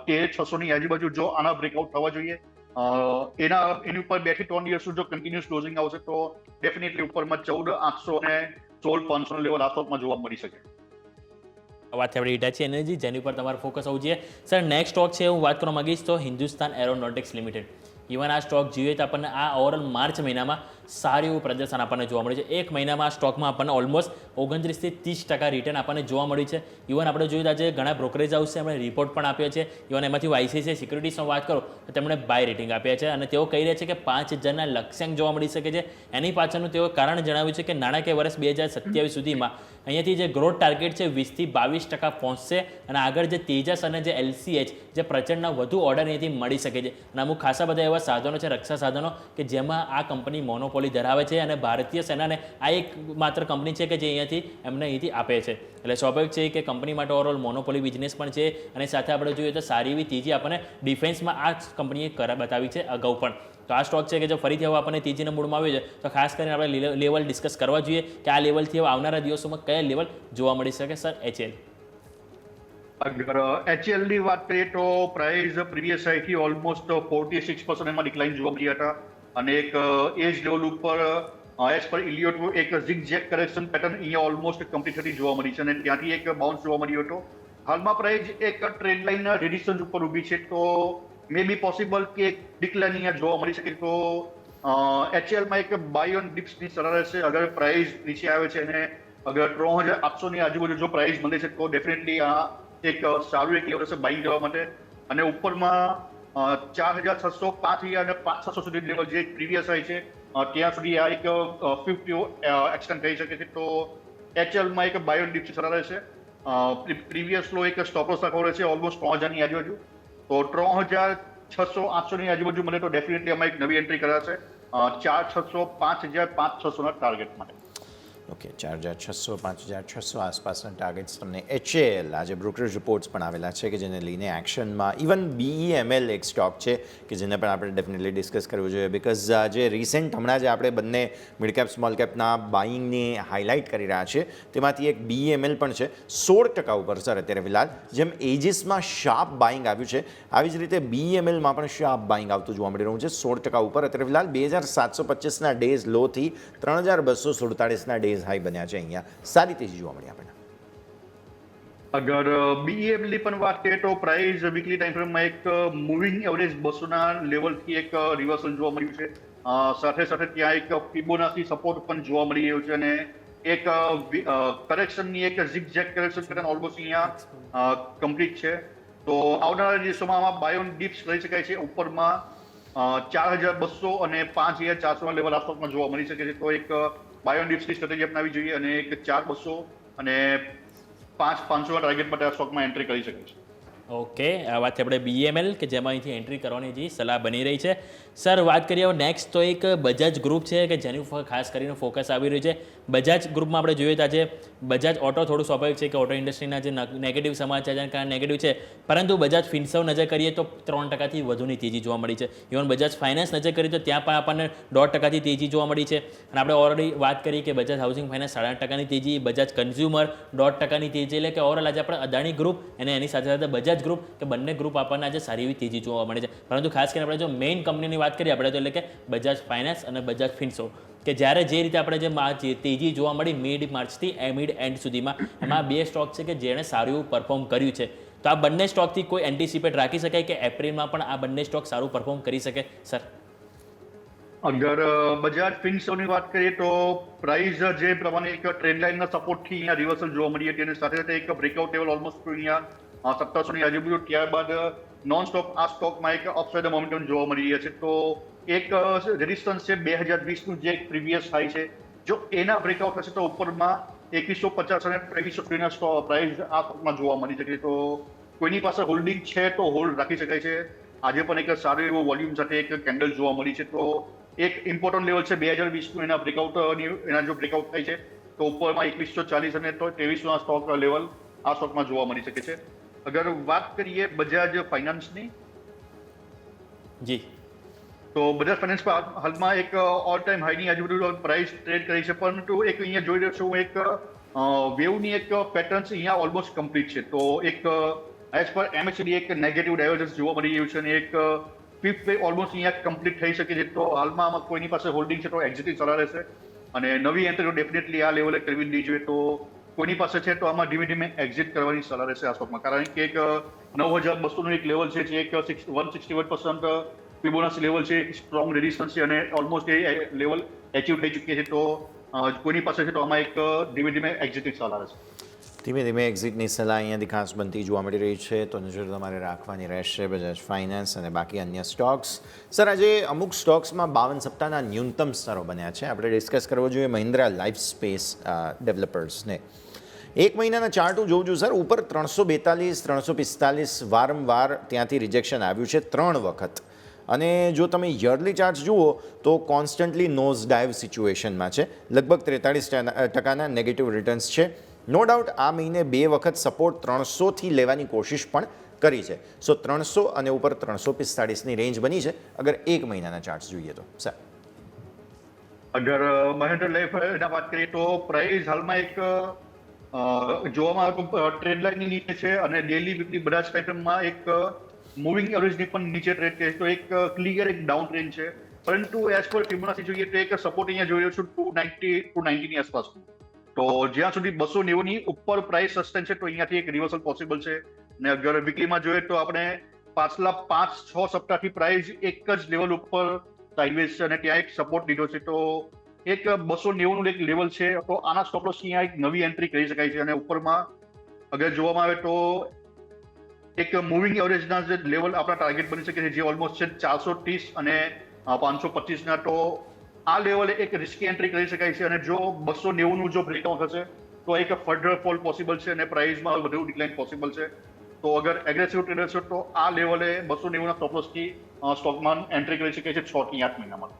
S5: 13,600ની આજુબાજુ જો આના બ્રેકઆઉટ થવા જોઈએ, એની ઉપર 2 થી 3 દિવસ જો કન્ટિન્યુઅસ ક્લોઝિંગ આવશે તો ડેફિનેટલી ઉપરમાં 14,800 અને 16,500 લેવલ આસપાસમાં જોવા મળી શકે.
S4: વાત છે આપણી હિટાચી એનર્જી, જેની ઉપર તમારું ફોકસ આવવું જોઈએ. સર, નેક્સ્ટ સ્ટોક છે હું વાત કરવા માંગીશ તો હિન્દુસ્તાન એરોનોટિક્સ લિમિટેડ. ઇવન આ સ્ટોક જોઈએ તો આપણને આ ઓવરઓલ માર્ચ મહિનામાં સારું એવું પ્રદર્શન આપણને જોવા મળ્યું છે. એક મહિનામાં આ સ્ટોકમાં આપણને ઓલમોસ્ટ 29 થી 30% રિટર્ન આપણને જોવા મળ્યું છે. ઇવન આપણે જોયું આજે ઘણા બ્રોકરેજ હાઉસે એમણે રિપોર્ટ પણ આપ્યો છે. ઇવન એમાંથી આઈસીઆઈસીઆઈ સિક્યુરિટીઝની વાત કરો તો તેમણે બાય રેટિંગ આપ્યા છે અને તેઓ કહી રહ્યા છે કે 5,000ના લક્ષ્યાંક જોવા મળી શકે છે. એની પાછળનું તેઓ કારણ જણાવ્યું છે કે નાણાકીય વર્ષ 2027 સુધીમાં અહીંયાથી જે ગ્રોથ ટાર્ગેટ છે 20 થી 22% પહોંચશે અને આગળ જે તેજસ અને જે LCH જે પ્રચંડના વધુ ઓર્ડર અહીંયાથી મળી શકે છે. અને અમુક ખાસા બધા એવા સાધનો છે, રક્ષા સાધનો, કે જેમાં આ કંપની મોનોપોલી ધરાવે છે અને ભારતીય સેનાને આ એક માત્ર કંપની છે કે જે અહીંયાથી આપે છે. એટલે સ્વાભાવિક છે કે કંપની માટે ઓવરઓલ મોનોપોલી બિઝનેસ પણ છે અને સાથે આપણે જોઈએ તો સારી એવી તેજી આપણને ડિફેન્સમાં આ કંપનીએ બતાવી છે અગાઉ પણ. તો આ સ્ટોક છે કે જો ફરીથી હવે આપણને તેજીના મૂડમાં આવ્યો છે તો ખાસ કરીને આપણે લેવલ ડિસ્કસ કરવા જોઈએ કે આ લેવલથી હવે આવનારા દિવસોમાં કયા લેવલ જોવા મળી શકે. સર, HL
S5: અગર HL ની વાત કરીએ તો પ્રાઇસ પ્રીવિયસ હાઈથી ઓલમોસ્ટ 46% એમાં ડિક્લાઇન જોવા મળ્યા હતા અને એક એજ લેવલ ઉપર એઝ પર ઇલિયોટ એક ઝિગઝેગ કરેક્શન પેટર્ન અહીંયા ઓલમોસ્ટ કમ્પ્લીટ થતી જોવા મળી છે અને ત્યાંથી એક બાઉન્સ જોવા મળ્યો હતો. હાલમાં પ્રાઇસ એક ટ્રેન્ડ લાઇનના રેઝિસ્ટન્સ ઉપર ઊભી છે તો મે બી પોસિબલ કે એક ડિક્લાઇન અહીંયા જોવા મળી શકે. તો HLમાં એક બાય ઓન ડિપ્સની સલાહ રહેશે. અગર પ્રાઇસ નીચે આવે છે અને અગર 3,800ની આજુબાજુ જો પ્રાઇસ મળે છે તો ડેફિનેટલી આ એક સારું એક લેવલ હશે બાઇંગ જવા માટે અને ઉપરમાં 4,600, 5,000 અને 5,600 સુધી લેવલ જે પ્રીવિયસ હોય છે ત્યાં સુધી આ એક 50 એક્સટેન્ડ થઈ શકે છે. તો HLમાં એક બાય ઓન ડિપ્સની સલાહ રહેશે. પ્રીવિયસ લો એક સ્ટોપ લોસ રાખવો રહેશે ઓલમોસ્ટ 3,000ની આજુબાજુ. તો 3,600-800ની આજુબાજુ મળે તો ડેફિનેટલી આમાં એક નવી એન્ટ્રી કરાશે 4,600, 5,000, 5,600ના ટાર્ગેટ માટે.
S3: ઓકે, 4,600, 5,600 આસપાસના ટાર્ગેટ્સ તમને HL આજે બ્રોકરેજ રિપોર્ટ્સ પણ આવેલા છે કે જેને લઈને એક્શનમાં ઇવન BEML એક સ્ટોક છે કે જેને પણ આપણે ડેફિનેટલી ડિસ્કસ કરવું જોઈએ. બિકોઝ જે રિસેન્ટ હમણાં જે આપણે બંને મિડ કેપ સ્મોલ કેપના બાઇંગની હાઇલાઇટ કરી રહ્યા છે તેમાંથી એક BEML પણ છે 16% ઉપર સર અત્યારે ફિલહાલ. જેમ એજીસમાં શાર્પ બાઇંગ આવ્યું છે આવી જ રીતે BEMLમાં પણ શાર્પ બાઇંગ આવતું જોવા મળી રહ્યું છે 16% ઉપર અત્યારે ફિલહાલ. 2,725ના ડેઝ લોથી 3,247ના ડેઝ હાઈ બન્યા છે. અહીંયા સારી તેજી જોવા મળી આપણને.
S5: અગર BEML ની પણ વાત કરીએ તો પ્રાઇસ વીકલી ટાઈમ ફ્રેમમાં એક મૂવિંગ એવરેજ 200ના લેવલથી એક રિવર્સલ જોવા મળ્યું છે. સાથે સાથે ત્યાં એક ફિબોનાચી સપોર્ટ પણ જોવા મળી રહ્યો છે અને એક કરેક્શનની એક ઝિગઝેગ કરેક્શન પેટર્ન ઓલમોસ્ટ અહીંયા કમ્પ્લીટ છે. તો આવનારા દિવસોમાં આમાં બાય ઓન ડિપ્સ કરી શકાય છે. ઉપરમાં 4,200 અને 5,400 લેવલ આ સ્ટોકમાં જોવા મળી શકે છે. તો એક બાય ઓન ડિપ્સની સ્ટ્રેટેજી અપનાવી જોઈએ અને એક 4,200 અને 5,500 ટાર્ગેટ માટે આ સ્ટોકમાં એન્ટ્રી કરી શકે છે.
S4: ઓકે, આ વાત છે આપણે BEML કે જેમાં અહીંથી એન્ટ્રી કરવાની જે સલાહ બની રહી છે. સર, વાત કરીએ હવે નેક્સ્ટ તો એક બજાજ ગ્રુપ છે કે જેની ઉપર ખાસ કરીને ફોકસ આવી રહ્યું છે. બજાજ ગ્રુપમાં આપણે જોઈએ તો આજે બજાજ ઓટો થોડું સ્વાભાવિક છે કે ઓટો ઇન્ડસ્ટ્રીના જે નેગેટિવ સમાચાર છે કારણ નેગેટિવ છે, પરંતુ બજાજ ફિન્સર્વ નજર કરીએ તો 3% વધુની તેજી જોવા મળી છે. ઇવન બજાજ ફાઇનાન્સ નજર કરીએ તો ત્યાં પણ આપણને 1.5% તેજી જોવા મળી છે. અને આપણે ઓલરેડી વાત કરી કે બજાજ હાઉસિંગ ફાઇનાન્સ 8.5% તેજી, બજાજ કન્ઝ્યુમર 1.5% તેજી, એટલે કે ઓવરઓલ આજે આપણે અદાણી ગ્રુપ અને એની સાથે સાથે બજાજ ગ્રુપ કે બંને ગ્રુપ આપણને આજે સારી એવી તેજી જોવા મળે છે. પરંતુ ખાસ કરીને આપણે જો મેઇન કંપનીની વાત કરીએ આપણે તો એટલે કે બજાજ ફાઇનાન્સ અને બજાજ ફિન્સર્વ કે જ્યારે જે રીતે આપણે જે તેજી જોવા મળી મિડ માર્ચથી મિડ એન્ડ સુધીમાં, એમાં બે સ્ટોક છે કે જેણે સારું એવું પરફોર્મ કર્યું છે. તો આ બંને સ્ટોકથી કોઈ એન્ટિસિપેટ રાખી શકાય કે એપ્રિલમાં પણ આ બંને સ્ટોક સારું પરફોર્મ કરી શકે? સર,
S5: અગર બજાજ ફિન્સર્વની વાત કરીએ તો પ્રાઇસ જે પ્રમાણે એક ટ્રેન્ડ લાઇનના સપોર્ટથી અહીંયા રિવર્સલ જોવા મળી હતી અને સાથે સાથે એક બ્રેકઆઉટ લેવલ ઓલમોસ્ટ અહીંયા 1700ની આજુબાજુ, ત્યારબાદ નોન સ્ટોપ આ સ્ટોકમાં એક અપસાઇડ મોમેન્ટમ જોવા મળી રહ્યા છે. તો એક રેઝિસ્ટન્સ છે 2020નું જે પ્રીવિયસ હાઈ છે, જો એના બ્રેકઆઉટ થશે તો ઉપરમાં 2150 અને 2300 પ્રાઇસ આ સ્ટોકમાં જોવા મળી શકે. તો કોઈની પાસે હોલ્ડિંગ છે તો હોલ્ડ રાખી શકાય છે. આજે પણ એક સારું એવું વોલ્યુમ સાથે એક કેન્ડલ જોવા મળી છે. તો એક ઇમ્પોર્ટન્ટ લેવલ છે 2020નું, એના એના જો બ્રેકઆઉટ થાય છે તો ઉપરમાં 2140 અને 2300 સ્ટોક લેવલ આ સ્ટોકમાં જોવા મળી શકે છે. અગર વાત કરીએ બજાજ ફાઇનાન્સની,
S4: જી,
S5: તો બજાજ ફાઇનાન્સ પર હાલમાં એક ઓલ ટાઈમ હાઈની આજુબાજુ પ્રાઇસ ટ્રેડ કરી છે, પરંતુ એક અહીંયા જોઈ રહ્યો છું એક વેવની એક પેટર્ન્સ અહીંયા ઓલમોસ્ટ કમ્પ્લીટ છે. તો એક એઝ પર MACD એક નેગેટિવ ડાયવર્જન્સ જોવા મળી રહ્યું છે અને એક ફિફ્થ વે ઓલમોસ્ટ અહીંયા કમ્પ્લીટ થઈ શકે છે. તો હાલમાં આમાં કોઈની પાસે હોલ્ડિંગ છે તો એક્ઝિટની સલાહ રહેશે અને નવી એન્ટ્રી તો ડેફિનેટલી આ લેવલે કરવી જ નહીં જોઈએ. તો કોઈની પાસે છે તો આમાં ધીમે ધીમે એક્ઝિટ કરવાની સલાહ રહેશે આ સ્ટોકમાં, કારણ કે એક 9,200નું એક લેવલ છે જે એક 161% ફિબોનાચી લેવલ છે, સ્ટ્રોંગ રેઝિસ્ટન્સ છે અને ઓલમોસ્ટ એ લેવલ એચીવ થઈ ચૂકી છે. તો કોઈની પાસે છે તો આમાં એક ધીમે ધીમે એક્ઝિટની સલાહ રહેશે.
S3: ધીમે ધીમે એક્ઝિટની સલાહ અહીંયાથી ખાસ બનતી જોવા મળી રહી છે. તો નજર તમારે રાખવાની રહેશે બજાજ ફાઇનાન્સ અને બાકી અન્ય સ્ટોક્સ. સર, આજે અમુક સ્ટોક્સમાં 52 સપ્તાહના ન્યૂનતમ સ્તરો બન્યા છે. આપણે ડિસ્કસ કરવો જોઈએ મહિન્દ્રા લાઈફ સ્પેસ ડેવલપર્સને. એક મહિનાના ચાર્ટ જોઉં છું સર, ઉપર 342, 345 વારંવાર ત્યાંથી રિજેક્શન આવ્યું છે 3 વખત. અને જો તમે યરલી ચાર્ટ જુઓ તો કોન્સ્ટન્ટલી નોઝ ડાઇવ સિચ્યુએશનમાં છે. લગભગ 43% નેગેટિવ રિટર્ન્સ છે. નો ડાઉટ આ મહિને 2 વખત સપોર્ટ 300થી લેવાની કોશિશ પણ કરી છે. સો 300 અને ઉપર 345ની રેન્જ બની છે અગર એક મહિનાના ચાર્ટ્સ જોઈએ તો. સર,
S5: અગર મહિન્દ્રા લાઈફના વાત કરીએ તો પ્રાઇસ હાલમાં એક જોવામાં આવે તો ટ્રેન્ડ લાઇનની નીચે છે અને ડેલી વીકલી બધા જ પેટર્નમાં એક મૂવિંગ એવરેજની પણ નીચે ટ્રેડ કરે છે. તો એક ક્લિયર એક ડાઉન ટ્રેન્ડ છે, પરંતુ એઝ પર ફિબોનાચી જોઈએ તો એક સપોર્ટ અહીંયા જોઈ રહ્યો છું 290ની આસપાસ. તો જ્યાં સુધી 290ની ઉપર પ્રાઇસ સસ્ટેન છે તો અહીંયાથી એક રિવર્સલ પોસિબલ છે. અને અગર વીકલીમાં જોઈએ તો આપણે પાછલા 5-6 સપ્તાહથી પ્રાઇસ એક જ લેવલ ઉપર સાઇડવેઝ છે અને ત્યાં એક સપોર્ટ લીધો છે. તો એક 290નું એક લેવલ છે, તો આના સ્ટોપ લોસ અહીંયા એક નવી એન્ટ્રી કરી શકાય છે. અને ઉપરમાં અગર જોવામાં આવે તો એક મૂવિંગ એવરેજના જે લેવલ આપણા ટાર્ગેટ બની શકે છે જે ઓલમોસ્ટ છે 430 અને 525ના. તો આ લેવલે એક રિસ્કી એન્ટ્રી કરી શકાય છે અને જો 290નું જો બ્રેકઆઉટ હશે તો એક ફર્ધર ફોલ પોસિબલ છે અને પ્રાઇસમાં વધુ ડિક્લાઇન પોસિબલ છે. તો અગર એગ્રેસિવ ટ્રેડર છે તો આ લેવલે 290ના સ્ટોપ લોસથી સ્ટોકમાં એન્ટ્રી કરી શકે છે 6 થી 8 મહિનામાં.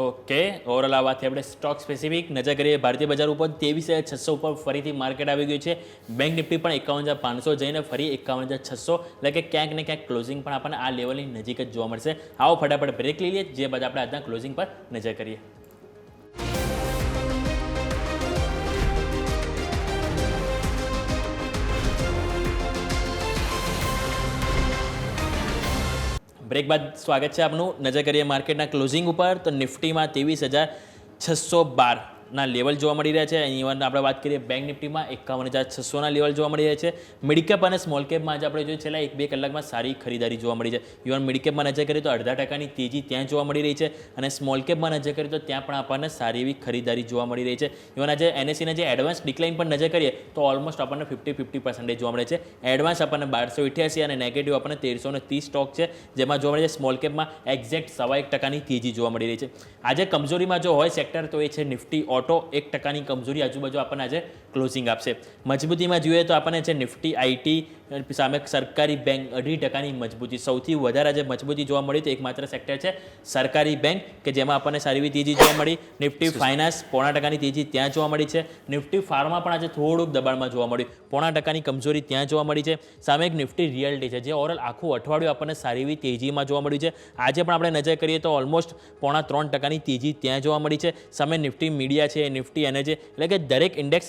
S4: ઓકે, ઓવરઓલ આ વાતથી આપણે સ્ટોક સ્પેસિફિક નજર કરીએ ભારતીય બજાર ઉપર 23,600 ઉપર ફરીથી માર્કેટ આવી ગયું છે. બેંક નિફ્ટી પણ 51,500 જઈને ફરી 51,600, એટલે કે ક્યાંક ને ક્યાંક ક્લોઝિંગ પણ આપણને આ લેવલની નજીક જ જોવા મળશે. આવો ફટાફટ બ્રેક લઈ લઈએ, જે બાદ આપણે આજના ક્લોઝિંગ પર નજર કરીએ. બ્રેક બાદ સ્વાગત છે આપનું. નજર કરીએ માર્કેટના ક્લોઝિંગ ઉપર તો નિફ્ટીમાં 23,612 ના લેવલ જોવા મળી રહ્યા છે. ઇવન આપણે વાત કરીએ બેંક નિફ્ટીમાં 51,600ના લેવલ જોવા મળી રહ્યા છે. મિડ કેપ અને સ્મોલ કેપમાં આજે આપણે જોઈએ છેલ્લા 1-2 કલાકમાં સારી ખરીદારી જોવા મળી છે. ઇવન મિડ કેપમાં નજર કરીએ તો 0.5% તેજી ત્યાં જોવા મળી રહી છે અને સ્મોલ કેપમાં નજર કરીએ તો ત્યાં પણ આપણને સારી એવી ખરીદારી જોવા મળી રહી છે. ઇવન આજે NSEના જે એડવાન્સ ડિક્લાઇન પર નજર કરીએ તો ઓલમોસ્ટ આપણને 50% જોવા મળે છે. એડવાન્સ આપણને 1288 અને નેગેટિવ આપણને 1330 સ્ટોક છે, જેમાં જોવા મળે છે સ્મોલ કેપમાં એક્ઝેક્ટ 1.25% તેજી જોવા મળી રહી છે. આજે કમજોરીમાં જો હોય સેક્ટર તો એ છે નિફ્ટી ઓટો. 1% કમજોરી આજુબાજુ આપણને આજે ક્લોઝિંગ આપશે. મજબૂતીમાં જોઈએ તો આપણને છે નિફ્ટી આઈટી સામે સરકારી બેંક 2.5% મજબૂતી. સૌથી વધારે આજે મજબૂતી જોવા મળી તો એકમાત્ર સેક્ટર છે સરકારી બેંક કે જેમાં આપણને સારી એવી તેજી જોવા મળી. નિફ્ટી ફાઇનાન્સ 0.5% તેજી ત્યાં જોવા મળી છે. નિફ્ટી ફાર્મા પણ આજે થોડુંક દબાણમાં જોવા મળ્યું. 0.5% કમજોરી ત્યાં જોવા મળી છે. સામે એક નિફ્ટી રિયલ્ટી છે જે ઓવરઓલ આખું અઠવાડિયું આપણને સારી એવી તેજીમાં જોવા મળ્યું છે. આજે પણ આપણે નજર કરીએ તો ઓલમોસ્ટ 0.3% તેજી ત્યાં જોવા મળી છે. સામે નિફ્ટી મીડિયા છે, નિફ્ટી એનર્જી, એટલે કે દરેક ઇન્ડેક્સ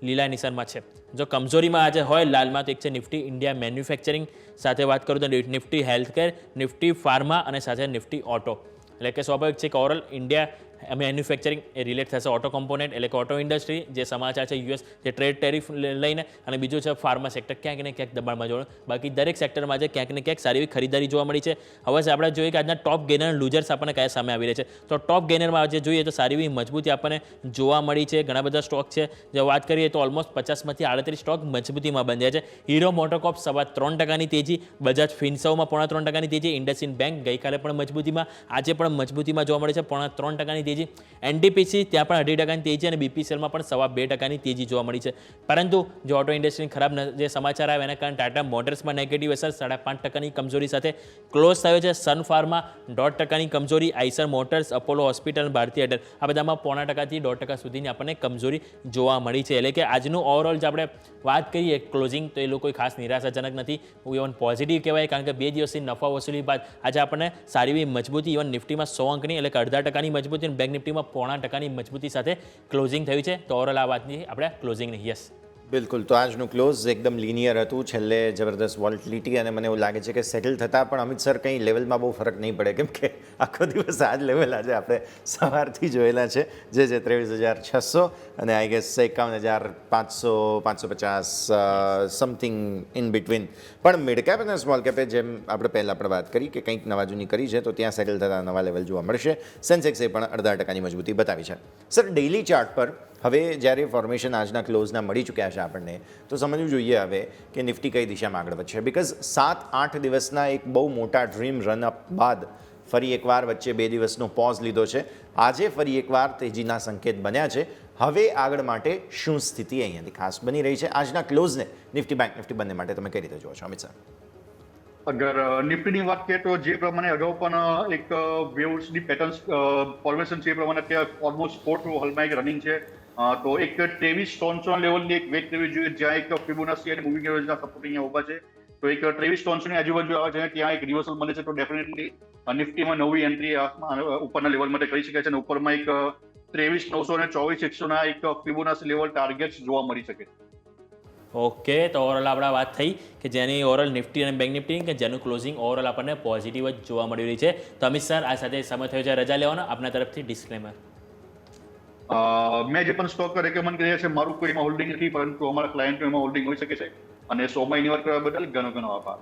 S4: લીલા નિશાનમાં છે. જો કમજોરીમાં આજે હોય લાલમાં તો એક છે નિફ્ટી ઇન્ડિયા મેન્યુફેક્ચરિંગ, સાથે વાત કરું તો નિફ્ટી હેલ્થકેર, નિફ્ટી ફાર્મા અને સાથે નિફ્ટી ઓટો. એટલે કે સ્વાભાવિક છે કે ઓવરઓલ ઇન્ડિયા મેન્યુફેક્ચરિંગ એ રિલેટ થશે ઓટો કમ્પોનેન્ટ એટલે કે ઓટો ઇન્ડસ્ટ્રી જે સમાચાર છે યુએસ જે ટ્રેડ ટેરિફ લઈને, અને બીજું છે ફાર્મા સેક્ટર ક્યાંક ને ક્યાંક દબાણમાં જોવાનું. બાકી દરેક સેક્ટરમાં આજે ક્યાંક ને ક્યાંક સારી એવી ખરીદારી જોવા મળી છે. હવે આપણે જોઈએ કે આજના ટોપ ગેનર લૂઝર્સ આપણને કયા સામે આવી રહ્યા છે. તો ટોપ ગેનરમાં આજે જોઈએ તો સારી એવી મજબૂતી આપણને જોવા મળી છે. ઘણા બધા સ્ટોક છે. જો વાત કરીએ તો ઓલમોસ્ટ 50માંથી 38 સ્ટોક મજબૂતીમાં બંધ્યા છે. હીરો મોટોકોર્પ 3.25% તેજી, બજાજ ફિનસર્વમાં 0.3% તેજી, ઇન્ડસઇન્ડ બેંક ગઈકાલે પણ મજબૂતીમાં, આજે પણ મજબૂતીમાં જોવા મળે છે 0.3% તેજી. NTPC ત્યાં પણ 2.5% તેજી અને BPCLમાં પણ 2.25% તેજી જોવા મળી છે. પરંતુ જો ઓટો ઇન્ડસ્ટ્રીની ખરાબ જે સમાચાર આવે એના કારણે ટાટા મોટર્સમાં નેગેટિવ અસર 5.5% કમજોરી સાથે ક્લોઝ થયો છે. સન ફાર્મા 1.5% કમજોરી, આઈસર મોટર્સ, અપોલો હોસ્પિટલ, ભારતીય એરટેલ આ બધામાં 0.5%થી 1.5% સુધીની આપણને કમજોરી જોવા મળી છે. એટલે કે આજનું ઓવરઓલ જે આપણે વાત કરીએ ક્લોઝિંગ તો એ લોકો ખાસ નિરાશાજનક નથી, ઇવન પોઝિટિવ કહેવાય. કારણ કે 2 દિવસથી નફા વસૂલી બાદ આજે આપણને સારી એવી મજબૂતી, ઇવન નિફ્ટીમાં 100 અંકની એટલે કે 0.5% મજબૂતી અને બેંક નિફ્ટીમાં 0.5% મજબૂતી સાથે ક્લોઝિંગ થયું છે. તો ઓવરઓલ આ વાતની આપણે ક્લોઝિંગ નહીં. યસ
S3: બિલકુલ. તો આજનું ક્લોઝ એકદમ લિનિયર હતું. છેલ્લે જબરદસ્ત વોલેટિલિટી અને મને એવું લાગે છે કે સેટલ થતાં પણ અમિત સર કંઈ લેવલમાં બહુ ફરક નહીં પડે, કેમ કે આખો દિવસ આ જ લેવલ આજે આપણે સવારથી જોયેલા છે જે 23,600 અને I guess 51,500 550 something in between. પણ મિડ કેપ અને સ્મોલ કેપે જેમ આપણે વાત કરી કે કંઈક નવા જૂની કરી છે તો ત્યાં સેટલ થતાં નવા લેવલ જોવા મળશે. સેન્સેક્સે પણ 0.5% મજબૂતી બતાવી છે. સર ડેઇલી ચાર્ટ પર હવે જ્યારે ફોર્મેશન આજના ક્લોઝના મળી ચૂક્યા છે આપણને તો સમજવું જોઈએ હવે કે નિફ્ટી કઈ દિશામાં આગળ વધશે. બિકોઝ 7-8 દિવસના એક બહુ મોટા ડ્રીમ રનઅપ બાદ ફરી એકવાર વચ્ચે 2 દિવસનો પોઝ લીધો છે. આજે ફરી એકવાર તેજીના સંકેત બન્યા છે. હવે આગળ માટે શું સ્થિતિ અહીંયાથી ખાસ બની રહી છે? આજના ક્લોઝને નિફ્ટી બેંક નિફ્ટી બંને માટે તમે કઈ રીતે જુઓ છો અમિત સર?
S5: અગર નિફ્ટીની વાત કરીએ તો જે પ્રમાણે અગાઉ પણ એક વેવ્સની પેટર્ન ફોર્મેશન છે એ પ્રમાણે અત્યારે ઓલમોસ્ટ 4 હાલમાં એક રનિંગ છે. તો એક 23,300 લેવલની એક વેટ લેવી જોઈએ જ્યાં એક ફિબોનાચી અને મૂવિંગ એવરેજના સપોર્ટ અહીંયા ઊભા છે. તો એક 23,300 ની આજુબાજુ આવે છે ત્યાં એક રિવર્સલ બને છે તો ડેફિનેટલી નિફ્ટીમાં નવી એન્ટ્રી ઉપરના લેવલ માટે કરી શકાય છે અને ઉપરમાં એક 23,900 અને 24,100 ના એક ફિબોનાચી લેવલ ટાર્ગેટ્સ જોવા મળી શકે.
S4: ઓકે, તો ઓવરઓલ આપણે વાત થઈ કે જેની ઓવરઓલ નિફ્ટી અને બેંક નિફ્ટી કે જેનું ક્લોઝિંગ ઓવરઓલ આપણને પોઝિટિવ જ જોવા મળી રહી છે. તો અમિત સર આ સાથે સમય થયો છે રજા લેવાનો, આપના તરફથી ડિસ્ક્લેમર.
S5: મેં જે પણ સ્ટોક રેકમેન્ડ કર્યા છે મારું કોઈ એમાં હોલ્ડિંગ નથી, પરંતુ અમારા ક્લાયન્ટનું એમાં હોલ્ડિંગ હોઈ શકે છે અને 100 ઇન્વર્ટ કરવા બદલ ઘણો આભાર.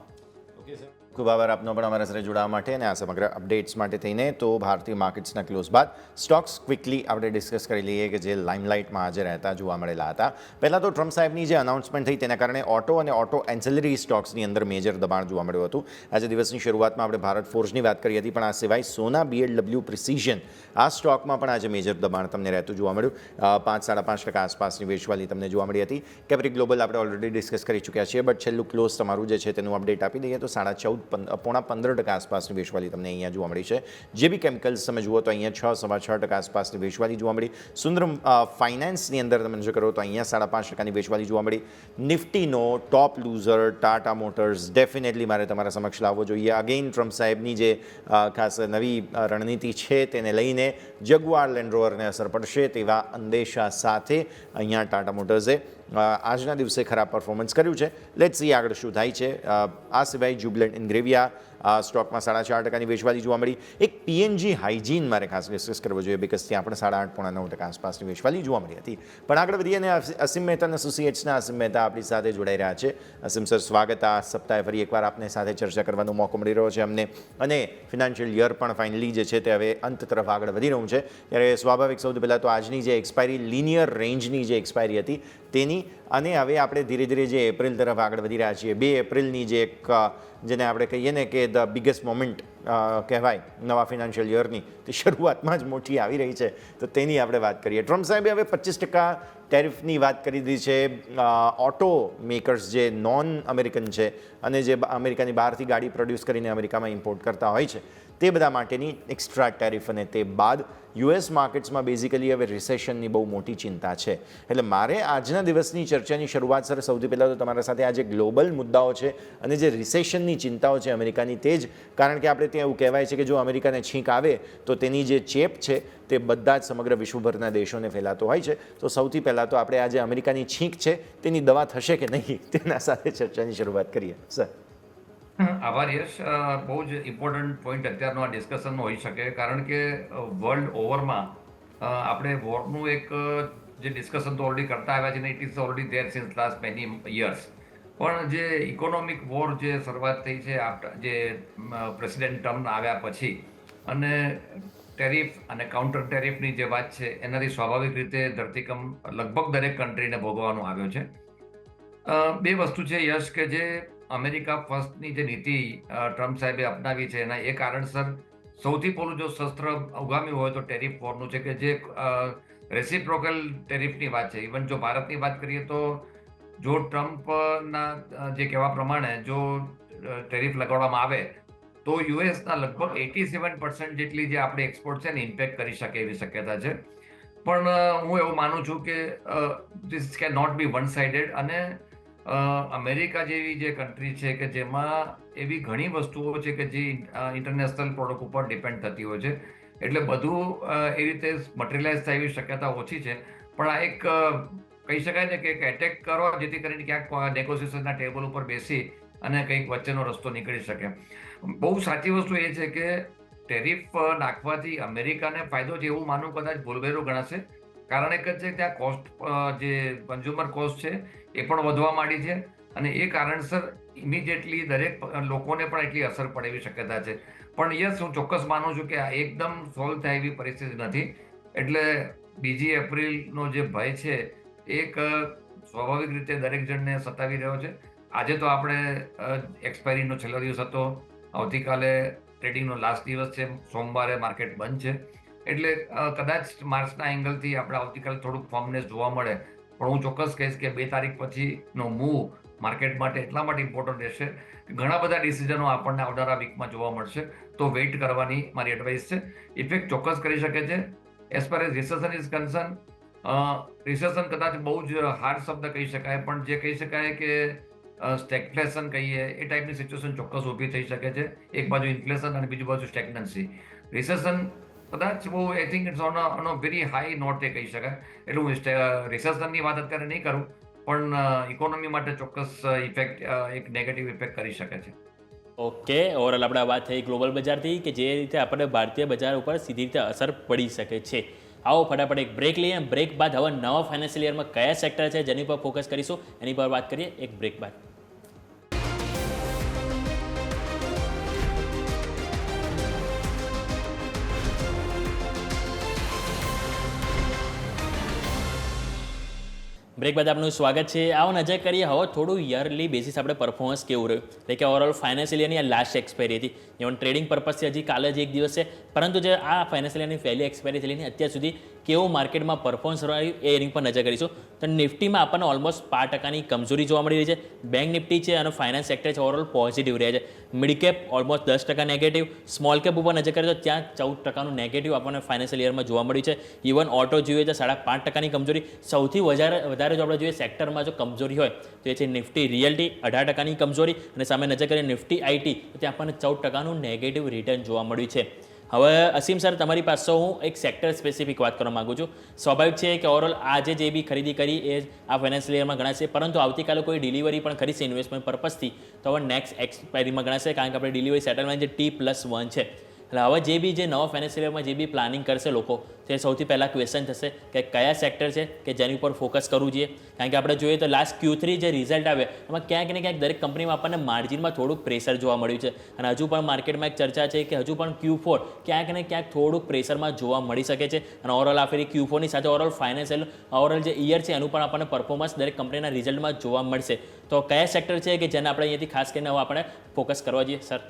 S3: ઓકે સર, ખૂબ આભાર આપનો પણ અમારા સાથે જોડાવા માટે અને આ સમગ્ર અપડેટ્સ માટે થઈને. તો ભારતીય માર્કેટ્સના ક્લોઝ બાદ સ્ટોક્સ ક્વિકલી આપણે ડિસ્કસ કરી લઈએ કે જે લાઇમલાઇટમાં આજે રહેતા જોવા મળેલા હતા. પહેલાં તો ટ્રમ્પ સાહેબની જે અનાઉન્સમેન્ટ થઈ તેના કારણે ઓટો અને ઓટો એન્સેલરી સ્ટોક્સની અંદર મેજર દબાણ જોવા મળ્યું હતું. આજે દિવસની શરૂઆતમાં આપણે ભારત ફોર્જની વાત કરી હતી, પણ આ સિવાય સોના BLW પ્રિસિઝન આ સ્ટોકમાં પણ આજે મેજર દબાણ તમને રહેતું જોવા મળ્યું. 5-5.5% આસપાસની વેચવાલી તમને જોવા મળી હતી. કેપ્રિક ગ્લોબલ આપણે ઓલરેડી ડિસ્કસ કરી ચૂક્યા છીએ, બટ છેલ્લું ક્લોઝ તમારું જે છે તેનું અપડેટ આપી દઈએ તો 14.5-15% આસપાસની વેચવાલી તમને અહીંયા જોવા મળી છે. જે બી કેમિકલ્સ તમે જુઓ તો અહીંયા 6-6.5% આસપાસની વેચવાલી જોવા મળી. સુંદરમ ફાઇનાન્સની અંદર તમે જો કરો તો અહીંયા 5.5%ની વેચવાલી જોવા મળી. નિફ્ટીનો ટોપ લૂઝર ટાટા મોટર્સ ડેફિનેટલી મારે તમારા સમક્ષ લાવવો જોઈએ. અગેઇન ટ્રમ્પ સાહેબની જે ખાસ નવી રણનીતિ છે તેને લઈને જગુઆર લેન્ડ રોવરને અસર પડશે તેવા અંદેશા સાથે અહીંયા ટાટા મોટર્સે આજના દિવસે ખરાબ પરફોર્મન્સ કર્યું છે. લેટ્સ સી આગળ શું થાય છે. આ સિવાય જ્યુબિલન્ટ ઇન્ગ્રેવિયા આ સ્ટોકમાં 4.5% વેચવાલી જોવા મળી. એક પીએનજી હાઇજીન મારે ખાસ ડિસ્કસ કરવો જોઈએ, બિકોઝ ત્યાં પણ 8.5-9% આસપાસની વેચવાલી જોવા મળી હતી. પણ આગળ વધીએ અને અસીમ મહેતા એસોસિએટ્સના અસીમ મહેતા આપણી સાથે જોડાઈ રહ્યા છે. અસીમ સર, સ્વાગત. આ સપ્તાહે ફરી એકવાર આપને સાથે ચર્ચા કરવાનો મોકો મળી રહ્યો છે અમને, અને ફિનાન્શિયલ યર પણ ફાઇનલી જે છે તે હવે અંત તરફ આગળ વધી રહ્યું છે. ત્યારે સ્વાભાવિક સૌથી પહેલાં તો આજની જે એક્સપાયરી લિનિયર રેન્જની જે એક્સપાયરી હતી તેની, અને હવે આપણે ધીરે ધીરે જે એપ્રિલ તરફ આગળ વધી રહ્યા છીએ, 2 એપ્રિલની જે એક જેને આપણે કહીએ ને કે ધ બિગેસ્ટ મોમેન્ટ કહેવાય નવા ફિનાન્શિયલ યરની, તે શરૂઆતમાં જ મોટી આવી રહી છે, તો તેની આપણે વાત કરીએ. ટ્રમ્પ સાહેબે હવે 25% ટેરિફની વાત કરી દીધી છે. ઓટો મેકર્સ જે નોન અમેરિકન છે અને જે અમેરિકાની બહારથી ગાડી પ્રોડ્યુસ કરીને અમેરિકામાં ઇમ્પોર્ટ કરતા હોય છે, તે બધા માટેની એક્સ્ટ્રા ટેરિફ, અને તે બાદ યુએસ માર્કેટ્સમાં બેઝિકલી હવે રિસેશનની બહુ મોટી ચિંતા છે. એટલે મારે આજના દિવસની ચર્ચાની શરૂઆત, સર, સૌથી પહેલાં તો તમારા સાથે આ જે ગ્લોબલ મુદ્દાઓ છે અને જે રિસેશનની ચિંતાઓ છે અમેરિકાની, તે જ કારણ કે આપણે ત્યાં એવું કહેવાય છે કે જો અમેરિકાને છીંક આવે તો તેની જે ચેપ છે તે બધા જ સમગ્ર વિશ્વભરના દેશોને ફેલાતો હોય છે. તો સૌથી પહેલાં તો આપણે આ જે અમેરિકાની છીંક છે તેની દવા થશે કે નહીં, તેના સાથે ચર્ચાની શરૂઆત કરીએ. સર.
S6: આભાર યશ. બહુ જ ઇમ્પોર્ટન્ટ પોઈન્ટ અત્યારનો આ ડિસ્કશનનો હોઈ શકે, કારણ કે વર્લ્ડ ઓવરમાં આપણે વોરનું એક જે ડિસ્કશન તો ઓલરેડી કરતા આવ્યા છે ને, it is already there since last many years. પણ જે ઇકોનોમિક વોર જે શરૂઆત થઈ છે જે પ્રેસિડેન્ટ ટ્રમ્પ આવ્યા પછી, અને ટેરિફ અને કાઉન્ટર ટેરિફની જે વાત છે એનાથી સ્વાભાવિક રીતે ધરતીકંપ લગભગ દરેક કન્ટ્રીને ભોગવવાનો આવ્યો છે. 2 વસ્તુ છે યશ, કે જે અમેરિકા ફર્સ્ટની જે નીતિ ટ્રમ્પ સાહેબે અપનાવી છે એના એ કારણસર સૌથી પહેલું જો શસ્ત્ર ઉગામ્યું હોય તો ટેરિફ વોરનું છે, કે જે રેસિપ્રોકલ ટેરિફની વાત છે. ઇવન જો ભારતની વાત કરીએ તો જો ટ્રમ્પના જે કહેવા પ્રમાણે જો ટેરિફ લગાડવામાં આવે તો યુએસના લગભગ 87% જેટલી જે આપણે એક્સપોર્ટ છે ને ઇમ્પેક્ટ કરી શકે એવી શક્યતા છે. પણ હું એવું માનું છું કે this can not be one sided, અને અમેરિકા જેવી જે કન્ટ્રી છે કે જેમાં એવી ઘણી વસ્તુઓ છે કે જે ઇન્ટરનેશનલ પ્રોડક્ટ ઉપર ડિપેન્ડ થતી હોય છે, એટલે બધું એ રીતે મટીરિયલાઇઝ થાય એવી શક્યતા ઓછી છે. પણ આ એક કહી શકાય ને કે એક એટેક કરો જેથી કરીને ક્યાંક નેગોશિએશનના ટેબલ ઉપર બેસી અને કંઈક વચ્ચેનો રસ્તો નીકળી શકે. બહુ સાચી વસ્તુ એ છે કે ટેરિફ નાખવાથી અમેરિકાને ફાયદો છે એવું માનવું કદાચ ભૂલભેરું ગણાશે, કારણ એક જ છે ત્યાં કોસ્ટ, જે કન્ઝ્યુમર કોસ્ટ છે એ પણ વધવા માંડી છે, અને એ કારણસર ઇમિડિયેટલી દરેક લોકોને પણ એટલી અસર પડે એવી શક્યતા છે. પણ યસ, હું ચોક્કસ માનું છું કે આ એકદમ સોલ્વ થાય એવી પરિસ્થિતિ નથી. એટલે 2 એપ્રિલનો જે ભય છે એક સ્વાભાવિક રીતે દરેક જણને સતાવી રહ્યો છે. આજે તો આપણે એક્સપાયરીનો છેલ્લો દિવસ હતો, આવતીકાલે ટ્રેડિંગનો લાસ્ટ દિવસ છે, સોમવારે માર્કેટ બંધ છે, એટલે કદાચ માર્ચના એંગલથી આપણે આવતીકાલે થોડુંક ફોર્મનેસ જોવા મળે. પણ હું ચોક્કસ કહીશ કે 2 તારીખ પછીનો મૂવ માર્કેટ માટે એટલા માટે ઇમ્પોર્ટન્ટ રહેશે કે ઘણા બધા ડિસિઝનો આપણને આવનારા વીકમાં જોવા મળશે, તો વેઇટ કરવાની મારી એડવાઇસ છે. ઇફેક્ટ ચોક્કસ કરી શકે છે. As per as recession is concern, recession કદાચ બહુ જ હાર્ડ શબ્દ કહી શકાય, પણ જે કહી શકાય કે સ્ટેગફ્લેશન કહીએ એ ટાઈપની સિચ્યુએશન ચોક્કસ ઊભી થઈ શકે છે. એક બાજુ ઇન્ફ્લેશન અને બીજી બાજુ સ્ટેગ્નન્સી. રિસેશન કદાચ બહુ I think it's on a very high note એ કહી શકાય. એટલે હું રિસેશનની વાત અત્યારે નહીં કરું, પણ ઇકોનોમી માટે ચોક્કસ ઇફેક્ટ, એક નેગેટિવ ઇફેક્ટ કરી શકે છે.
S4: ઓકે, ઓવરઓલ આપણે વાત થઈ ગ્લોબલ બજારથી કે જે રીતે આપણે ભારતીય બજાર ઉપર સીધી રીતે અસર પડી શકે છે. આવો ફટાફટ એક બ્રેક લઈએ. બ્રેક બાદ હવે નવા ફાઇનાન્શિયલ યરમાં કયા સેક્ટર છે જેની પર ફોકસ કરીશું એની પર વાત કરીએ એક બ્રેક બાદ. બ્રેક બાદ આપનું સ્વાગત છે. આવો નજર કરીએ હવે થોડું યરલી બેસિસ આપણે પરફોર્મન્સ કેવું રહ્યું, એટલે કે ઓવરઓલ ફાઇનાન્શિયલ યરની આ લાસ્ટ એક્સપાયરી હતી. ઇવન ટ્રેડિંગ પર્પઝથી હજી કાલે જ એક દિવસ છે, પરંતુ જે આ ફાઇનાન્શિયલ યરની પહેલી એક્સપાયરી થયેલી અત્યાર સુધી કેવું માર્કેટમાં પરફોર્મન્સ રહ્યું એ એની પર નજર કરીશું. તો નિફ્ટીમાં આપણને ઓલમોસ્ટ 5% કમજોરી જોવા મળી રહી છે. બેંક નિફ્ટી છે અને ફાઇનાન્સ સેક્ટર છે ઓવરઓલ પોઝિટિવ રહ્યા છે. Mid cap almost 10% negative, small cap ઉપર નજર કરીએ તો ત્યાં 14% નેગેટિવ આપણને ફાઇનાન્શિયલ યરમાં જોવા મળ્યું છે. ઇવન ઓટો જોઈએ તો 5.5% કમજોરી. સૌથી વધારે જો આપણે જોઈએ સેક્ટરમાં જો કમજોરી હોય તો એ છે નિફ્ટી રિયલ્ટી, 18% કમજોરી, અને સામે નજર કરીએ નિફ્ટી આઈટી તો ત્યાં આપણને 14% નેગેટિવ રિટર્ન જોવા મળ્યું છે. હવે અસીમ સર, તમારી પાસે હું એક સેક્ટર સ્પેસિફિક વાત કરવા માગું છું. સ્વાભાવિક છે કે ઓવરઓલ આજે જે બી ખરીદી કરી એ આ ફાઇનાન્શિયલ યરમાં ગણાશે, પરંતુ આવતીકાલે કોઈ ડિલિવરી પણ કરી છે ઇન્વેસ્ટમેન્ટ પર્પઝથી તો હવે નેક્સ્ટ એક્સપાયરીમાં ગણાશે, કારણ કે આપણે ડિલિવરી સેટલમેન્ટ જે T+1 છે. એટલે હવે જે બી નવા ફાઇનાન્શિયલ યરમાં જે બી પ્લાનિંગ કરશે લોકો, તે સૌથી પહેલાં ક્વેશ્ચન થશે કે કયા સેક્ટર છે કે જેની ઉપર ફોકસ કરવું જોઈએ. કારણ કે આપણે જોઈએ તો લાસ્ટ Q3 જે રિઝલ્ટ આવે એમાં ક્યાંક ને ક્યાંક દરેક કંપનીમાં આપણને માર્જિનમાં થોડુંક પ્રેશર જોવા મળ્યું છે, અને હજુ પણ માર્કેટમાં એક ચર્ચા છે કે હજુ પણ Q4 ક્યાંક ને ક્યાંક થોડુંક પ્રેશરમાં જોવા મળી શકે છે. અને ઓવરઓલ આ ફેરી Q4ની સાથે ઓવરઓલ ફાઇનાન્શિયલ ઓવરઓલ જે યર છે એનું પણ આપણને પરફોર્મન્સ દરેક કંપનીના રિઝલ્ટમાં જોવા મળશે. તો કયા સેક્ટર છે કે જેને આપણે અહીંયાથી ખાસ કરીને હવે આપણે ફોકસ કરવા જોઈએ સર?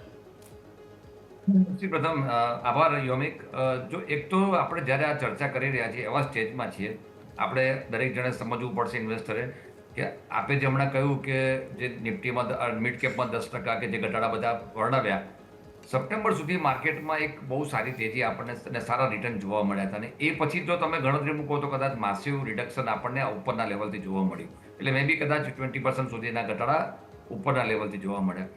S6: પ્રથમ આભાર યોમિક. જો એક તો આપણે જ્યારે આ ચર્ચા કરી રહ્યા છીએ એવા સ્ટેજમાં છીએ, આપણે દરેક જણે સમજવું પડશે ઇન્વેસ્ટરે કે આપે જે હમણાં કહ્યું કે જે નિફ્ટીમાં મિડ કેપમાં 10% કે જે ઘટાડા બધા વર્ણવ્યા, સપ્ટેમ્બર સુધી માર્કેટમાં એક બહુ સારી તેજી આપણને અને સારા રિટર્ન જોવા મળ્યા હતા. અને એ પછી જો તમે ગણતરી મૂકો તો કદાચ માસિવ રિડક્શન આપણને ઉપરના લેવલથી જોવા મળ્યું. એટલે મે બી કદાચ 20% સુધીના ઘટાડા ઉપરના લેવલથી જોવા મળ્યા.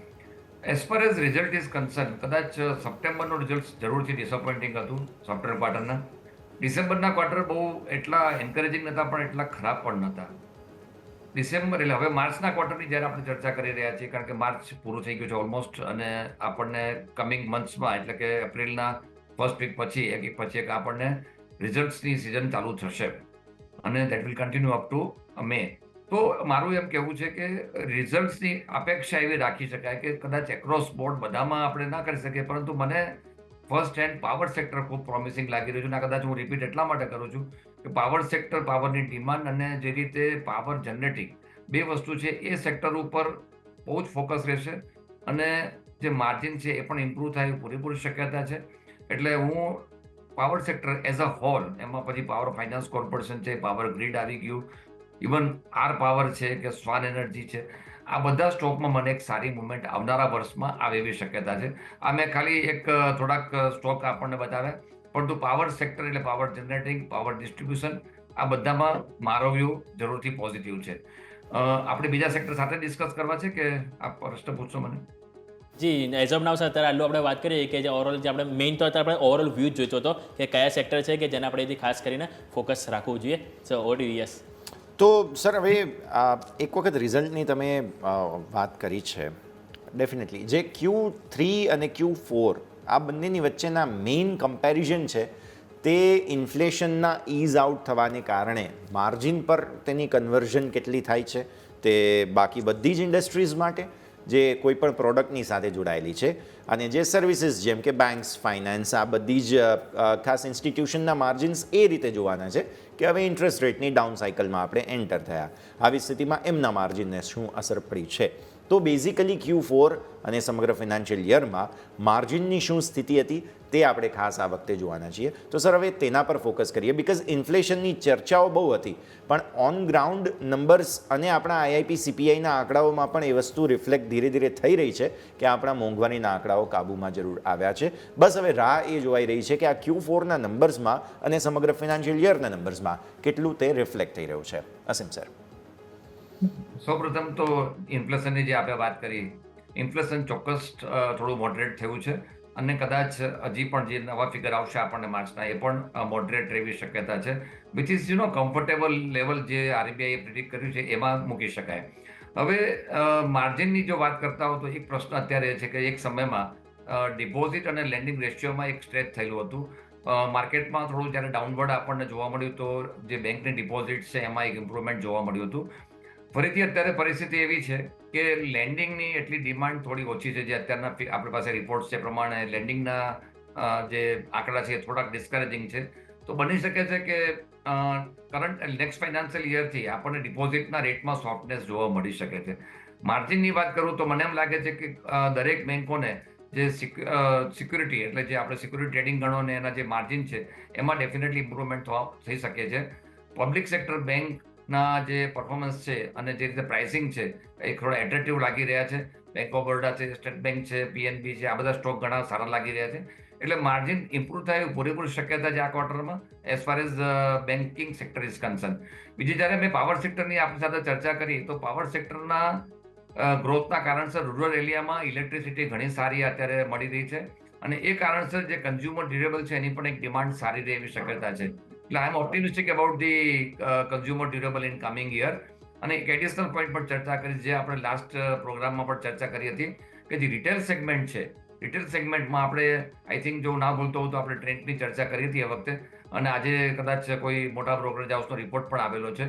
S6: As far as result is concern, કદાચ સપ્ટેમ્બરનું રિઝલ્ટ જરૂરથી ડિસઅપોઇન્ટિંગ હતું સોફ્ટવેર ક્વાર્ટરના. ડિસેમ્બરના ક્વાર્ટર બહુ એટલા એન્કરેજિંગ નહોતા પણ એટલા ખરાબ પણ નહોતા. ડિસેમ્બર એટલે હવે માર્ચના ક્વાર્ટરની જ્યારે આપણે ચર્ચા કરી રહ્યા છીએ, કારણ કે માર્ચ પૂરું થઈ ગયું છે ઓલમોસ્ટ, અને આપણને કમિંગ મંથ્સમાં એટલે કે એપ્રિલના ફર્સ્ટ વીક પછી એક આપણને રિઝલ્ટ્સની સિઝન ચાલુ થશે અને that will continue up to May. તો મારું એમ કહેવું છે કે રિઝલ્ટ્સની અપેક્ષા એવી રાખી શકાય કે કદાચ એક્રોસ બોર્ડ બધામાં આપણે ના કરી શકીએ, પરંતુ મને ફર્સ્ટ હેન્ડ પાવર સેક્ટર ખૂબ પ્રોમિસિંગ લાગી રહ્યું છે. અને કદાચ હું રિપીટ એટલા માટે કરું છું કે પાવર સેક્ટર, પાવરની ડિમાન્ડ અને જે રીતે પાવર જનરેટિંગ બે વસ્તુ છે એ સેક્ટર ઉપર બહુ જ ફોકસ રહેશે, અને જે માર્જિન છે એ પણ ઇમ્પ્રૂવ થાય એવી પૂરેપૂરી શક્યતા છે. એટલે હું power sector as a whole, એમાં પછી પાવર ફાઇનાન્સ કોર્પોરેશન છે, પાવર ગ્રીડ આવી ગયું, ઇવન આર પાવર છે કે સ્વાન એનર્જી છે, આ બધા સ્ટોકમાં મને એક સારી મુવમેન્ટ આવનારા વર્ષમાં આવે એવી શક્યતા છે. આ મેં ખાલી એક થોડાક સ્ટોક આપણને બતાવ્યા, પરંતુ પાવર સેક્ટર એટલે પાવર જનરેટિંગ, પાવર ડિસ્ટ્રીબ્યુશન, આ બધામાં મારો વ્યૂ જરૂરથી પોઝિટિવ છે. આપણે બીજા સેક્ટર સાથે ડિસ્કસ કરવા છે કે આપ પ્રશ્ન પૂછશો મને?
S4: જી, એઝ ઓફ નાવ સર અત્યારે આટલું આપણે વાત કરીએ કે જે ઓવરઓલ જે આપણે મેઇન તો અત્યારે આપણે ઓવરઓલ વ્યૂ જ જોઈતો હતો કે કયા સેક્ટર છે કે જેને આપણે એથી ખાસ કરીને ફોકસ રાખવું જોઈએ. સો ઓર યસ.
S3: તો સર હવે એક વખત રિઝલ્ટની તમે વાત કરી છે, ડેફિનેટલી જે Q3 અને Q4 આ બંનેની વચ્ચેના મેઇન કમ્પેરિઝન છે તે ઇન્ફ્લેશનના ઇઝ આઉટ થવાને કારણે માર્જિન પર તેની કન્વર્ઝન કેટલી થાય છે તે બાકી બધી જ ઇન્ડસ્ટ્રીઝ માટે જે કોઈ પણ પ્રોડક્ટની સાથે જોડાયેલી છે, અને જે સર્વિસીસ જેમ કે બેંક્સ, ફાઇનાન્સ, આ બધી જ ખાસ ઇન્સ્ટિટ્યુશનના માર્જિન્સ એ રીતે જોવાના છે કે હવે ઇન્ટરેસ્ટ રેટની ડાઉન સાયકલમાં આપણે એન્ટર થયા, આવી સ્થિતિમાં એમના માર્જિનને શું અસર પડી છે. તો બેઝિકલી Q4 અને સમગ્ર ફિનાન્શિયલ યરમાં માર્જિનની શું સ્થિતિ હતી તે આપણે ખાસ આ વખતે જોવાના છીએ. તો સર હવે તેના પર ફોકસ કરીએ, બિકોઝ ઇન્ફ્લેશનની ચર્ચાઓ બહુ હતી, પણ ઓન ગ્રાઉન્ડ નંબર્સ અને આપણા IIP CPIના આંકડાઓમાં પણ એ વસ્તુ રિફ્લેક્ટ ધીરે ધીરે થઈ રહી છે કે આપણા મોંઘવારીના આંકડાઓ કાબૂમાં જરૂર આવ્યા છે. બસ હવે રાહ એ જોવાઈ રહી છે કે આ Q4ના નંબર્સમાં અને સમગ્ર ફિનાન્શિયલ યરના નંબર્સમાં કેટલું તે રિફ્લેક્ટ થઈ રહ્યું છે. અસીમ સર.
S6: સૌપ્રથમ તો ઇન્ફ્લેશનની જે આપણે વાત કરી, ઇન્ફ્લેશન ચોક્કસ થોડું મોડરેટ થયું છે, અને કદાચ હજી પણ જે નવા ફિગર આવશે આપણને માર્ચના એ પણ મોડરેટ રહેવી શક્યતા છે, વિચ ઇઝ કમ્ફર્ટેબલ લેવલ જે RBI એ પ્રિડિક્ટ કર્યું છે એમાં મૂકી શકાય. હવે માર્જિનની જો વાત કરતા હો તો એક પ્રશ્ન અત્યારે એ છે કે એક સમયમાં ડિપોઝિટ અને લેન્ડિંગ રેશિયોમાં એક સ્ટ્રેચ થયેલું હતું. માર્કેટમાં થોડું જ્યારે ડાઉનવર્ડ આપણને જોવા મળ્યું તો જે બેંકની ડિપોઝિટ છે એમાં એક ઇમ્પ્રુવમેન્ટ જોવા મળ્યું હતું. ફરીથી અત્યારે પરિસ્થિતિ એવી છે કે લેન્ડિંગની એટલી ડિમાન્ડ થોડી ઓછી છે, જે અત્યારના આપણી પાસે રિપોર્ટ્સ છે પ્રમાણે લેન્ડિંગના જે આંકડા છે એ થોડાક ડિસ્કરેજિંગ છે. તો બની શકે છે કે કરંટ નેક્સ્ટ ફાઇનાન્શિયલ યરથી આપણને ડિપોઝિટના રેટમાં સોફ્ટનેસ જોવા મળી શકે છે. માર્જિનની વાત કરું તો મને એમ લાગે છે કે દરેક બેંકોને જે સિક્યુરિટી એટલે જે આપણે સિક્યુરિટી ટ્રેડિંગ ગણો ને એના જે માર્જિન છે એમાં ડેફિનેટલી ઇમ્પ્રુવમેન્ટ થઈ શકે છે. પબ્લિક સેક્ટર બેંકના જે પરફોર્મન્સ છે અને જે રીતે પ્રાઇસિંગ છે એ થોડા એટ્રેક્ટિવ લાગી રહ્યા છે. બેંક ઓફ બરોડા છે, સ્ટેટ બેંક છે, PNB છે, આ બધા સ્ટોક ઘણા સારા લાગી રહ્યા છે. એટલે માર્જિન ઇમ્પ્રુવ થાય એવી પૂરેપૂરી શક્યતા છે આ ક્વાર્ટરમાં as far as banking sector is concern. બીજી જ્યારે મેં પાવર સેક્ટરની આપણી સાથે ચર્ચા કરી તો પાવર સેક્ટરના ગ્રોથના કારણસર રૂરલ એરિયામાં ઇલેક્ટ્રિસિટી ઘણી સારી અત્યારે મળી રહી છે, અને એ કારણસર જે કન્ઝ્યુમર ડ્યુરેબલ છે એની પણ એક ડિમાન્ડ સારી રહે એવી શક્યતા છે. એટલે I am optimistic about the consumer durable in coming year. અને એક એડિશનલ પોઈન્ટ પર ચર્ચા કરી, જે આપણે લાસ્ટ પ્રોગ્રામમાં પણ ચર્ચા કરી હતી, કે જે રિટેલ સેગમેન્ટ છે, રિટેલ સેગમેન્ટમાં આપણે આઈ થિંક જો ના ભૂલતો હોઉં તો આપણે ટ્રેન્ડની ચર્ચા કરી હતી એ વખતે, અને આજે કદાચ કોઈ મોટા બ્રોકરેજ હાઉસનો રિપોર્ટ પણ આવેલો છે.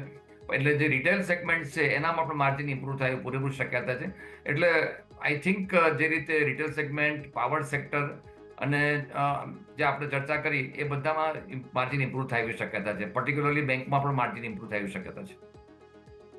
S6: એટલે જે રિટેલ સેગમેન્ટ છે એનામાં પણ માર્જિન ઇમ્પ્રૂવ થાય પૂરેપૂરી શક્યતા છે. એટલે આઈ થિંક જે રીતે રિટેલ સેગમેન્ટ, પાવર સેક્ટર અને જે આપણે ચર્ચા કરી એ બધામાં માર્જિન ઇમ્પ્રૂવ થાય એવી શક્યતા છે. પર્ટિક્યુલરલી બેંકમાં પણ માર્જિન ઇમ્પ્રૂવ થાય એવી શક્યતા છે.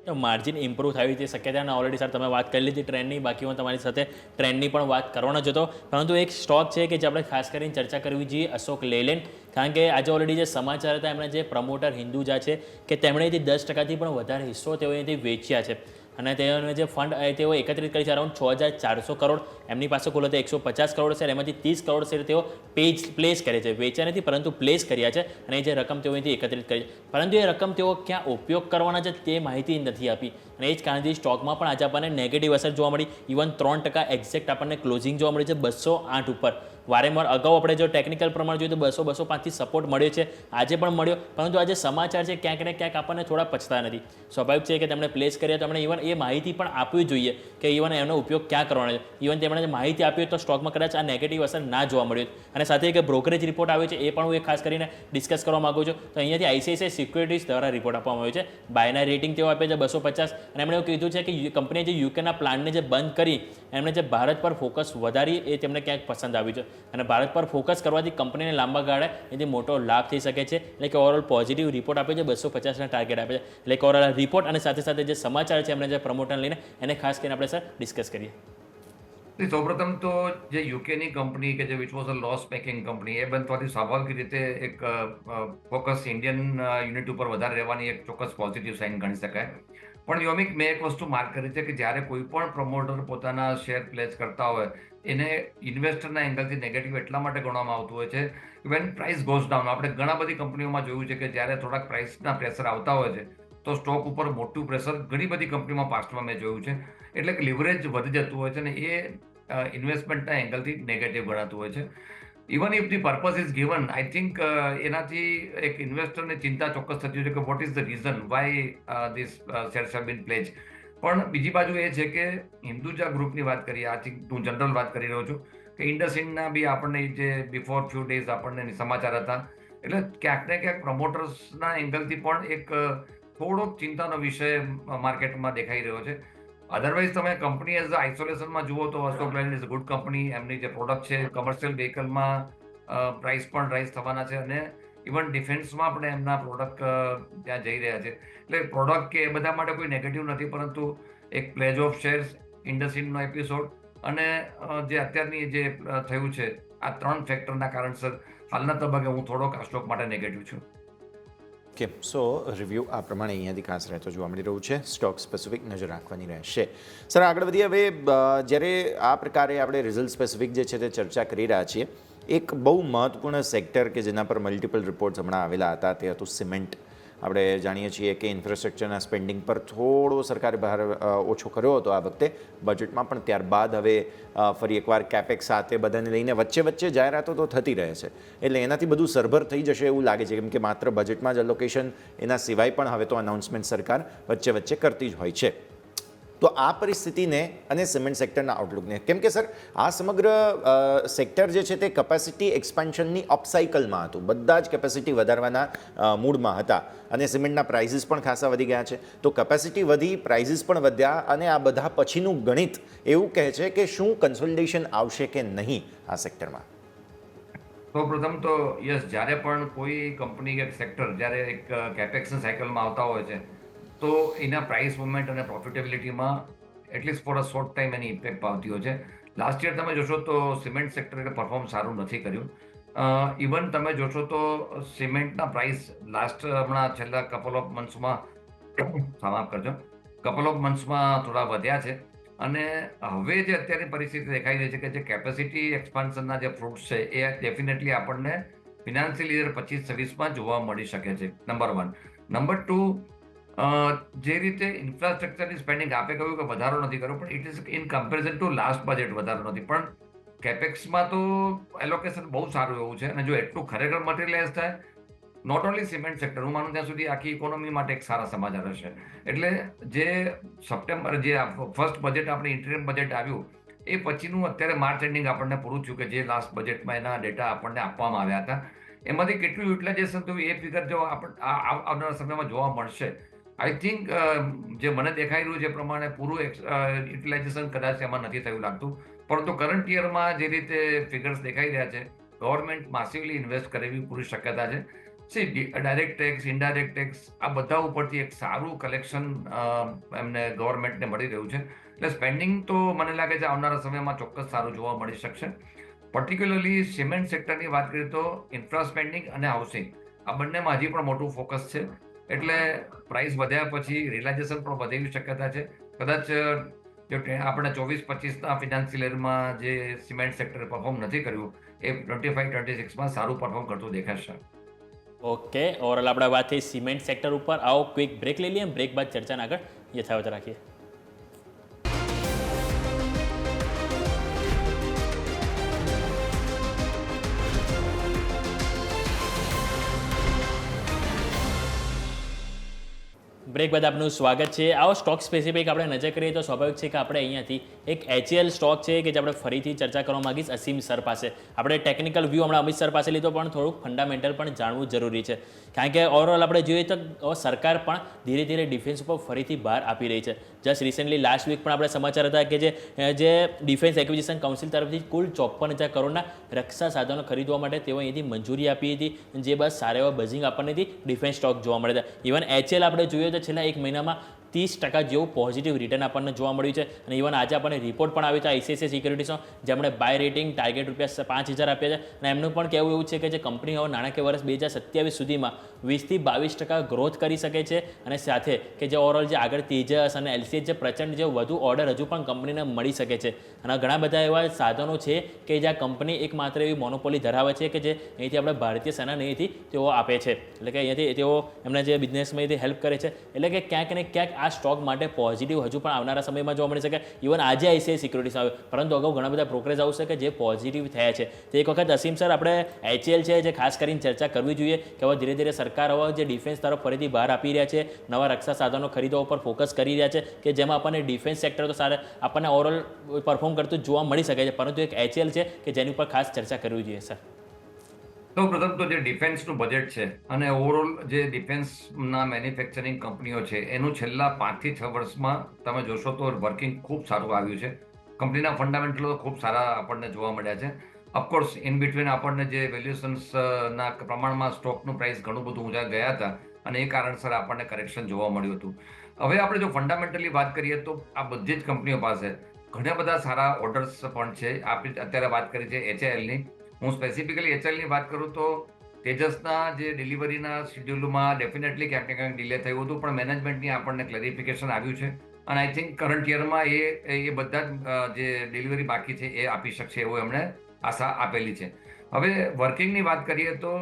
S4: તો માર્જિન ઇમ્પ્રૂવ થવી તે શક્યતા, અને ઓલરેડી સર તમે વાત કરી લીધી ટ્રેન્ડની, બાકી હું તમારી સાથે ટ્રેન્ડની પણ વાત કરવાનો જ હતો. પરંતુ એક સ્ટોક છે કે જે આપણે ખાસ કરીને ચર્ચા કરવી જોઈએ, અશોક લેલેન્ડ. કારણ કે આજે ઓલરેડી જે સમાચાર હતા, એમણે જે પ્રમોટર હિન્દુજા છે કે તેમણે 10% પણ વધારે હિસ્સો તેઓ અહીંથી વેચ્યા છે. અને તેઓને જે ફંડ તેઓ એકત્રિત કરી છે અરાઉન્ડ 6,400 કરોડ. એમની પાસે કુલ 150 કરોડ છે, એમાંથી 30 કરોડ છે તેઓ પ્લેસ કરે છે, વેચ્યા નથી પરંતુ પ્લેસ કર્યા છે. અને એ જે રકમ તેઓ અહીંથી એકત્રિત કરી છે, પરંતુ એ રકમ તેઓ ક્યાં ઉપયોગ કરવાના છે તે માહિતી નથી આપી. અને એ જ કારણથી સ્ટોકમાં પણ આજે આપણને નેગેટિવ અસર જોવા મળી. ઇવન 3% એક્ઝેક્ટ આપણને ક્લોઝિંગ જોવા મળી છે 208 ઉપર. વારંવાર અગાઉ આપણે જો ટેકનિકલ પ્રમાણે જોઈએ તો 200-205થી સપોર્ટ મળ્યો છે, આજે પણ મળ્યો. પરંતુ આજે સમાચાર છે ક્યાંક ને ક્યાંક આપણને થોડા પછતા નથી. સ્વાભાવિક છે કે તેમણે પ્લેસ કર્યા, તો એમણે ઇવન એ માહિતી પણ આપવી જોઈએ કે ઇવન એનો ઉપયોગ ક્યાં કરવાનો છે. ઇવન તેમણે માહિતી આપી તો સ્ટોકમાં કદાચ આ નેગેટિવ અસર ના જોવા મળ્યું. અને સાથે એક બ્રોકરેજ રિપોર્ટ આવ્યો છે, એ પણ હું એક ખાસ કરીને ડિસ્કસ કરવા માગું છું. તો અહીંયાથી આઈસીઆઈસીઆઈ સિક્યુરિટીઝ દ્વારા રિપોર્ટ આપવામાં આવ્યો છે. બાયના રેટિંગ તેઓ આપે છે 250, અને એમણે એવું કીધું છે કે કંપનીએ જે યુકેના પ્લાન્ટને જે બંધ કરી, એમણે જે ભારત પર ફોકસ વધારી એ તેમને ક્યાંક પસંદ આવ્યું છે. અને ભારત પર ફોકસ કરવાથી કંપનીને લાંબા ગાળે એથી મોટો લાભ થઈ શકે છે. એટલે કે ઓવરઓલ પોઝિટિવ રિપોર્ટ આપે છે, 250ના ટાર્ગેટ આપે છે. એટલે કે ઓવરઓલ રિપોર્ટ અને સાથે સાથે જે સમાચાર છે એમણે જે પ્રમોટર લઈને એને ખાસ કરીને આપણે સર ડિસ્કસ કરીએ.
S6: સૌપ્રથમ તો જે યુકેની કંપની કે જે which was a loss making company, એ બંધ થવાથી સ્વાભાવિક રીતે એક ફોકસ ઇન્ડિયન યુનિટ ઉપર વધારે રહેવાની એક ચોક્કસ પોઝિટિવ સાઇન ગણી શકાય. પણ યોમિક, મેં એક વસ્તુ માર્ક કરી છે કે જ્યારે કોઈ પણ પ્રમોટર પોતાના શેર પ્લેસ કરતા હોય, એને ઇન્વેસ્ટરના એંગલથી નેગેટિવ એટલા માટે ગણવામાં આવતું હોય છે વેન પ્રાઇસ ગોઝ ડાઉન. આપણે ઘણા બધી કંપનીઓમાં જોયું છે કે જ્યારે થોડાક પ્રાઇસના પ્રેશર આવતા હોય છે તો સ્ટોક ઉપર મોટું પ્રેશર ઘણી બધી કંપનીમાં પાસ્ટમાં મેં જોયું છે. એટલે કે લિવરેજ વધી જતું હોય છે અને એ ઇન્વેસ્ટમેન્ટના એંગલથી નેગેટિવ ગણાતું હોય છે. Even if the purpose is given, I think એનાથી એક ઇન્વેસ્ટરને ચિંતા ચોક્કસ થતી હોય છે કે what is the reason Y this shares have been pledge. પણ બીજી બાજુ એ છે કે હિન્દુજા ગ્રુપની વાત કરીએ, આઈ થિંક હું જનરલ વાત કરી રહ્યો છું, કે ઇન્ડસઇન્ડના બી આપણને જે બિફોર ફ્યુ ડેઝ આપણને સમાચાર હતા. એટલે ક્યાંક ને ક્યાંક પ્રમોટર્સના એંગલથી પણ એક થોડોક ચિંતાનો વિષય માર્કેટમાં દેખાઈ રહ્યો છે. અધરવાઇઝ તમે કંપની એઝ અ આઇસોલેશનમાં જુઓ તો Ashok Leyland is a good company. એમની જે પ્રોડક્ટ છે કમર્શિયલ વ્હીકલમાં પ્રાઇસ પણ રાઇઝ થવાના છે, અને ઇવન ડિફેન્સમાં પણ એમના પ્રોડક્ટ ત્યાં જઈ રહ્યા છે. એટલે પ્રોડક્ટ કે એ બધા માટે કોઈ નેગેટિવ નથી, પરંતુ એક પ્લેજ ઓફ શેર્સ, ઇન્ડસઇન્ડનો એપિસોડ અને જે અત્યારની જે થયું છે, આ 3 ફેક્ટરના કારણસર હાલના તબક્કે હું થોડોક આ સ્ટોક માટે નેગેટિવ છું.
S3: ઓકે, સો રિવ્યૂ આ પ્રમાણે અહીંયાથી ખાસ રહેતો જોવા મળી રહ્યું છે. સ્ટોક સ્પેસિફિક નજર રાખવાની રહેશે. સર, આગળ વધીએ. હવે જ્યારે આ પ્રકારે આપણે રિઝલ્ટ સ્પેસિફિક જે છે તે ચર્ચા કરી રહ્યા છીએ, એક બહુ મહત્વપૂર્ણ સેક્ટર કે જેના પર મલ્ટિપલ રિપોર્ટ્સ હમણાં આવેલા હતા તે હતું સિમેન્ટ. આપણે જાણીએ છીએ કે ઇન્ફ્રાસ્ટ્રક્ચરના સ્પેન્ડિંગ પર થોડો સરકારે ભાર ઓછો કર્યો હતો આ વખતે બજેટમાં, પણ ત્યારબાદ હવે ફરી એકવાર કેપેક્સ સાથે બધાને લઈને વચ્ચે જાહેરાતો તો થતી રહે છે. એટલે એનાથી બધું સરભર થઈ જશે એવું લાગે છે, કેમ કે માત્ર બજેટમાં જ અલોકેશન, એના સિવાય પણ હવે તો અનાઉન્સમેન્ટ સરકાર વચ્ચે કરતી જ હોય છે. તો આ પરિસ્થિતિને અને સિમેન્ટ સેક્ટરના આઉટલુકને, કેમ કે સર આ સમગ્ર સેક્ટર જે છે તે કેપેસિટી એક્સપાન્શનની અપસાઇકલમાં હતું, બધા જ કેપેસિટી વધારવાના મૂડમાં હતા, અને સિમેન્ટના પ્રાઇઝીસ પણ ખાસા વધી ગયા છે. તો કેપેસિટી વધી, પ્રાઇઝીસ પણ વધ્યા, અને આ બધા પછીનું ગણિત એવું કહે છે કે શું કન્સોલિડેશન આવશે કે નહીં આ સેક્ટરમાં?
S6: તો પ્રથમ તો યસ, જ્યારે પણ કોઈ કંપની કે સેક્ટર જ્યારે એક કેપેક્સના સાયકલમાં આવતા હોય છે તો એના પ્રાઇસ મુવમેન્ટ અને પ્રોફિટેબિલિટીમાં at least for a short time એની ઇમ્પેક્ટ આવતી હોય છે. લાસ્ટ યર તમે જોશો તો સિમેન્ટ સેક્ટરે પરફોર્મ સારું નથી કર્યું. ઇવન તમે જોશો તો સિમેન્ટના પ્રાઇસ લાસ્ટ હમણાં છેલ્લા કપલ ઓફ મંથ્સમાં થોડા વધ્યા છે. અને હવે જે અત્યારની પરિસ્થિતિ દેખાઈ રહી છે કે જે કેપેસિટી એક્સપાન્શનના જે ફ્રૂટ્સ છે એ ડેફિનેટલી આપણને ફિનાન્શિયલ યર 25-26માં જોવા મળી શકે છે. નંબર 1. નંબર 2, જે રીતે ઇન્ફ્રાસ્ટ્રક્ચરની સ્પેન્ડિંગ આપે કહ્યું કે વધારો નથી કર્યો, પણ it is in comparison two last budget વધારો નથી. પણ કેપેક્સમાં તો એલોકેશન બહુ સારું એવું છે અને જો એટલું ખરેખર મટીરિયલાઇઝ થાય નોટ ઓનલી સિમેન્ટ સેક્ટર, હું માનું ત્યાં સુધી આખી ઇકોનોમી માટે એક સારા સમાચાર હશે. એટલે જે સપ્ટેમ્બર જે ફર્સ્ટ બજેટ આપણે ઇન્ટરિયમ બજેટ આવ્યું એ પછીનું અત્યારે માર્ચ એન્ડિંગ આપણને પૂરું થયું કે જે લાસ્ટ બજેટમાં એના ડેટા આપણને આપવામાં આવ્યા હતા એમાંથી કેટલું યુટિલાઇઝેશન થયું એ ફિગર જો આવનારા સમયમાં જોવા મળશે. આઈ થિંક જે મને દેખાઈ રહ્યું છે એ પ્રમાણે પૂરું યુટિલાઇઝેશન કદાચ એમાં નથી થયું લાગતું, પરંતુ કરંટ યરમાં જે રીતે ફિગર્સ દેખાઈ રહ્યા છે ગવર્મેન્ટ માસિવલી ઇન્વેસ્ટ કરે એવી પૂરી શક્યતા છે. ડાયરેક્ટ ટેક્સ, ઇનડાયરેક્ટ ટેક્સ આ બધા ઉપરથી એક સારું કલેક્શન એમને ગવર્મેન્ટને મળી રહ્યું છે. એટલે સ્પેન્ડિંગ તો મને લાગે છે આવનારા સમયમાં ચોક્કસ સારું જોવા મળી શકશે. પર્ટિક્યુલરલી સિમેન્ટ સેક્ટરની વાત કરીએ તો ઇન્ફ્રા સ્પેન્ડિંગ અને હાઉસિંગ આ બંનેમાં હજી પણ મોટું ફોકસ છે. એટલે પ્રાઇસ વધ્યા પછી રિયલાઇઝેશન પણ વધે એવી શક્યતા છે. કદાચ જો આપણે 24-25ના ફિનાન્શિયલ યરમાં જે સિમેન્ટ સેક્ટરે પરફોર્મ નથી કર્યું એ 25-26માં સારું પરફોર્મ કરતું દેખાશે.
S4: ઓકે, ઓવરઓલ આપણે વાત થઈ સિમેન્ટ સેક્ટર ઉપર. આવો ક્વિક બ્રેક લઈ લઈએ, બ્રેક બાદ ચર્ચાને આગળ યથાવત રાખીએ. બ્રેક બાદ આપનું સ્વાગત છે. આવો સ્ટોક સ્પેસિફિક આપણે નજર કરીએ તો સ્વાભાવિક છે કે આપણે અહીંયાથી એક HAL સ્ટોક છે કે જે આપણે ફરીથી ચર્ચા કરવા માંગીશ અસીમ સર પાસે. આપણે ટેકનિકલ વ્યૂ હમણાં અમિત સર પાસે લીધો પણ થોડુંક ફંડામેન્ટલ પણ જાણવું જરૂરી છે, કારણ કે ઓવરઓલ આપણે જોઈએ તો સરકાર પણ ધીરે ધીરે ડિફેન્સ ઉપર ફરીથી ભાર આપી રહી છે. જસ્ટ રિસેન્ટલી લાસ્ટ વીક પણ આપણે સમાચાર હતા કે જે ડિફેન્સ એક્વિઝિશન કાઉન્સિલ તરફથી કુલ 54,000 કરોડના રક્ષા સાધનો ખરીદવા માટે તેઓ અહીંથી મંજૂરી આપી હતી, જે બાદ સારા એવા બઝિંગ આપણને ડિફેન્સ સ્ટોક જોવા મળ્યા હતા. ઇવન HAL આપણે જોઈએ તો છેલ્લા એક મહિનામાં 30% જેવું પોઝિટિવ રિટર્ન આપણને જોવા મળ્યું છે. અને ઇવન આજે આપણને રિપોર્ટ પણ આવ્યો છે ICICI સિક્યુરિટીઝનો, જેમણે બાય રેટિંગ ટાર્ગેટ ₹5,000 આપ્યા છે. અને એમનું પણ કહેવું એવું છે કે જે કંપની હવે નાણાકીય વર્ષ 2027 સુધીમાં 20-22% ગ્રોથ કરી શકે છે. અને સાથે કે જે ઓવરઓલ જે આગળ તેજસ અને LCS જે પ્રચંડ જે વધુ ઓર્ડર હજુ પણ કંપનીને મળી શકે છે. અને ઘણા બધા એવા સાધનો છે કે જ્યાં કંપની એકમાત્ર એવી મોનોપોલી ધરાવે છે કે જે અહીંથી આપણે ભારતીય સેનાને અહીંથી તેઓ આપે છે, એટલે કે અહીંયાથી તેઓ એમના જે બિઝનેસમાં અહીંથી હેલ્પ કરે છે. એટલે કે ક્યાંક ને ક્યાંક આ સ્ટોક માટે પોઝિટિવ હજુ પણ આવનારા સમયમાં જોવા મળી શકે. ઇવન આજે ICICI સિક્યુરિટીઝ આવ્યો, પરંતુ અગાઉ ઘણા બધા બ્રોકરેજ આવશે કે જે પોઝિટિવ થયા છે. તો એક વખત અસીમ સર આપણે HAL છે જે ખાસ કરીને ચર્ચા કરવી જોઈએ કે હવે ધીરે ધીરે સરકાર હવે જે ડિફેન્સ તરફ ફરીથી બહાર આપી રહ્યા છે, નવા રક્ષા સાધનો ખરીદવા ઉપર ફોકસ કરી રહ્યા છે કે જેમાં આપણને ડિફેન્સ સેક્ટર તો સારા આપણને ઓવરઓલ પરફોર્મ કરતું જોવા મળી શકે છે, પરંતુ એક HAL છે કે જેની ઉપર ખાસ ચર્ચા કરવી જોઈએ. સર,
S6: તો પ્રથમ તો જે ડિફેન્સનું બજેટ છે અને ઓવરઓલ જે ડિફેન્સના મેન્યુફેક્ચરિંગ કંપનીઓ છે એનું છેલ્લા 5 થી 6 વર્ષમાં તમે જોશો તો વર્કિંગ ખૂબ સારું આવ્યું છે. કંપનીના ફંડામેન્ટલો ખૂબ સારા આપણને જોવા મળ્યા છે. ઓફકોર્સ ઇન બિટવીન આપણને જે વેલ્યુએશન્સના પ્રમાણમાં સ્ટોકનું પ્રાઇસ ઘણું બધું ઊંચા ગયા હતા અને એ કારણસર આપણને કરેક્શન જોવા મળ્યું હતું. હવે આપણે જો ફંડામેન્ટલી વાત કરીએ તો આ બધી જ કંપનીઓ પાસે ઘણા બધા સારા ઓર્ડર્સ પણ છે. આપણે અત્યારે વાત કરી છે HALની. હું સ્પેસિફિકલી HALની વાત કરું તો તેજસના જે ડિલિવરીના શેડ્યુલમાં ડેફિનેટલી ક્યાંક ને ક્યાંક ડિલે થયું હતું, પણ મેનેજમેન્ટની આપણને ક્લેરિફિકેશન આવ્યું છે અને આઈ થિંક કરંટ યરમાં એ બધા જ જે ડિલિવરી બાકી છે એ આપી શકશે એવું એમણે આશા આપેલી છે. હવે વર્કિંગની વાત કરીએ તો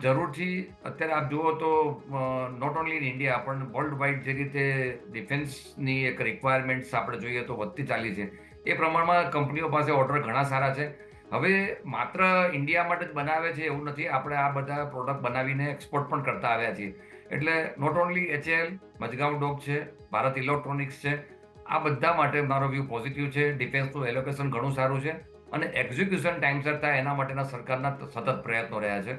S6: જરૂરથી અત્યારે આપ જુઓ તો નોટ ઓનલી ઇન ઇન્ડિયા પણ વર્લ્ડ વાઇડ જે રીતે ડિફેન્સની એક રિક્વાયરમેન્ટ્સ આપણે જોઈએ તો વધતી ચાલી છે એ પ્રમાણમાં કંપનીઓ પાસે ઓર્ડર ઘણા સારા છે. હવે માત્ર ઇન્ડિયા માટે જ બનાવે છે એવું નથી, આપણે આ બધા પ્રોડક્ટ બનાવીને એક્સપોર્ટ પણ કરતા આવ્યા છીએ. એટલે નોટ ઓનલી HAL, મજગાંવ ડોક છે, ભારત ઇલેક્ટ્રોનિક્સ છે, આ બધા માટે મારો વ્યૂ પોઝિટિવ છે. ડિફેન્સનું એલોકેશન ઘણું સારું છે અને એક્ઝિક્યુશન ટાઈમસર થાય એના માટેના સરકારના સતત પ્રયત્નો રહ્યા છે.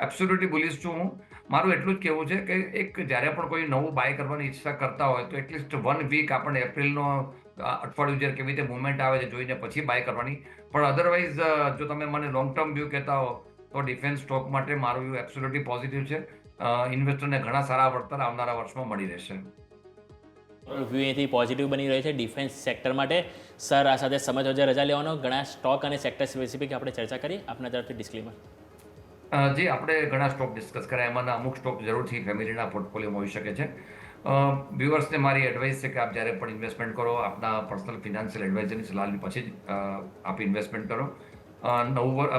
S6: એબ્સોલ્યુટલી બુલિશ છું હું. મારું એટલું જ કહેવું છે કે એક જ્યારે પણ કોઈ નવું બાય કરવાની ઈચ્છા કરતા હોય તો એટલીસ્ટ 1 વીક આપણે એપ્રિલનો અઠવાડિયું જ્યારે કેવી રીતે મુવમેન્ટ આવે છે જોઈને પછી બાય કરવાની. પણ અધરવાઇઝ જો તમે મને લોંગ ટર્મ વ્યૂ કહેતા હો તો ડિફેન્સ સ્ટોક માટે મારું વ્યૂ એબ્સોલ્યુટલી પોઝિટિવ છે. ઇન્વેસ્ટરને ઘણા સારા વળતર આવનારા વર્ષમાં મળી રહેશે.
S4: વ્યૂ અહીંથી પોઝિટિવ બની રહ્યો છે ડિફેન્સ સેક્ટર માટે. સર, આ સાથે સમજ વચ્ચે રજા લેવાનો ઘણા સ્ટોક અને સેક્ટર સ્પેસિફિક આપણે ચર્ચા કરી. આપના તરફથી ડિસ્ક્લેમર.
S6: જે આપણે ઘણા સ્ટોક ડિસ્કસ કર્યા એમાંના અમુક સ્ટોક જરૂરથી ફેમિલીના પોર્ટફોલિયોમાં હોઈ શકે છે. વ્યુઅર્સને મારી એડવાઇસ છે કે આપ જ્યારે પણ ઇન્વેસ્ટમેન્ટ કરો આપના પર્સનલ ફિનાન્શિયલ એડવાઇઝરની સલાહ પછી જ આપ ઇન્વેસ્ટમેન્ટ કરો.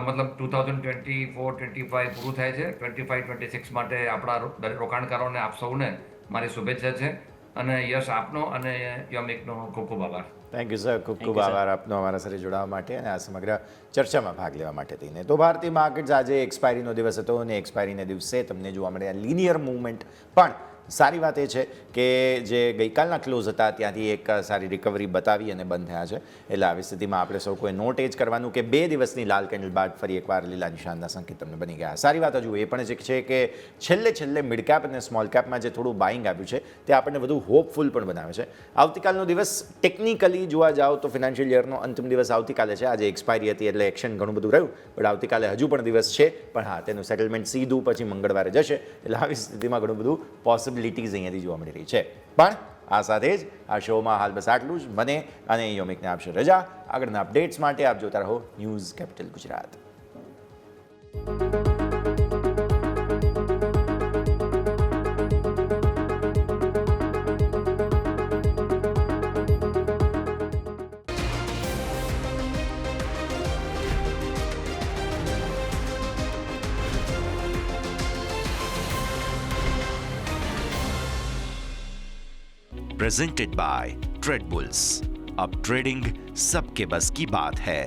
S6: મતલબ 2024-25 પૂરું થાય છે. 25-26 માટે આપણા દરેક રોકાણકારોને આપ સૌને મારી શુભેચ્છા છે. અને યશ આપનો અને યોમિકનો ખૂબ ખૂબ આભાર.
S3: થેન્ક યુ સર, ખૂબ ખૂબ આભાર આપનો અમારા સાથે જોડાવા માટે અને આ સમગ્ર ચર્ચામાં ભાગ લેવા માટે થઈને. તો ભારતીય માર્કેટ્સ આજે એક્સપાયરીનો દિવસ હતો અને એક્સપાયરીના દિવસે તમને જોવા મળે લિનિયર મૂવમેન્ટ. પણ સારી વાત એ છે કે જે ગઈકાલના ક્લોઝ હતા ત્યાંથી એક સારી રિકવરી બતાવી અને બંધ થયા છે. એટલે આવી સ્થિતિમાં આપણે સૌ કોઈ નોટ એ જ કરવાનું કે 2 દિવસની લાલ કેન્ડલ બાદ ફરી એકવાર લીલા નિશાનના સંકેત તમને બની ગયા. સારી વાત હજુ એ પણ છે કે છેલ્લે મિડ કેપ અને સ્મોલ કેપમાં જે થોડું બાઇંગ આવ્યું છે તે આપણને વધુ હોપફુલ પણ બનાવે છે. આવતીકાલનો દિવસ ટેકનિકલી જોવા જાઓ તો ફિનાન્શિયલ યરનો અંતિમ દિવસ આવતીકાલે છે. આજે એક્સપાયરી હતી એટલે એક્શન ઘણું બધું રહ્યું, પણ આવતીકાલે હજુ પણ દિવસ છે. પણ હા, તેનું સેટલમેન્ટ સીધું પછી મંગળવારે જશે. એટલે આવી સ્થિતિમાં ઘણું બધું પોસિબિલિટીઝ અહીંયાથી જોવા મળી રહી છે. પણ આ સાથે જ આ શોમાં હાલ બસ આટલું જ. મને અને યોમિકને આપશે રજા. આગળના અપડેટ્સ માટે આપ જોતા રહો news capital Gujarat.
S2: Presented by trade bulls. अब ट्रेडिंग सबके बस की बात है।